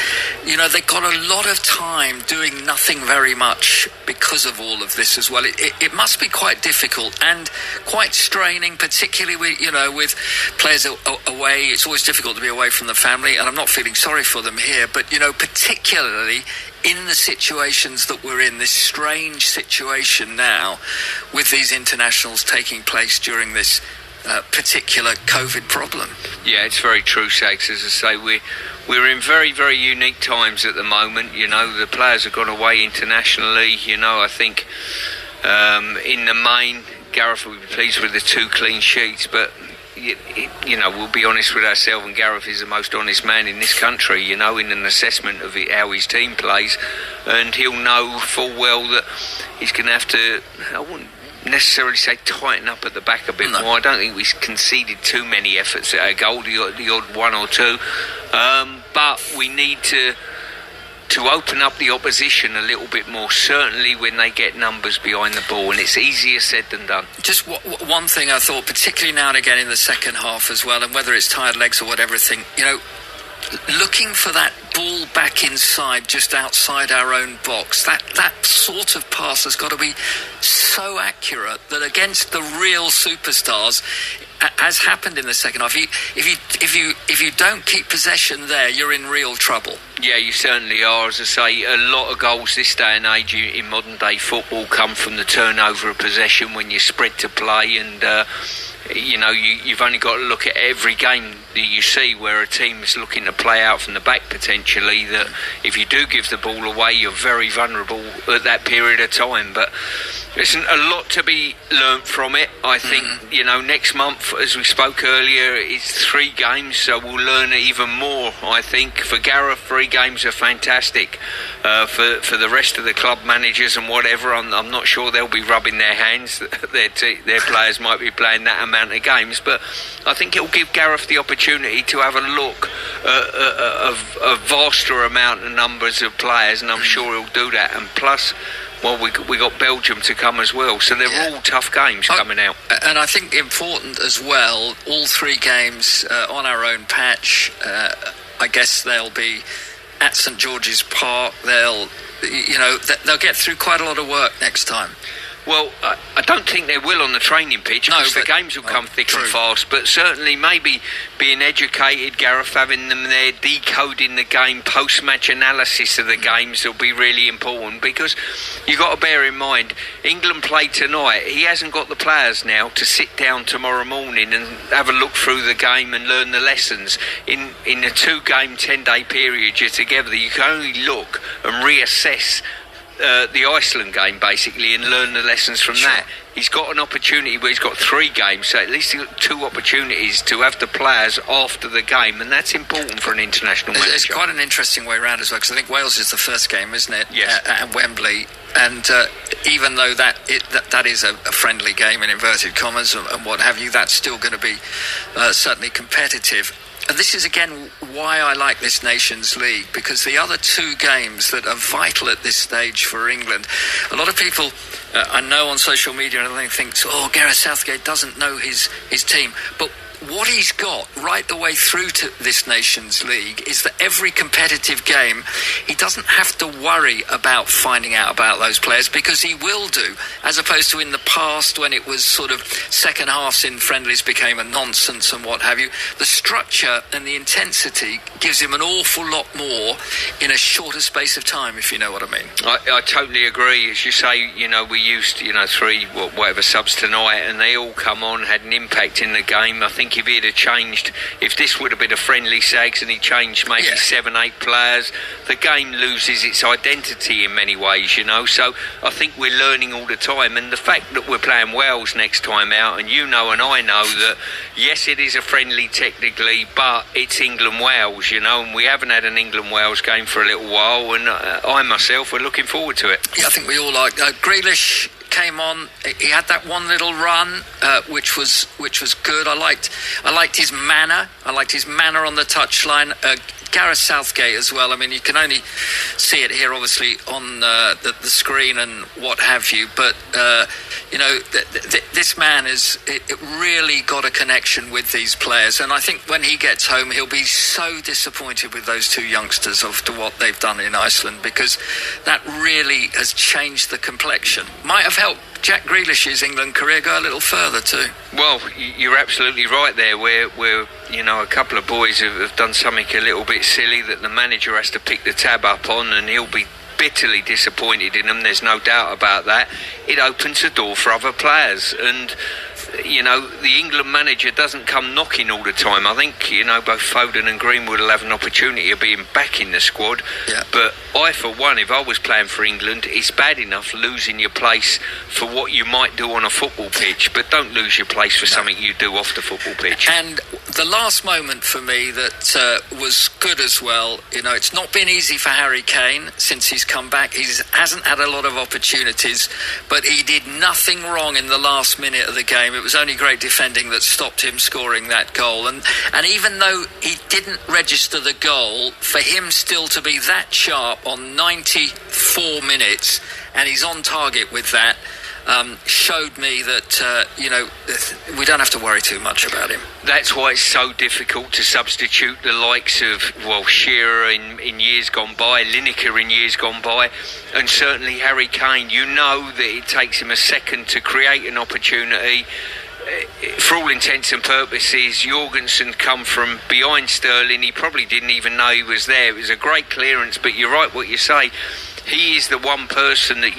you know, they've got a lot of time doing nothing very much because of all of this as well. It must be quite difficult and quite straining, particularly with players away. It's always difficult to be away from the family, and I'm not feeling sorry for them here, but, you know, particularly in the situations that we're in, this strange situation now with these internationals taking place during this particular COVID problem. Yeah, it's very true, Sags. As I say, we're in very, very unique times at the moment. You know, the players have gone away internationally. You know, I think In the main, Gareth will be pleased with the 2 clean sheets, but you know, we'll be honest with ourselves, and Gareth is the most honest man in this country, you know, in an assessment of how his team plays, and he'll know full well that he's going to have to, I wouldn't necessarily say tighten up at the back a bit more. I don't think we've conceded too many efforts at a goal, the odd 1 or 2, but we need to open up the opposition a little bit more, certainly when they get numbers behind the ball, and it's easier said than done. Just one thing I thought, particularly now and again in the second half as well, and whether it's tired legs or whatever, you know, looking for that ball back inside, just outside our own box, that sort of pass has got to be so accurate that against the real superstars, as happened in the second half, if you don't keep possession there, you're in real trouble. Yeah, you certainly are. As I say, a lot of goals this day and age in modern day football come from the turnover of possession when you're spread to play, and you know, you've only got to look at every game that you see where a team is looking to play out from the back potentially, that if you do give the ball away, you're very vulnerable at that period of time. But listen, a lot to be learnt from it. I think, you know, next month, as we spoke earlier, it's 3 games, so we'll learn even more. I think for Gareth, 3 games are fantastic. For the rest of the club managers and whatever, I'm not sure they'll be rubbing their hands. Their players might be playing that amount of games, but I think it'll give Gareth the opportunity to have a look at a vaster amount of numbers of players, and I'm sure he'll do that. And plus, well, we got Belgium to come as well, so they're all tough games coming out. And I think important as well, all 3 games on our own patch. I guess they'll be at St George's Park. They'll get through quite a lot of work next time. Well, I don't think they will on the training pitch, because the games will come thick and fast, but certainly maybe being educated, Gareth, having them there, decoding the game, post-match analysis of the games will be really important, because you've got to bear in mind, England play tonight. He hasn't got the players now to sit down tomorrow morning and have a look through the game and learn the lessons. In a 2-game, 10-day period you're together, you can only look and reassess the Iceland game basically and learn the lessons from that. He's got an opportunity where he's got 3 games, so at least he's got 2 opportunities to have the players after the game, and that's important for an international manager. It's quite an interesting way around as well, because I think Wales is the first game, isn't it? Yes. At Wembley, and even though that is a friendly game in inverted commas and what have you, that's still going to be certainly competitive. And this is again why I like this Nations League, because the other 2 games that are vital at this stage for England, a lot of people I know on social media and everything thinks, Gareth Southgate doesn't know his team, but what he's got right the way through to this Nations League is that every competitive game, he doesn't have to worry about finding out about those players, because he will do, as opposed to in the past when it was sort of second halves in friendlies became a nonsense and what have you. The structure and the intensity gives him an awful lot more in a shorter space of time, if you know what I mean. I totally agree. As you say, we used 3 whatever subs tonight, and they all come on, had an impact in the game. I think if he'd have changed, if this would have been a friendly Sags and he changed maybe 7-8 players, the game loses its identity in many ways, so I think we're learning all the time. And the fact that we're playing Wales next time out, and and I know that yes, it is a friendly technically, but it's England-Wales, and we haven't had an England-Wales game for a little while, and I myself are looking forward to it. Yeah, I think we all like Grealish came on. He had that one little run, which was good. I liked his manner. I liked his manner on the touchline. Gareth Southgate as well. I mean, you can only see it here, obviously, on the screen and what have you. But this man has really got a connection with these players, and I think when he gets home, he'll be so disappointed with those 2 youngsters after what they've done in Iceland, because that really has changed the complexion. Might have helped Jack Grealish's England career go a little further too. Well, you're absolutely right there. We're a couple of boys have done something a little bit silly that the manager has to pick the tab up on, and he'll be bitterly disappointed in them. There's no doubt about that. It opens the door for other players, and the England manager doesn't come knocking all the time. I think, both Foden and Greenwood will have an opportunity of being back in the squad. Yeah. But I, for one, if I was playing for England, it's bad enough losing your place for what you might do on a football pitch, but don't lose your place for something you do off the football pitch. And the last moment for me that was good as well, it's not been easy for Harry Kane since he's come back. He hasn't had a lot of opportunities, but he did nothing wrong in the last minute of the game. It was only great defending that stopped him scoring that goal. And even though he didn't register the goal, for him still to be that sharp on 94 minutes, and he's on target with that, showed me that, we don't have to worry too much about him. That's why it's so difficult to substitute the likes of, Shearer in years gone by, Lineker in years gone by, and certainly Harry Kane. You know that it takes him a second to create an opportunity. For all intents and purposes, Jorgensen come from behind Sterling. He probably didn't even know he was there. It was a great clearance, but you're right what you say. He is the one person that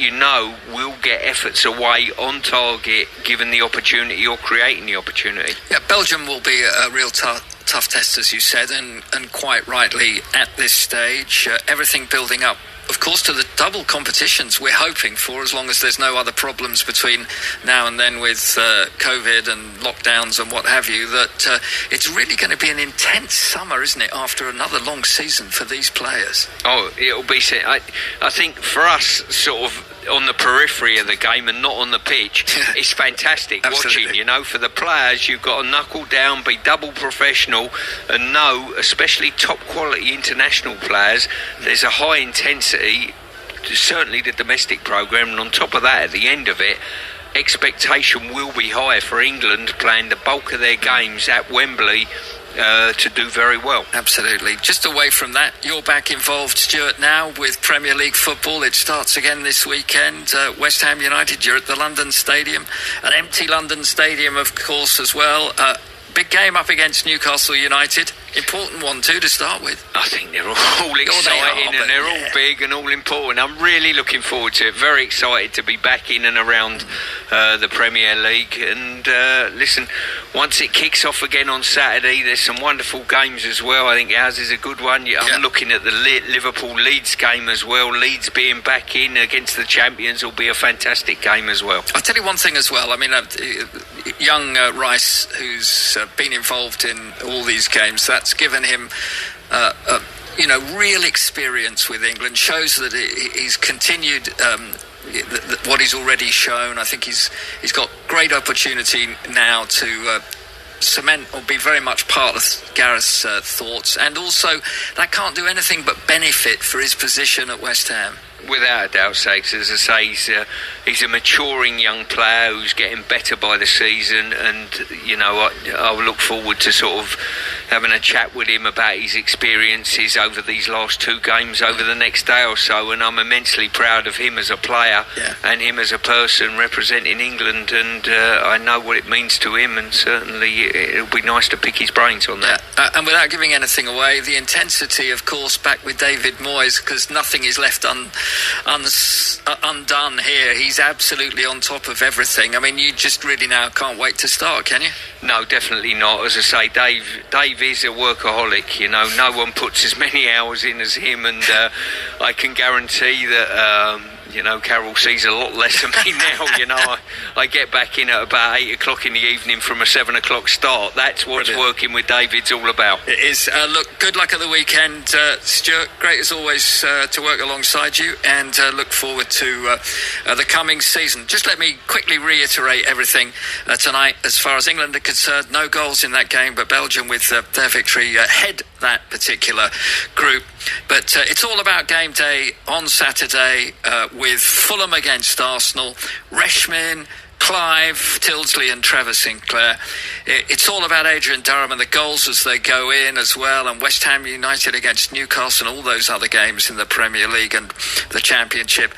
will get efforts away on target given the opportunity or creating the opportunity. Yeah, Belgium will be a real tough test, as you said, and quite rightly at this stage. Everything building up, of course, to the double competitions we're hoping for, as long as there's no other problems between now and then with COVID and lockdowns and what have you, that it's really going to be an intense summer, isn't it, after another long season for these players? Oh, it'll be... I think for us, sort of, on the periphery of the game and not on the pitch, it's fantastic watching. For the players, you've got to knuckle down, be double professional, and know, especially top quality international players, there's a high intensity, certainly the domestic programme, and on top of that, at the end of it, expectation will be high for England playing the bulk of their games at Wembley to do very well. Absolutely. Just away from that, you're back involved, Stuart, now with Premier League football. It starts again this weekend. West Ham United, you're at the London Stadium, an empty London Stadium, of course, as well. Big game up against Newcastle United. Important one too to start with. I think they're all exciting and they're all big and all important. I'm really looking forward to it. Very excited to be back in and around the Premier League. And listen, once it kicks off again on Saturday, there's some wonderful games as well. I think ours is a good one. I'm looking at the Liverpool-Leeds game as well. Leeds being back in against the champions will be a fantastic game as well. I'll tell you one thing as well. I mean, young Rice, who's been involved in all these games, that's given him real experience with England, shows that he's continued what he's already shown. I think he's got great opportunity now to cement or be very much part of Gareth's thoughts, and also that can't do anything but benefit for his position at West Ham. Without a doubt, Sags, as I say, he's a maturing young player who's getting better by the season, and I'll look forward to sort of having a chat with him about his experiences over these last two games over the next day or so, and I'm immensely proud of him as a player and him as a person representing England, and I know what it means to him, and certainly it'll be nice to pick his brains on that. And without giving anything away, the intensity, of course, back with David Moyes, because nothing is left undone here. He's absolutely on top of everything. I mean, you just really now can't wait to start, can you? No, definitely not. As I say, Dave is a workaholic. No one puts as many hours in as him, and I can guarantee that Carol sees a lot less of me now. I get back in at about 8 o'clock in the evening from a 7 o'clock start. That's what working with David's all about. It is. Look, good luck at the weekend, Stuart. Great as always to work alongside you, and look forward to the coming season. Just let me quickly reiterate everything tonight. As far as England are concerned, no goals in that game, but Belgium with their victory head that particular group. But it's all about game day on Saturday with Fulham against Arsenal, Reshmin, Clive, Tildesley and Trevor Sinclair. It's all about Adrian Durham and the goals as they go in as well, and West Ham United against Newcastle and all those other games in the Premier League and the Championship.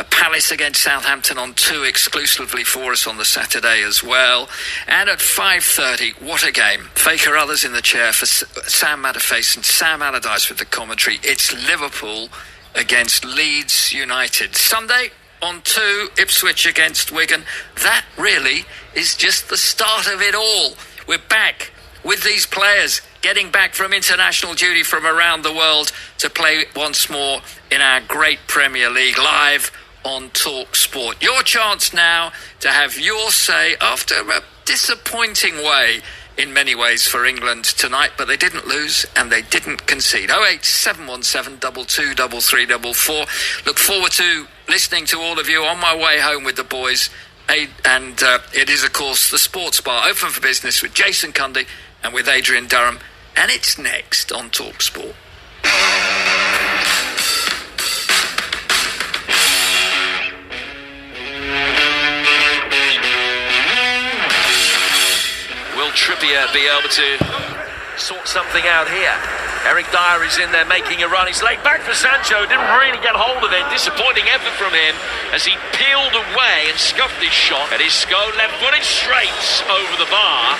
Palace against Southampton on 2 exclusively for us on the Saturday as well. And at 5:30, what a game. Faker Others in the chair for Sam Matterface and Sam Allardyce with the commentary. It's Liverpool against Leeds United. Sunday, on 2, Ipswich against Wigan. That really is just the start of it all. We're back with these players getting back from international duty from around the world to play once more in our great Premier League live on Talk Sport. Your chance now to have your say after a disappointing way in many ways for England tonight, but they didn't lose and they didn't concede. 08717 223344. Look forward to listening to all of you on my way home with the boys. And it is, of course, the Sports Bar, open for business with Jason Cundy and with Adrian Durham. And it's next on Talk Sport. Will Trippier be able to sort something out here? Eric Dyer is in there making a run. He's laid back for Sancho. Didn't really get hold of it. Disappointing effort from him as he peeled away and scuffed his shot. At his go, left-footed straight over the bar.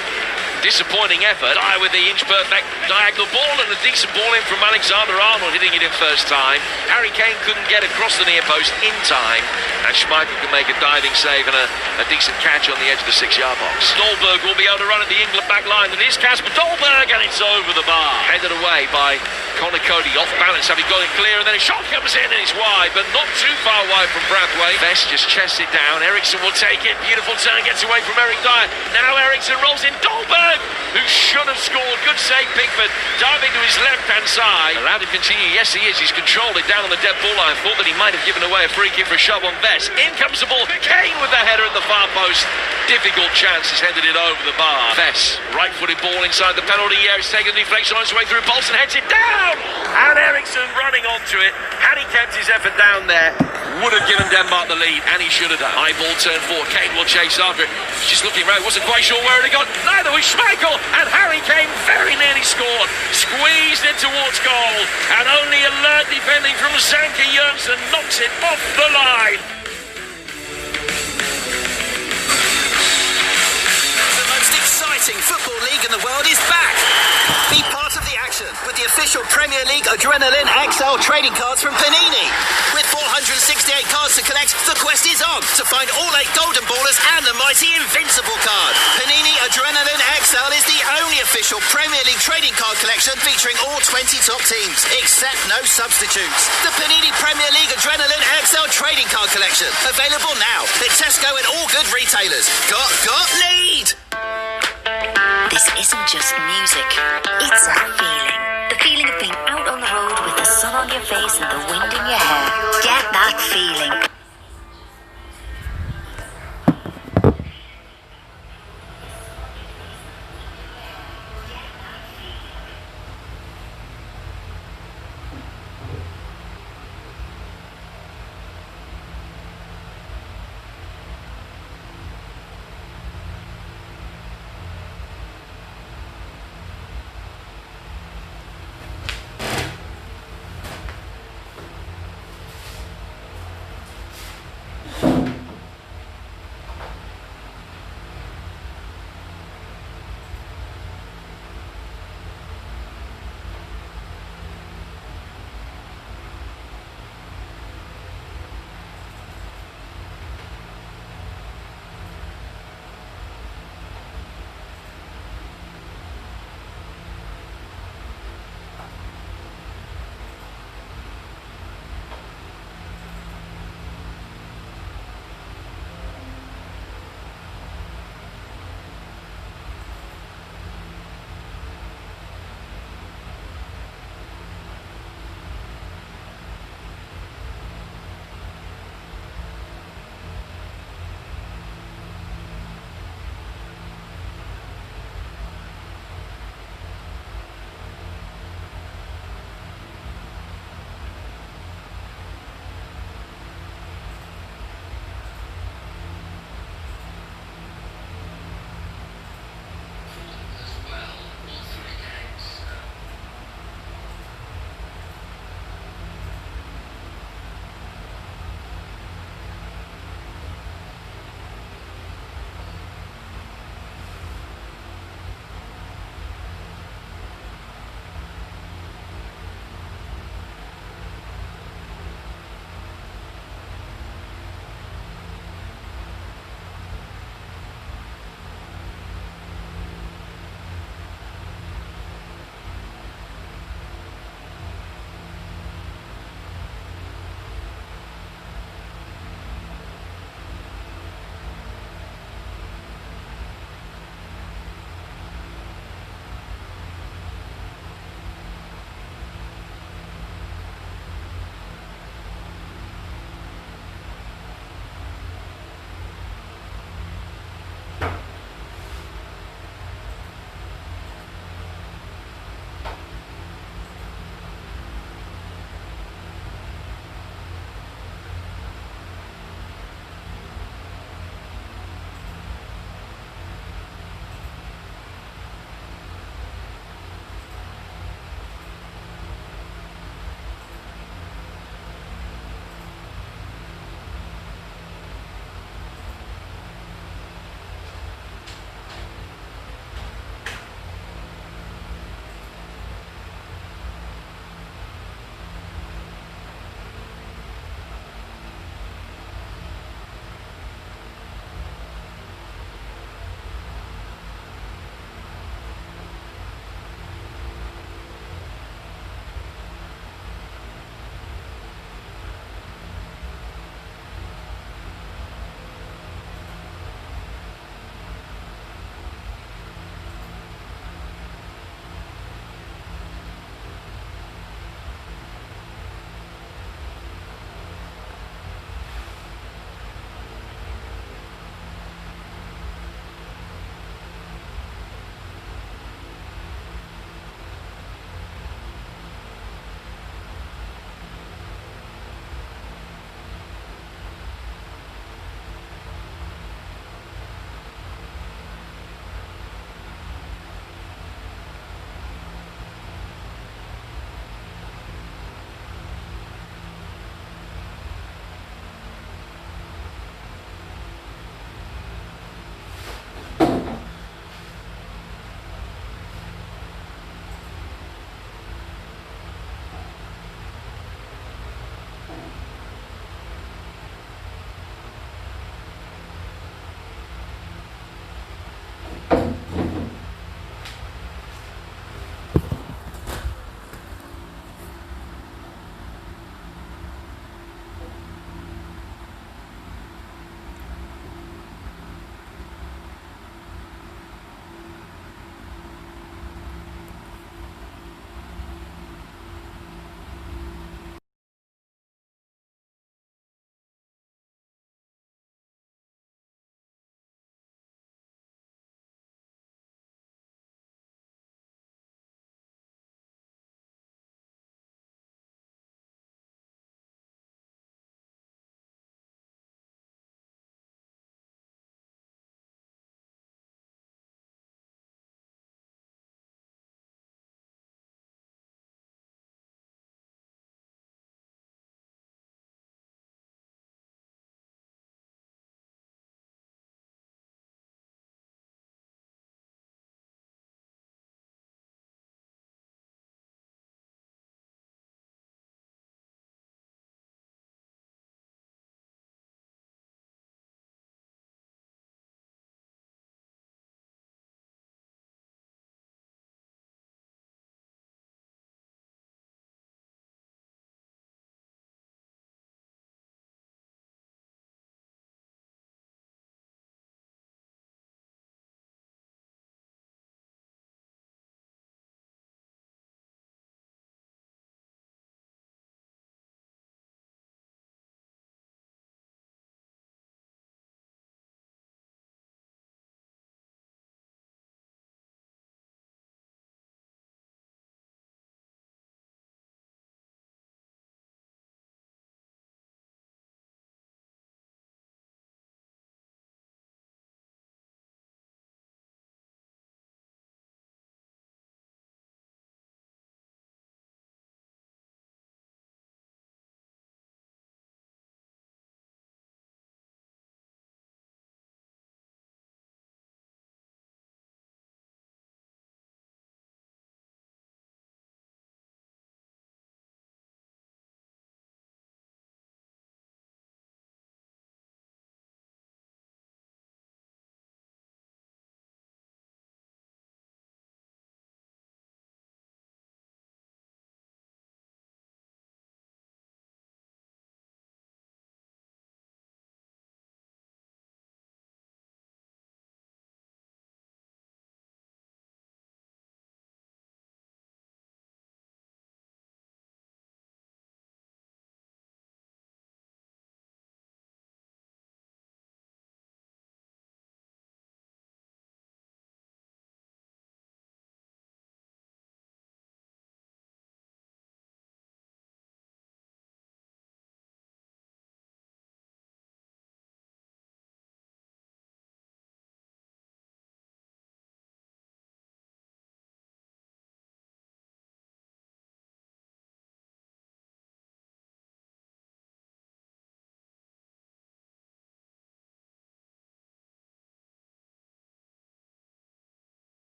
Disappointing effort. Dyer with the inch-perfect diagonal ball and a decent ball in from Alexander-Arnold, hitting it in first time. Harry Kane couldn't get across the near post in time, and Schmeichel could make a diving save and a decent catch on the edge of the 6-yard box. Stolberg will be able to run at the England back line. It is Kasper Dolberg, and it's over the bar. Headed away by Conor Cody, off balance, having got it clear, and then a shot comes in and it's wide, but not too far wide from Brathwaite. Best just chests it down. Eriksson will take it. Beautiful turn, gets away from Eric Dyer. Now Eriksson rolls in. Dolberg, who should have scored. Good save, Pickford, diving to his left-hand side. Allowed to continue. Yes, he is. He's controlled it down on the dead ball line. Thought that he might have given away a free kick for a shove on Best. In comes the ball. Kane with the header at the far post. Difficult chance. Has headed it over the bar. Best, right-footed ball inside the penalty area. He's taken the deflection on his way through. Paulson heads it down. And Eriksson running onto it. Had he kept his effort down there, would have given Denmark the lead, and he should have done. High ball turn forward. Kane will chase after it. Just looking around. Wasn't quite sure where it had gone. Neither was Schmeichel. And Harry Kane very nearly scored. Squeezed it towards goal. And only alert defending from Sanke Jørgensen knocks it off the line. The most exciting football league in the world is back. Be part of the action with the official Premier League Adrenaline XL trading cards from Panini. With 468 cards to collect, the quest is on to find all 8 golden ballers and the mighty Invincible card. Panini Adrenaline XL is the only official Premier League trading card collection featuring all 20 top teams, except no substitutes. The Panini Premier League Adrenaline XL trading card collection. Available now at Tesco and all good retailers. Got lead! This isn't just music, it's a feeling. The feeling of being out on the road with the sun on your face and the wind in your hair. Get that feeling.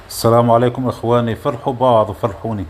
السلام عليكم إخواني، فرحوا بعض وفرحوني.